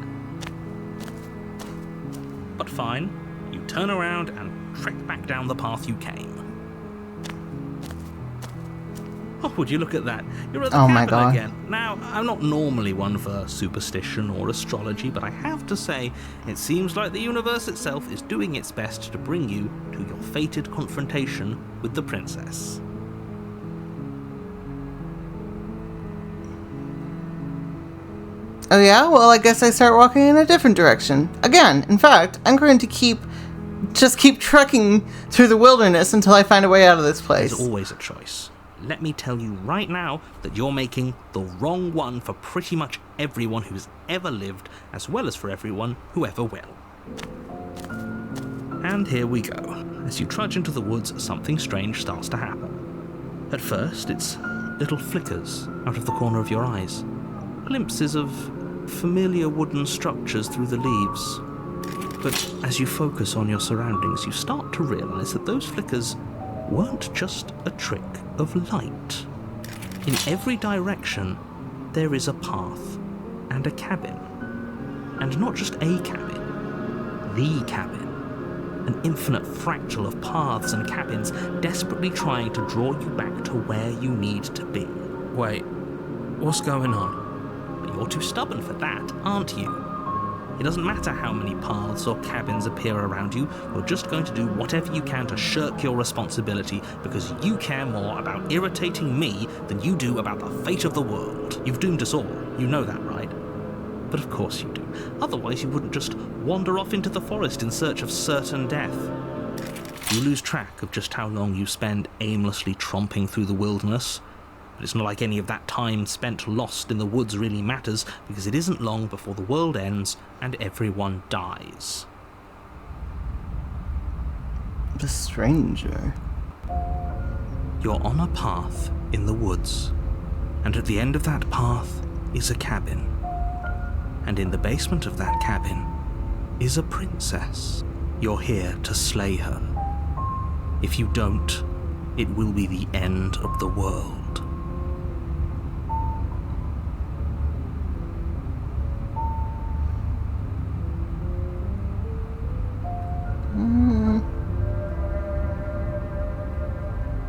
But fine, you turn around and trek back down the path you came. Oh, would you look at that? You're at the Oh my cabin God. again. Now, I'm not normally one for superstition or astrology, but I have to say, it seems like the universe itself is doing its best to bring you to your fated confrontation with the princess. Oh yeah? Well, I guess I start walking in a different direction. Again, in fact, I'm going to keep trekking through the wilderness until I find a way out of this place. There's always a choice. Let me tell you right now that you're making the wrong one for pretty much everyone who's ever lived, as well as for everyone who ever will. And here we go. As you trudge into the woods, something strange starts to happen. At first, it's little flickers out of the corner of your eyes. Glimpses of familiar wooden structures through the leaves. But as you focus on your surroundings, you start to realize that those flickers weren't just a trick of light. In every direction, there is a path and a cabin. And not just a cabin, the cabin. An infinite fractal of paths and cabins desperately trying to draw you back to where you need to be. Wait, what's going on? But you're too stubborn for that, aren't you? It doesn't matter how many paths or cabins appear around you, you're just going to do whatever you can to shirk your responsibility because you care more about irritating me than you do about the fate of the world. You've doomed us all, you know that, right? But of course you do. Otherwise you wouldn't just wander off into the forest in search of certain death. You lose track of just how long you spend aimlessly tromping through the wilderness. But it's not like any of that time spent lost in the woods really matters, because it isn't long before the world ends and everyone dies. The stranger. You're on a path in the woods, and at the end of that path is a cabin. And in the basement of that cabin is a princess. You're here to slay her. If you don't, it will be the end of the world.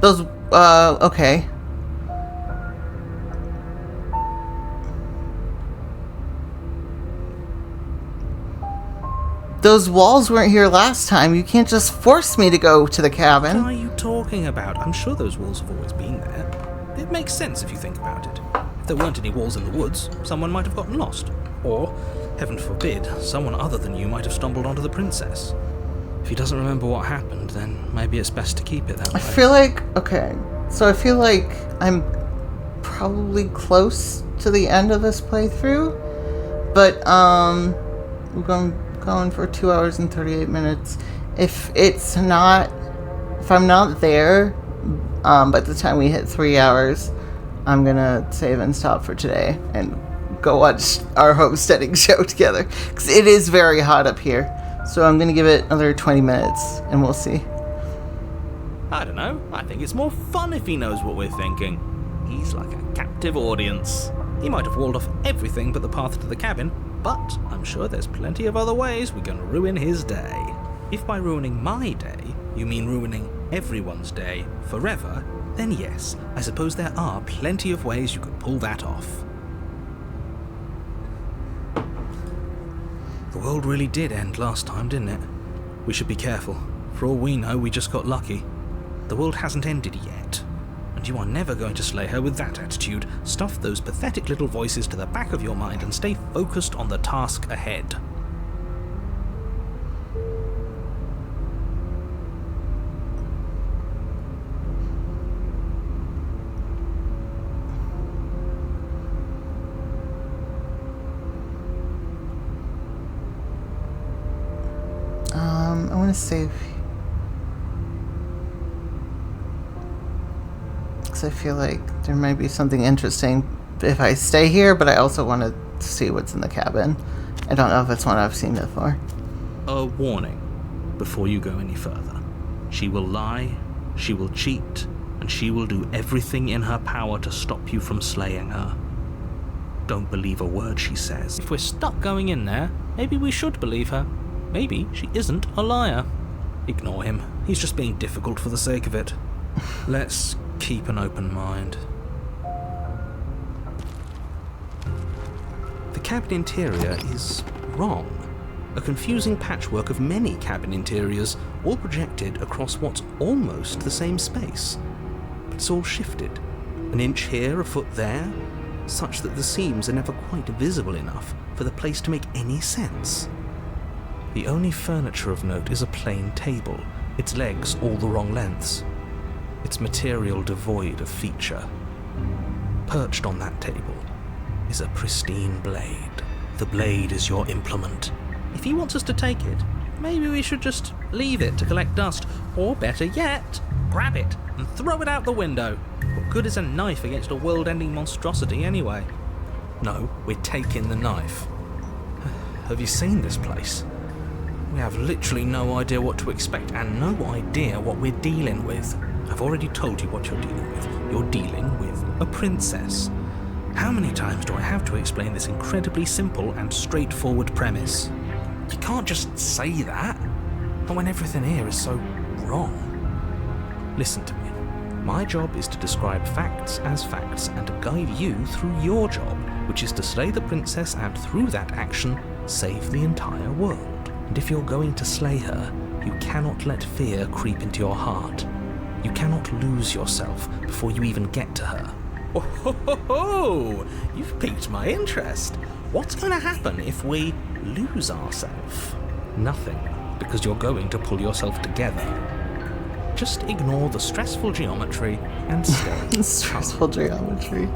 Those, okay. Those walls weren't here last time. You can't just force me to go to the What cabin. are you talking about? I'm sure those walls have always been there. It makes sense if you think about it. If there weren't any walls in the woods, someone might have gotten lost. Or, heaven forbid, someone other than you might have stumbled onto the princess. If he doesn't remember what happened, then maybe it's best to keep it that way. I feel like, okay, so I feel like I'm probably close to the end of this playthrough. But we're going for 2 hours and 38 minutes. If I'm not there by the time we hit 3 hours, I'm gonna save and stop for today and go watch our homesteading show together, because it is very hot up here. So I'm gonna give it another 20 minutes and we'll see. I don't know. I think it's more fun if he knows what we're thinking. He's like a captive audience. He might have walled off everything but the path to the cabin, but I'm sure there's plenty of other ways we can ruin his day. If by ruining my day, you mean ruining everyone's day forever, then yes, I suppose there are plenty of ways you could pull that off. The world really did end last time, didn't it? We should be careful. For all we know, we just got lucky. The world hasn't ended yet, and you are never going to slay her with that attitude. Stuff those pathetic little voices to the back of your mind and stay focused on the task ahead. I want to save, because I feel like there might be something interesting if I stay here, but I also want to see what's in the cabin. I don't know if it's one I've seen before. A warning before you go any further. She will lie, she will cheat, and she will do everything in her power to stop you from slaying her. Don't believe a word she says. If we're stuck going in there, maybe we should believe her. Maybe she isn't a liar. Ignore him. He's just being difficult for the sake of it. Let's keep an open mind. The cabin interior is wrong. A confusing patchwork of many cabin interiors, all projected across what's almost the same space. But it's all shifted. An inch here, a foot there, such that the seams are never quite visible enough for the place to make any sense. The only furniture of note is a plain table, its legs all the wrong lengths, its material devoid of feature. Perched on that table is a pristine blade. The blade is your implement. If he wants us to take it, maybe we should just leave it to collect dust, or better yet, grab it and throw it out the window. What good is a knife against a world-ending monstrosity anyway? No, we're taking the knife. Have you seen this place? We have literally no idea what to expect and no idea what we're dealing with. I've already told you what you're dealing with. You're dealing with a princess. How many times do I have to explain this incredibly simple and straightforward premise? You can't just say that, not when everything here is so wrong. Listen to me. My job is to describe facts as facts and to guide you through your job, which is to slay the princess and through that action, save the entire world. And if you're going to slay her, you cannot let fear creep into your heart. You cannot lose yourself before you even get to her. Oh, ho, ho, ho. You've piqued my interest. What's going to happen if we lose ourselves? Nothing, because you're going to pull yourself together. Just ignore the stressful geometry and stay. Stressful geometry.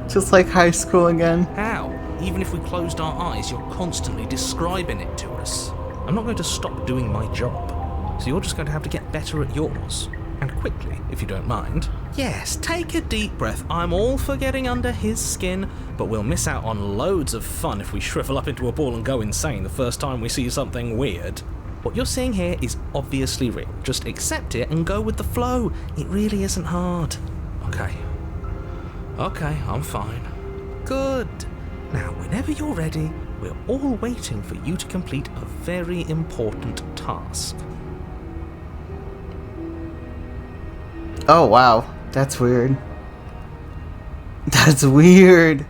Just like high school again. How? Even if we closed our eyes, you're constantly describing it to us. I'm not going to stop doing my job, so you're just going to have to get better at yours. And quickly, if you don't mind. Yes, take a deep breath. I'm all for getting under his skin, but we'll miss out on loads of fun if we shrivel up into a ball and go insane the first time we see something weird. What you're seeing here is obviously real. Just accept it and go with the flow. It really isn't hard. Okay, I'm fine. Good. Now, whenever you're ready, we're all waiting for you to complete a very important task. Oh, wow. That's weird. That's weird.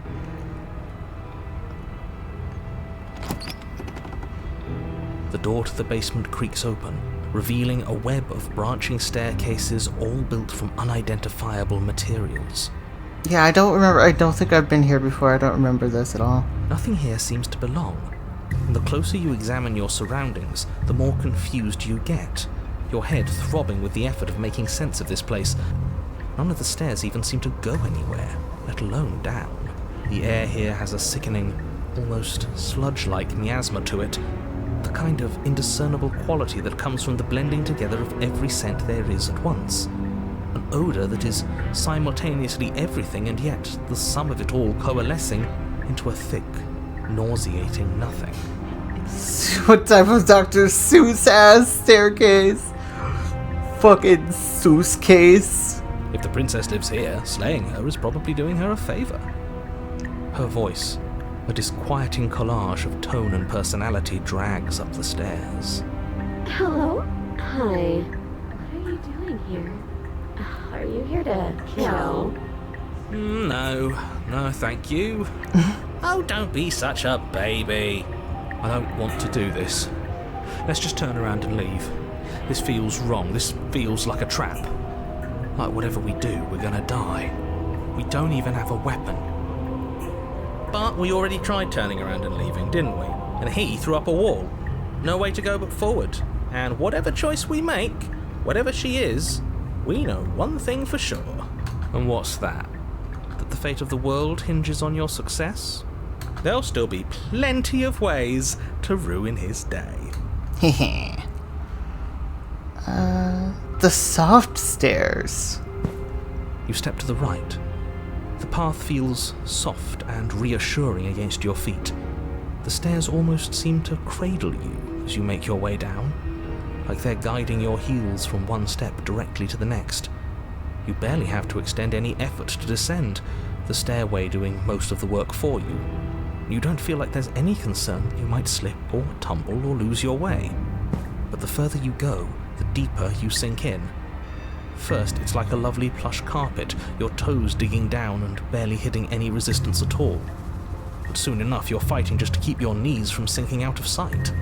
The door to the basement creaks open, revealing a web of branching staircases all built from unidentifiable materials. Yeah, I don't think I've been here before. I don't remember this at all. Nothing here seems to belong. And the closer you examine your surroundings, the more confused you get. Your head throbbing with the effort of making sense of this place. None of the stairs even seem to go anywhere. let alone down. The air here has a sickening, almost sludge-like miasma to it, the kind of indiscernible quality that comes from the blending together of every scent there is at once. An odour that is simultaneously everything and yet the sum of it all coalescing into a thick, nauseating nothing. What type of Dr. Seuss ass staircase? Fucking Seuss case. If the princess lives here, slaying her is probably doing her a favour. Her voice, a disquieting collage of tone and personality, drags up the stairs. Hello? Hi. What are you doing here? Are you here to kill? No, thank you. Oh, don't be such a baby. I don't want to do this. Let's just turn around and leave. This feels wrong. This feels like a trap. Like whatever we do, we're gonna die. We don't even have a weapon. But we already tried turning around and leaving, didn't we? And he threw up a wall. No way to go but forward. And whatever choice we make, whatever she is, we know one thing for sure. And what's that? That the fate of the world hinges on your success? There'll still be plenty of ways to ruin his day. The soft stairs. You step to the right. The path feels soft and reassuring against your feet. The stairs almost seem to cradle you as you make your way down, like they're guiding your heels from one step directly to the next. You barely have to extend any effort to descend, the stairway doing most of the work for you. You don't feel like there's any concern that you might slip or tumble or lose your way. But the further you go, the deeper you sink in. First, it's like a lovely plush carpet, your toes digging down and barely hitting any resistance at all. But soon enough, you're fighting just to keep your knees from sinking out of sight.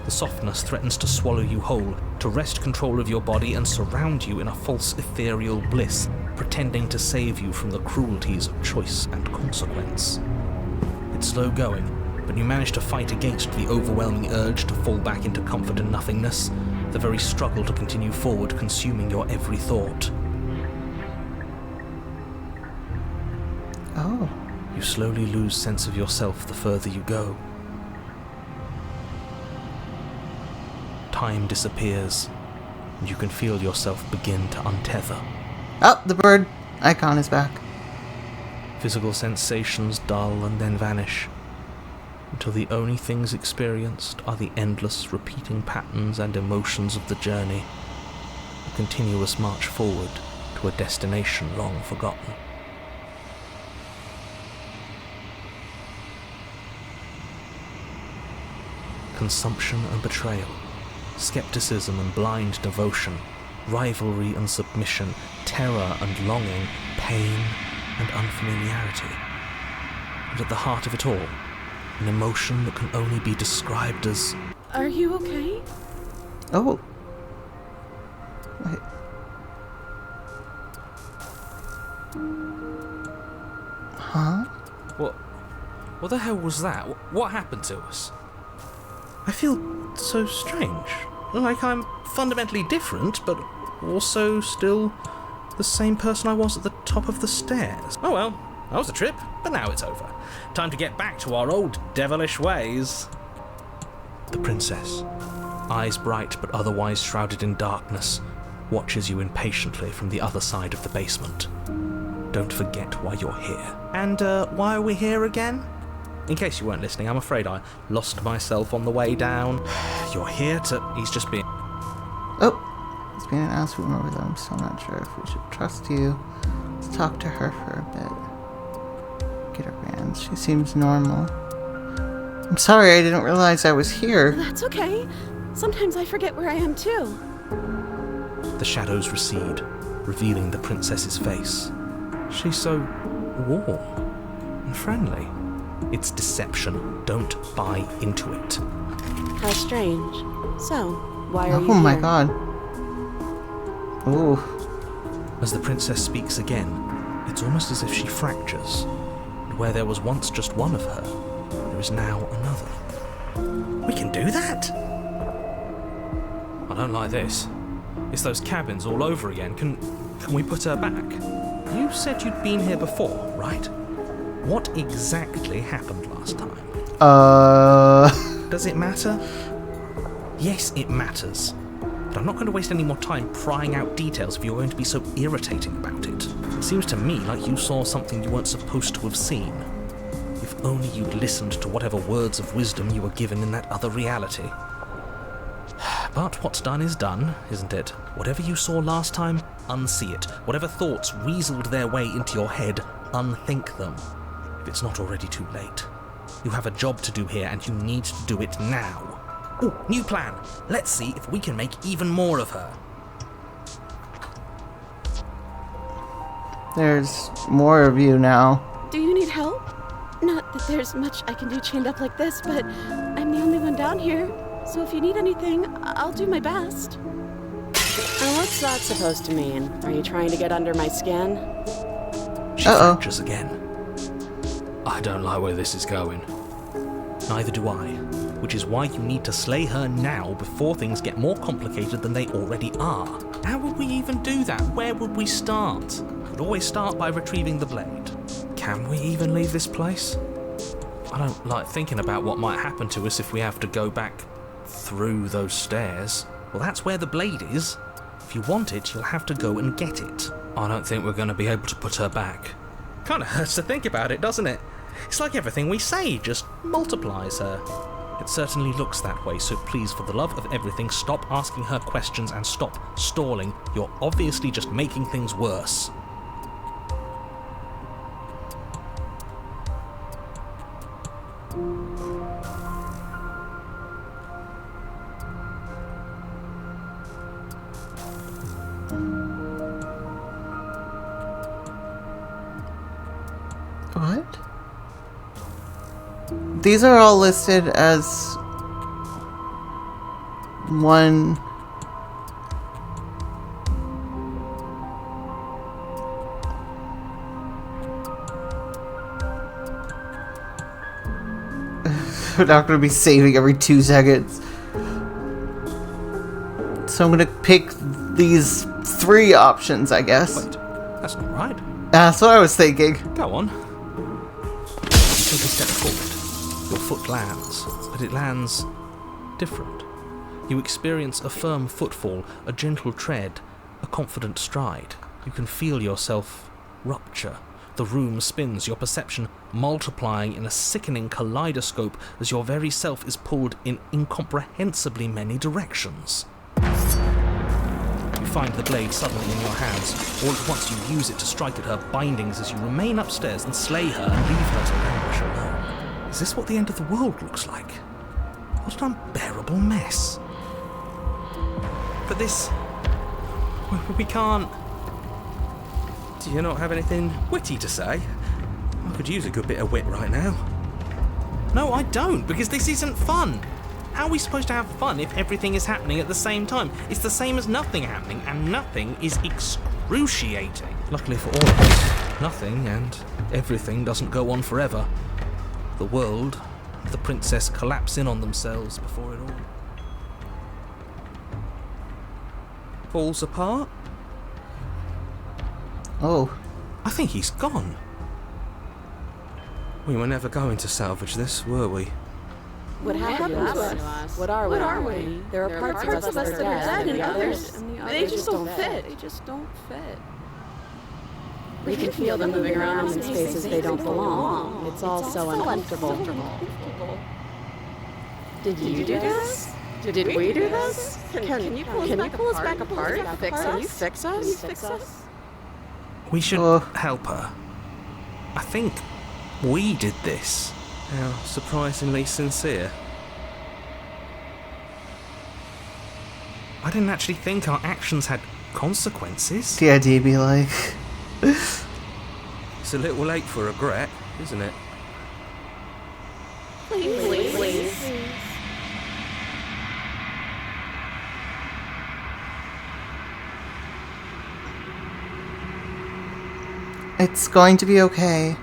The softness threatens to swallow you whole, to wrest control of your body and surround you in a false ethereal bliss, pretending to save you from the cruelties of choice and consequence. It's slow going, but you manage to fight against the overwhelming urge to fall back into comfort and nothingness, the very struggle to continue forward consuming your every thought. Oh. You slowly lose sense of yourself the further you go. Time disappears, and you can feel yourself begin to untether. Oh, the bird icon is back. Physical sensations dull and then vanish, until the only things experienced are the endless repeating patterns and emotions of the journey, a continuous march forward to a destination long forgotten. Consumption and betrayal, skepticism and blind devotion, rivalry and submission, terror and longing, pain and unfamiliarity. And at the heart of it all, an emotion that can only be described as... Are you okay? Oh. Wait. Huh? What the hell was that? What happened to us? I feel so strange. Like I'm fundamentally different, but also still the same person I was at the top of the stairs. Oh well, that was a trip, but now it's over. Time to get back to our old devilish ways. The princess, eyes bright but otherwise shrouded in darkness, watches you impatiently from the other side of the basement. Don't forget why you're here. And why are we here again? In case you weren't listening, I'm afraid I lost myself on the way down. You're here to... He's just being... Oh. He's being an ass room over there. I'm still not sure if we should trust you. Let's talk to her for a bit. Get her hands. She seems normal. I'm sorry, I didn't realize I was here. That's okay. Sometimes I forget where I am too. The shadows recede, revealing the princess's face. She's so warm and friendly. It's deception. Don't buy into it. How strange. So, why are you Oh my here? god. Ooh. As the princess speaks again, it's almost as if she fractures, and where there was once just one of her, there is now another. We can do that? I don't like this. It's those cabins all over again. Can we put her back? You said you'd been here before, right? What exactly happened last time? Does it matter? Yes, it matters. But I'm not going to waste any more time prying out details if you're going to be so irritating about it. It seems to me like you saw something you weren't supposed to have seen. If only you'd listened to whatever words of wisdom you were given in that other reality. But what's done is done, isn't it? Whatever you saw last time, unsee it. Whatever thoughts weaseled their way into your head, unthink them. If it's not already too late. You have a job to do here, and you need to do it now. Ooh, new plan. Let's see if we can make even more of her. There's more of you now. Do you need help? Not that there's much I can do chained up like this, but I'm the only one down here. So if you need anything, I'll do my best. And what's that supposed to mean? Are you trying to get under my skin? She fractures again. I don't like where this is going. Neither do I. Which is why you need to slay her now before things get more complicated than they already are. How would we even do that? Where would we start? We'd always start by retrieving the blade. Can we even leave this place? I don't like thinking about what might happen to us if we have to go back through those stairs. Well, that's where the blade is. If you want it, you'll have to go and get it. I don't think we're going to be able to put her back. Kind of hurts to think about it, doesn't it? It's like everything we say just multiplies her. It certainly looks that way, so please, for the love of everything, stop asking her questions and stop stalling. You're obviously just making things worse. What? These are all listed as one. We're not going to be saving every 2 seconds. So I'm going to pick these 3 options, I guess. Wait, that's not right. That's what I was thinking. Go on. Take a step forward. Your foot lands, but it lands different. You experience a firm footfall, a gentle tread, a confident stride. You can feel yourself rupture. The room spins, your perception multiplying in a sickening kaleidoscope as your very self is pulled in incomprehensibly many directions. You find the blade suddenly in your hands. All at once you use it to strike at her bindings as you remain upstairs and slay her and leave her to languish alone. Is this what the end of the world looks like? What an unbearable mess. But this... we can't... Do you not have anything witty to say? I could use a good bit of wit right now. No, I don't, because this isn't fun. How are we supposed to have fun if everything is happening at the same time? It's the same as nothing happening, and nothing is excruciating. Luckily for all of us, nothing and everything doesn't go on forever. The world and the princess collapse in on themselves before it all falls apart. Oh. I think he's gone. We were never going to salvage this, were we? What happened to us? What are we? There are parts of us that are dead, and others, they just don't fit. We can feel them moving around in spaces they don't belong. It's all so uncomfortable. Did you do this? Did we do this? Can you pull us back apart? Can you fix us? We should help her. I think we did this. How surprisingly sincere. I didn't actually think our actions had consequences. The idea be like... It's a little late for regret, isn't it? Please. It's going to be okay.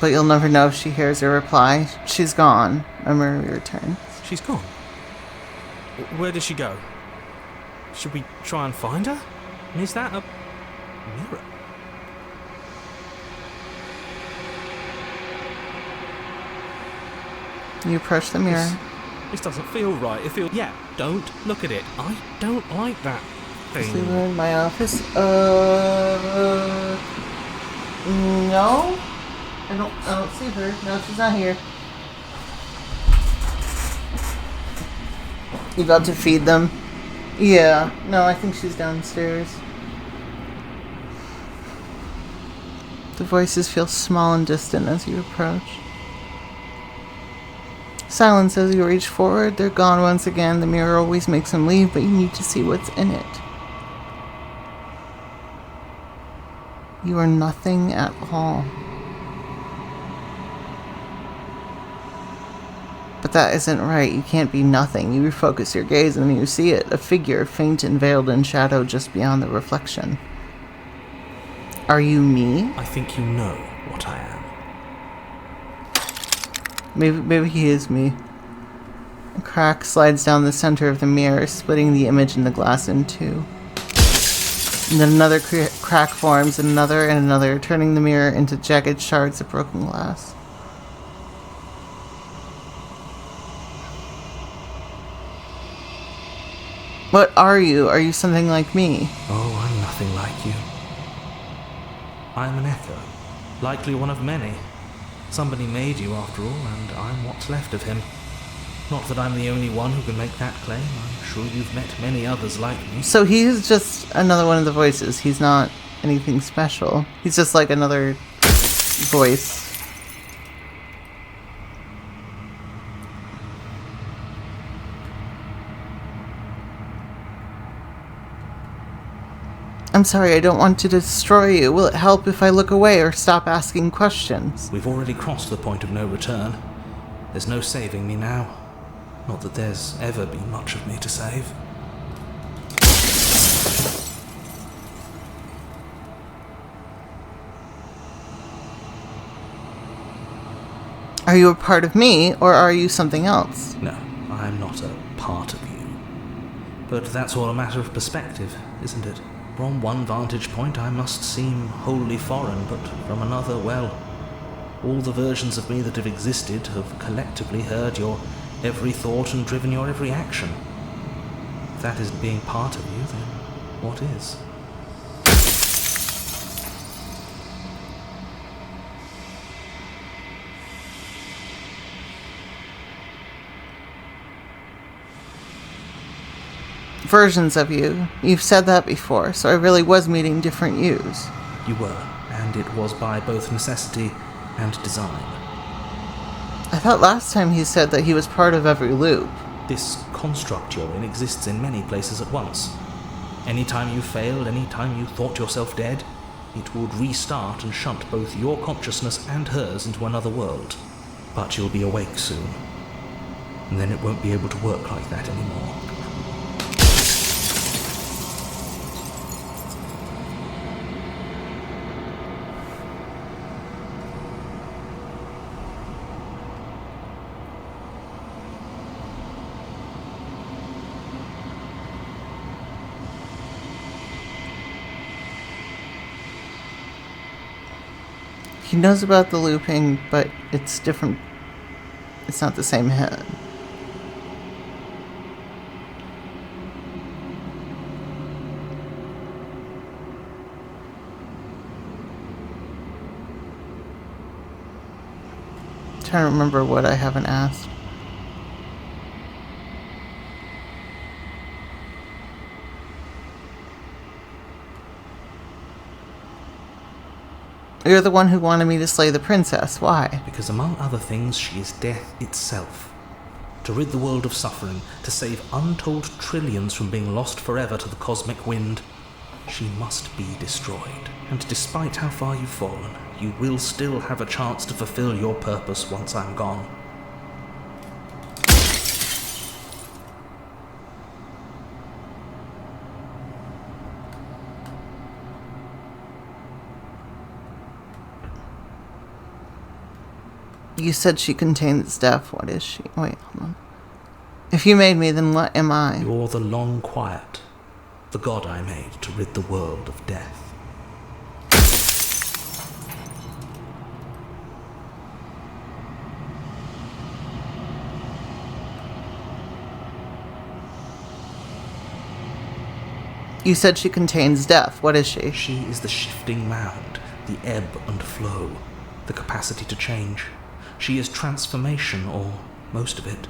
But you'll never know if she hears a reply. She's gone. Memory returns. She's gone. Where did she go? Should we try and find her? And is that a mirror? You approach the mirror. This doesn't feel right. It feels... Yeah, don't look at it. I don't like that Just thing. leave her in my office. No. I don't see her. No, she's not here. You about to feed them? Yeah. No, I think she's downstairs. The voices feel small and distant as you approach. Silence as you reach forward. They're gone once again. The mirror always makes them leave, but you need to see what's in it. You are nothing at all. But that isn't right. You can't be nothing. You refocus your gaze and you see it. A figure, faint and veiled in shadow just beyond the reflection. Are you me? I think you know what I am. Maybe he is me. A crack slides down the center of the mirror, splitting the image in the glass in two. And then another crack forms, and another, turning the mirror into jagged shards of broken glass. What are you? Are you something like me? Oh, I'm nothing like you. I'm an echo, likely one of many. Somebody made you after all, and I'm what's left of him. Not that I'm the only one who can make that claim. I'm sure you've met many others like me. So he is just another one of the voices. He's not anything special. He's just like another voice. I'm sorry, I don't want to destroy you. Will it help if I look away or stop asking questions? We've already crossed the point of no return. There's no saving me now. Not that there's ever been much of me to save. Are you a part of me, or are you something else? No, I'm not a part of you. But that's all a matter of perspective, isn't it? From one vantage point I must seem wholly foreign, but from another, well, all the versions of me that have existed have collectively heard your every thought and driven your every action. If that isn't being part of you, then what is? Versions of you. You've said that before, so I really was meeting different yous. You were, and it was by both necessity and design. I thought last time he said that he was part of every loop. This construct you're in exists in many places at once. Anytime you failed, anytime you thought yourself dead, it would restart and shunt both your consciousness and hers into another world. But you'll be awake soon, and then it won't be able to work like that anymore. He knows about the looping, but it's different. It's not the same head. Trying to remember what I haven't asked. You're the one who wanted me to slay the princess. Why? Because among other things, she is death itself. To rid the world of suffering, to save untold trillions from being lost forever to the cosmic wind, she must be destroyed. And despite how far you've fallen, you will still have a chance to fulfill your purpose once I'm gone. You said she contains death. What is she? Wait, hold on. If you made me, then what am I? You're the long quiet, the god I made to rid the world of death. You said she contains death. What is she? She is the shifting mound, the ebb and flow, the capacity to change. She is transformation, or most of it.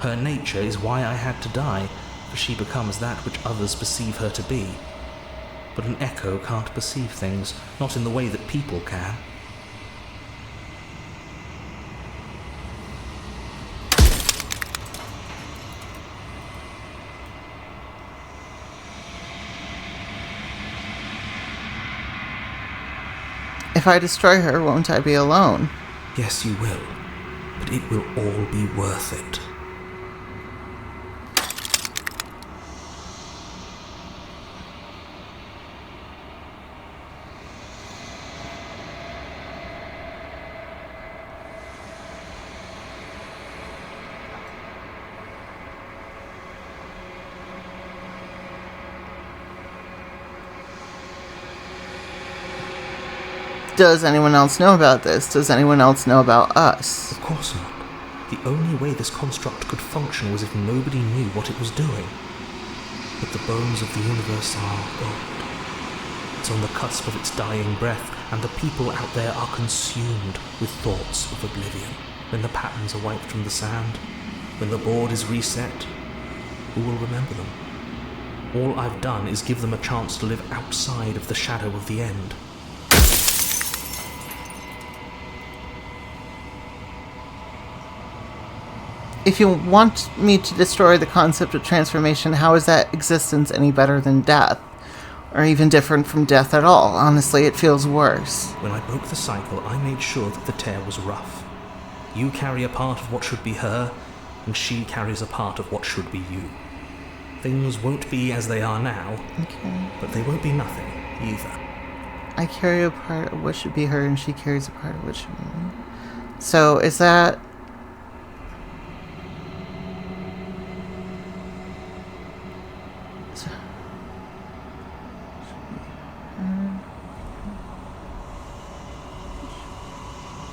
Her nature is why I had to die, for she becomes that which others perceive her to be. But an echo can't perceive things, not in the way that people can. If I destroy her, won't I be alone? Yes, you will, but it will all be worth it. Does anyone else know about this? Does anyone else know about us? Of course not. The only way this construct could function was if nobody knew what it was doing. But the bones of the universe are old. It's on the cusp of its dying breath, and the people out there are consumed with thoughts of oblivion. When the patterns are wiped from the sand, when the board is reset, who will remember them? All I've done is give them a chance to live outside of the shadow of the end. If you want me to destroy the concept of transformation, how is that existence any better than death? Or even different from death at all? Honestly, it feels worse. When I broke the cycle, I made sure that the tear was rough. You carry a part of what should be her, and she carries a part of what should be you. Things won't be as they are now, Okay. but they won't be nothing either. I carry a part of what should be her, and she carries a part of what should be me. So, is that...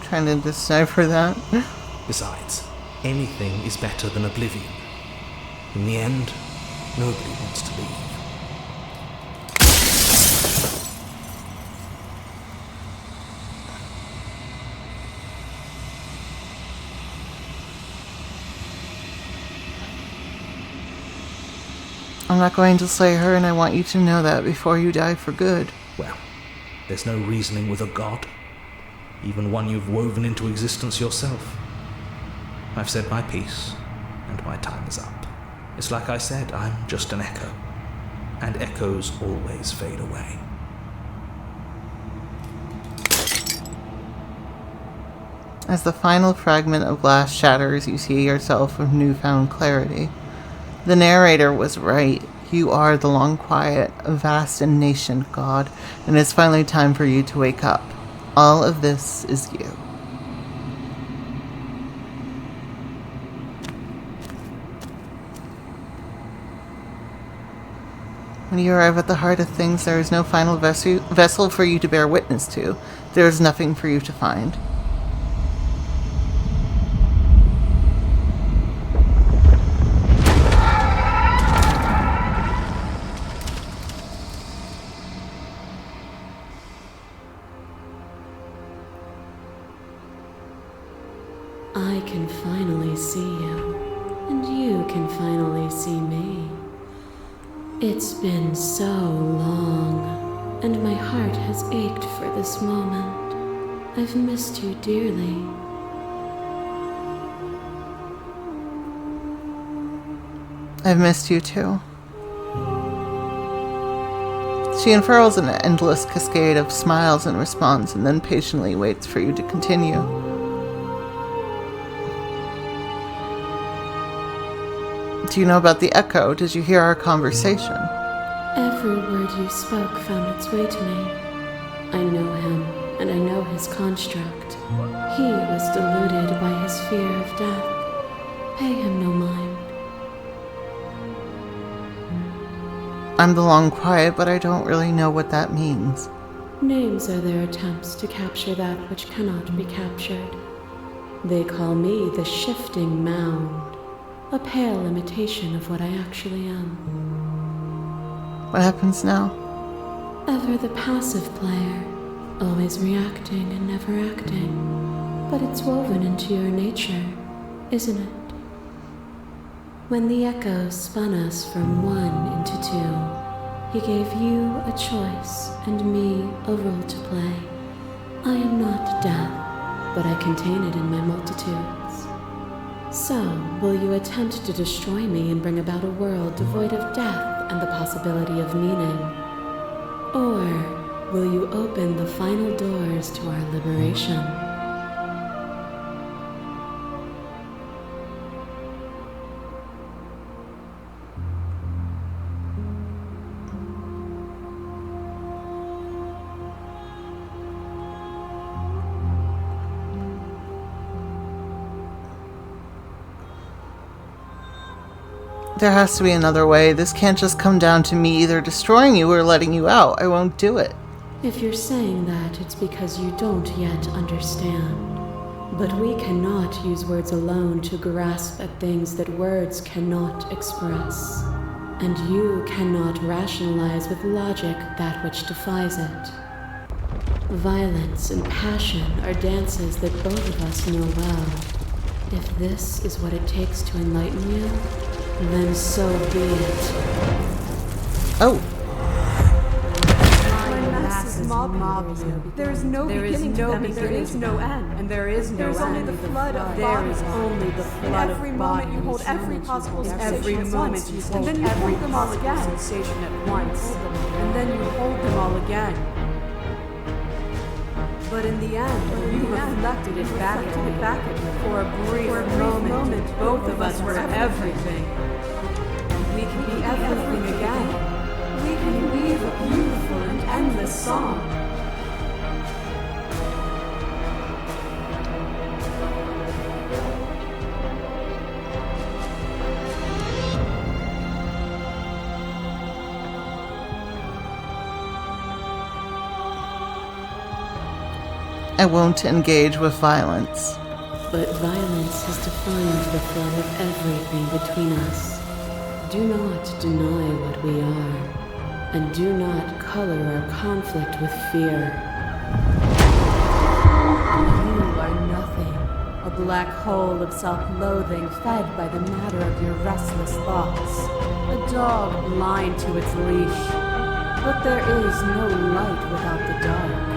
Trying to decipher that. Besides, anything is better than oblivion. In the end, nobody wants to leave. I'm not going to slay her, and I want you to know that before you die for good. Well, there's no reasoning with a god, even one you've woven into existence yourself. I've said my piece, and my time is up. It's like I said, I'm just an echo, and echoes always fade away. As the final fragment of glass shatters, you see yourself with newfound clarity. The narrator was right. You are the long quiet, a vast and nascent god, and it's finally time for you to wake up. All of this is you. When you arrive at the heart of things, there is no final vessel for you to bear witness to. There is nothing for you to find. I can finally see you, and you can finally see me. It's been so long, and my heart has ached for this moment. I've missed you dearly. I've missed you too. She unfurls an endless cascade of smiles in response, and then patiently waits for you to continue. Do you know about the echo? Did you hear our conversation? Every word you spoke found its way to me. I know him, and I know his construct. He was deluded by his fear of death. Pay him no mind. I'm the long quiet, but I don't really know what that means. Names are their attempts to capture that which cannot be captured. They call me the shifting mound, a pale imitation of what I actually am. What happens now? Ever the passive player, always reacting and never acting. But it's woven into your nature, isn't it? When the echo spun us from one into two, he gave you a choice and me a role to play. I am not death, but I contain it in my multitudes. So, will you attempt to destroy me and bring about a world devoid of death and the possibility of meaning? Or will you open the final doors to our liberation? There has to be another way. This can't just come down to me either destroying you or letting you out. I won't do it. If you're saying that, it's because you don't yet understand. But we cannot use words alone to grasp at things that words cannot express. And you cannot rationalize with logic that which defies it. Violence and passion are dances that both of us know well. If this is what it takes to enlighten you, then so be it. Oh. There is no beginning to them, and there is no end. And there is no end. There is only the flood of bodies. There is only the flood of bodies. Every moment you hold every possible sensation at once, and then you hold them all again. Sensation at once, and then you hold them all again. But in the end, you reflected it back at me. For a brief moment, both of us were everything. We can be everything again. We can weave a beautiful and endless song. I won't engage with violence. But violence has defined the flood of everything between us. Do not deny what we are, and do not color our conflict with fear. You are nothing, a black hole of self-loathing fed by the matter of your restless thoughts, a dog blind to its leash. But there is no light without the dark.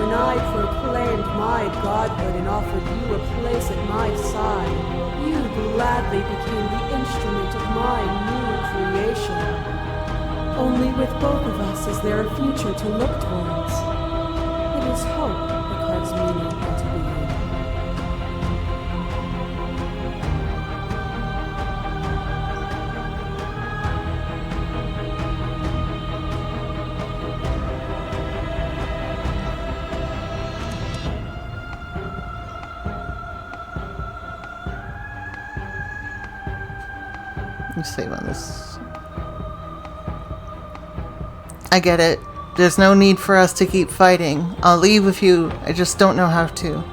When I proclaimed my godhood and offered you a place at my side, you gladly became the instrument of my new creation. Only with both of us is there a future to look towards. It is hope that carves meaning into being. Save on this. I get it. There's no need for us to keep fighting. I'll leave with you. I just don't know how to.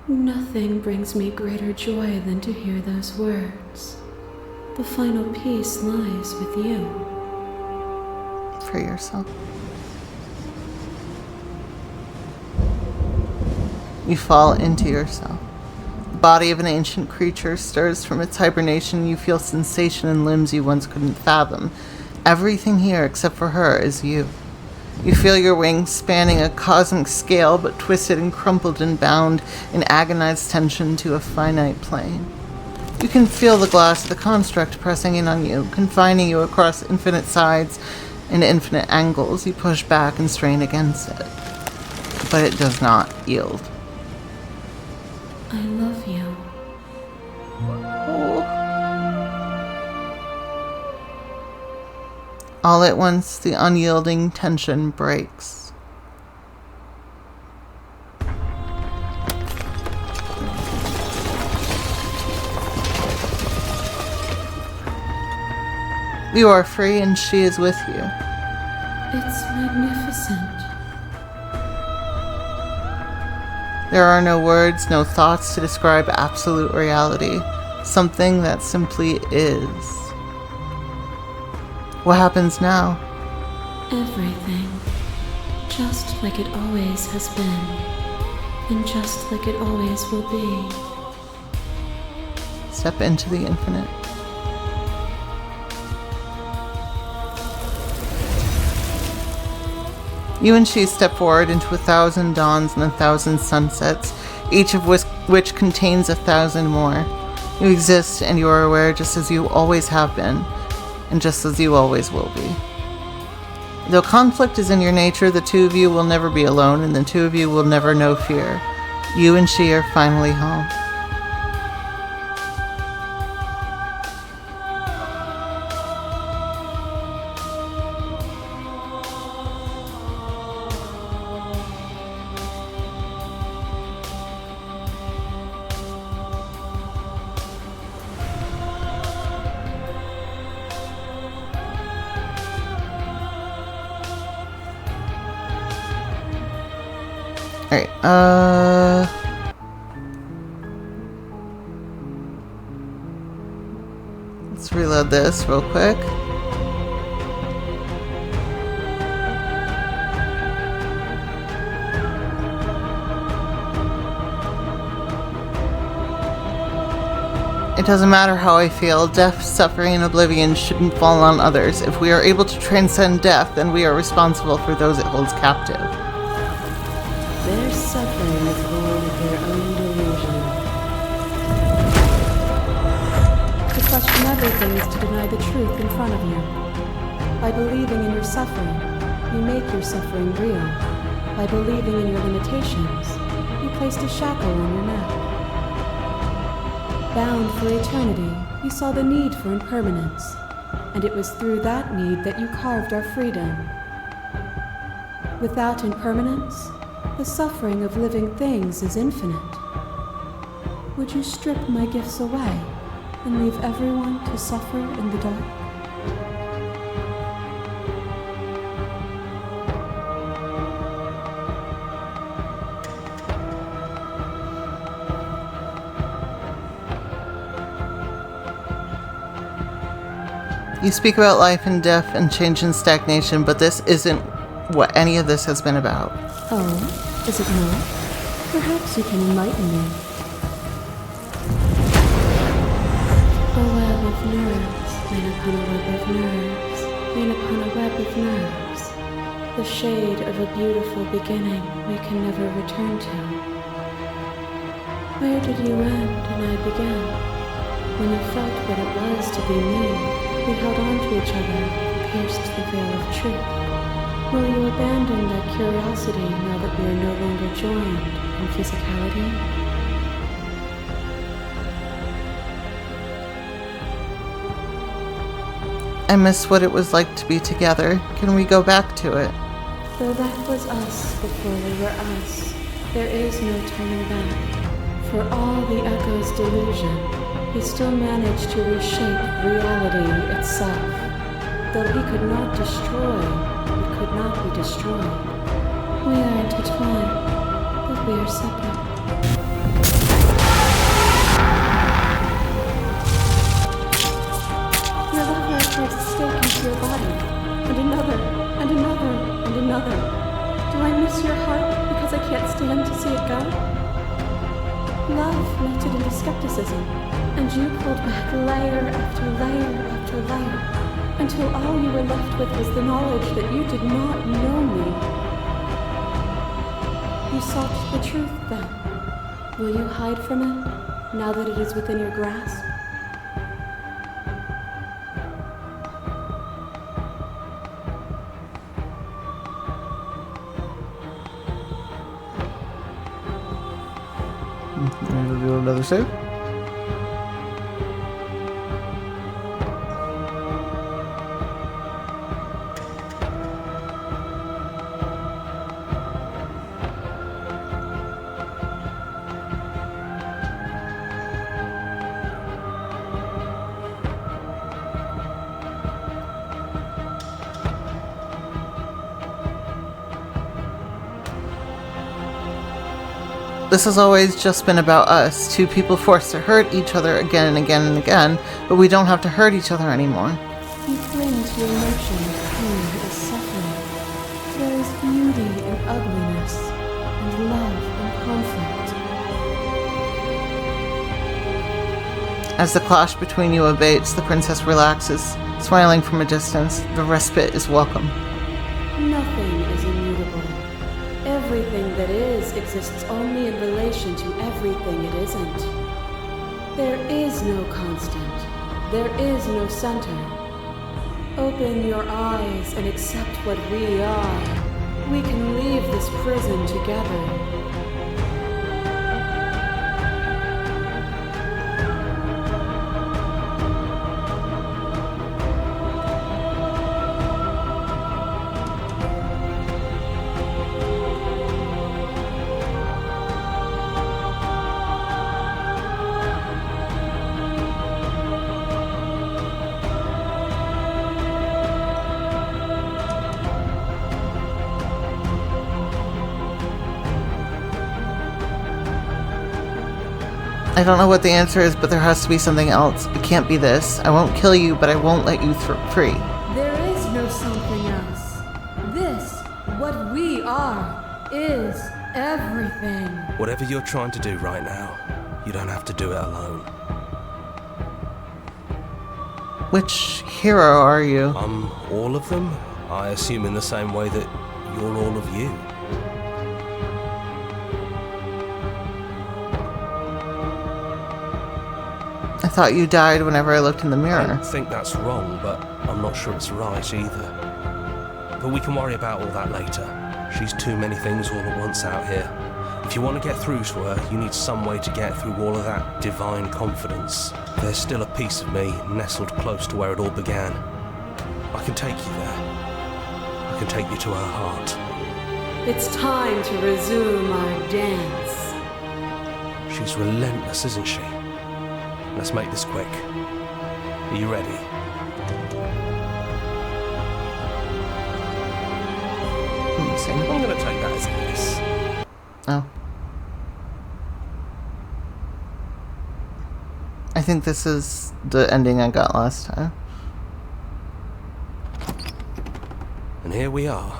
Nothing brings me greater joy than to hear those words. The final peace lies with you. For yourself. You fall into yourself. The body of an ancient creature stirs from its hibernation. You feel sensation in limbs you once couldn't fathom. Everything here, except for her, is you. You feel your wings spanning a cosmic scale, but twisted and crumpled and bound in agonized tension to a finite plane. You can feel the glass of the construct pressing in on you, confining you across infinite sides and infinite angles. You push back and strain against it, but it does not yield. I love you. Oh. All at once, the unyielding tension breaks. You are free and she is with you. It's magnificent. There are no words, no thoughts to describe absolute reality. Something that simply is. What happens now? Everything. Just like it always has been. And just like it always will be. Step into the infinite. You and she step forward into 1,000 dawns and 1,000 sunsets, each of which contains 1,000 more. You exist and you are aware just as you always have been, and just as you always will be. Though conflict is in your nature, the two of you will never be alone, and the two of you will never know fear. You and she are finally home. Alright, let's reload this real quick. It doesn't matter how I feel, death, suffering, and oblivion shouldn't fall on others. If we are able to transcend death, then we are responsible for those it holds captive. Their suffering is born of their own delusion. To question everything is to deny the truth in front of you. By believing in your suffering, you make your suffering real. By believing in your limitations, you placed a shackle on your neck. Bound for eternity, you saw the need for impermanence, and it was through that need that you carved our freedom. Without impermanence, the suffering of living things is infinite. Would you strip my gifts away and leave everyone to suffer in the dark? You speak about life and death and change and stagnation, but this isn't what any of this has been about. Oh, is it not? Perhaps you can enlighten me. A web of nerves, made upon a web of nerves, made upon a web of nerves. The shade of a beautiful beginning we can never return to. Where did you end and I begin? When you felt what it was to be me, we held on to each other, pierced the veil of truth. Will you abandon that curiosity now that we are no longer joined in physicality? I miss what it was like to be together. Can we go back to it? Though that was us before we were us, there is no turning back. For all the echo's delusion, he still managed to reshape reality itself. Though he could not destroy, it could not be destroyed. We are intertwined, but we are separate. Your lover carves a stake into your body, and another, and another, and another. Do I miss your heart because I can't stand to see it go? Love melted into skepticism, and you pulled back layer after layer after layer, until all you were left with was the knowledge that you did not know me. You sought the truth then. Will you hide from it, now that it is within your grasp? Do another save. This has always just been about us, two people forced to hurt each other again and again and again, but we don't have to hurt each other anymore. You cling to emotions, pain is suffering. There is beauty in ugliness, and love in conflict. As the clash between you abates, the princess relaxes, smiling from a distance. The respite is welcome. Nothing is immutable. Everything that is exists only in relation to everything it isn't. There is no constant. There is no center. Open your eyes and accept what we are. We can leave this prison together. I don't know what the answer is, but there has to be something else. It can't be this. I won't kill you, but I won't let you free. There is no something else. This, what we are, is everything. Whatever you're trying to do right now, you don't have to do it alone. Which hero are you? I'm all of them, I assume in the same way that you're all of you. I thought you died whenever I looked in the I mirror. think that's wrong, but I'm not sure it's right either. But we can worry about all that later. She's too many things all at once out here. If you want to get through to her, you need some way to get through all of that divine confidence. There's still a piece of me nestled close to where it all began. I can take you there. I can take you to her heart. It's time to resume our dance. She's relentless, isn't she? Let's make this quick. Are you ready? I'm gonna take that as a yes. Oh. I think this is the ending I got last time. And here we are.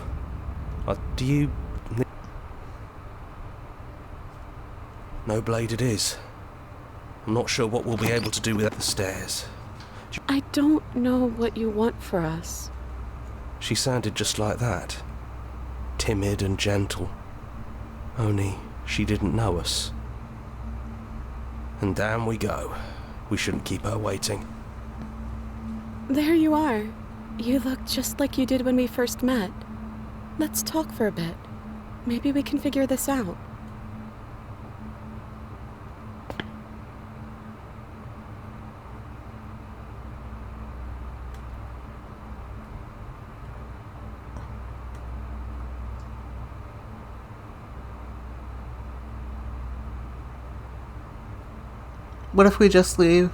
Do you... No blade it is. I'm not sure what we'll be able to do without the stairs. I don't know what you want for us. She sounded just like that. Timid and gentle. Only she didn't know us. And down we go. We shouldn't keep her waiting. There you are. You look just like you did when we first met. Let's talk for a bit. Maybe we can figure this out. What if we just leave?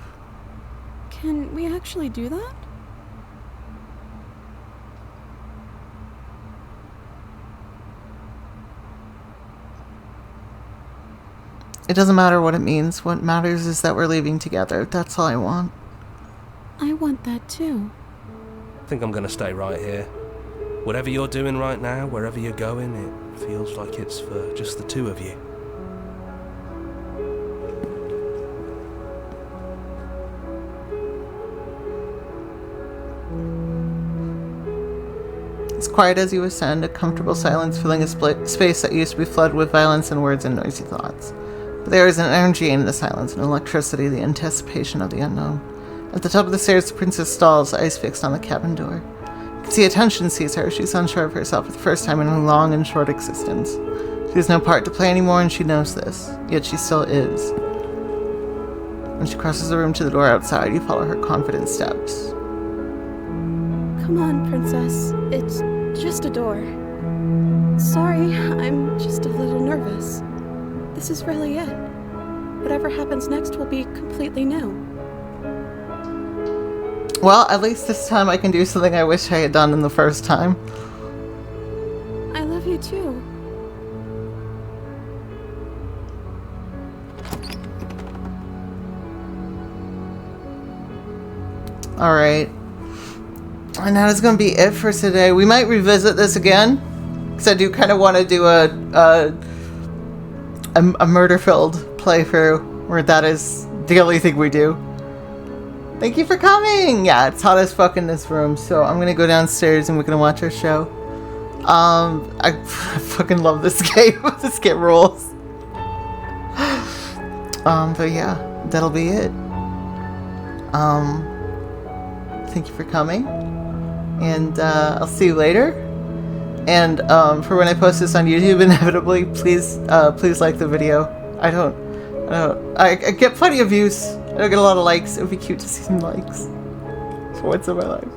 Can we actually do that? It doesn't matter what it means. What matters is that we're leaving together. That's all I want. I want that too. I think I'm gonna stay right here. Whatever you're doing right now, wherever you're going, it feels like it's for just the two of you. As quiet as you ascend, a comfortable silence filling a space that used to be flooded with violence and words and noisy thoughts. But there is an energy in the silence, an electricity, the anticipation of the unknown. At the top of the stairs, the princess stalls, eyes fixed on the cabin door. You can see attention sees her. She's unsure of herself for the first time in her long and short existence. She has no part to play anymore, and she knows this. Yet she still is. When she crosses the room to the door outside, you follow her confident steps. Come on, princess. It's just a door. Sorry, I'm just a little nervous. This is really it. Whatever happens next will be completely new. Well, at least this time I can do something I wish I had done in the first time. I love you too. Alright. And that is going to be it for today. We might revisit this again. Because I do kind of want to do a murder-filled playthrough. Where that is the only thing we do. Thank you for coming! Yeah, it's hot as fuck in this room. So I'm going to go downstairs and we're going to watch our show. I fucking love this game. This game rules. But yeah, that'll be it. Thank you for coming. And I'll see you later. And for when I post this on YouTube, inevitably, please like the video. I get plenty of views. I don't get a lot of likes. It would be cute to see some likes for once in my life.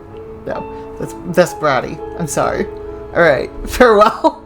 No, that's bratty. I'm sorry. All right, farewell.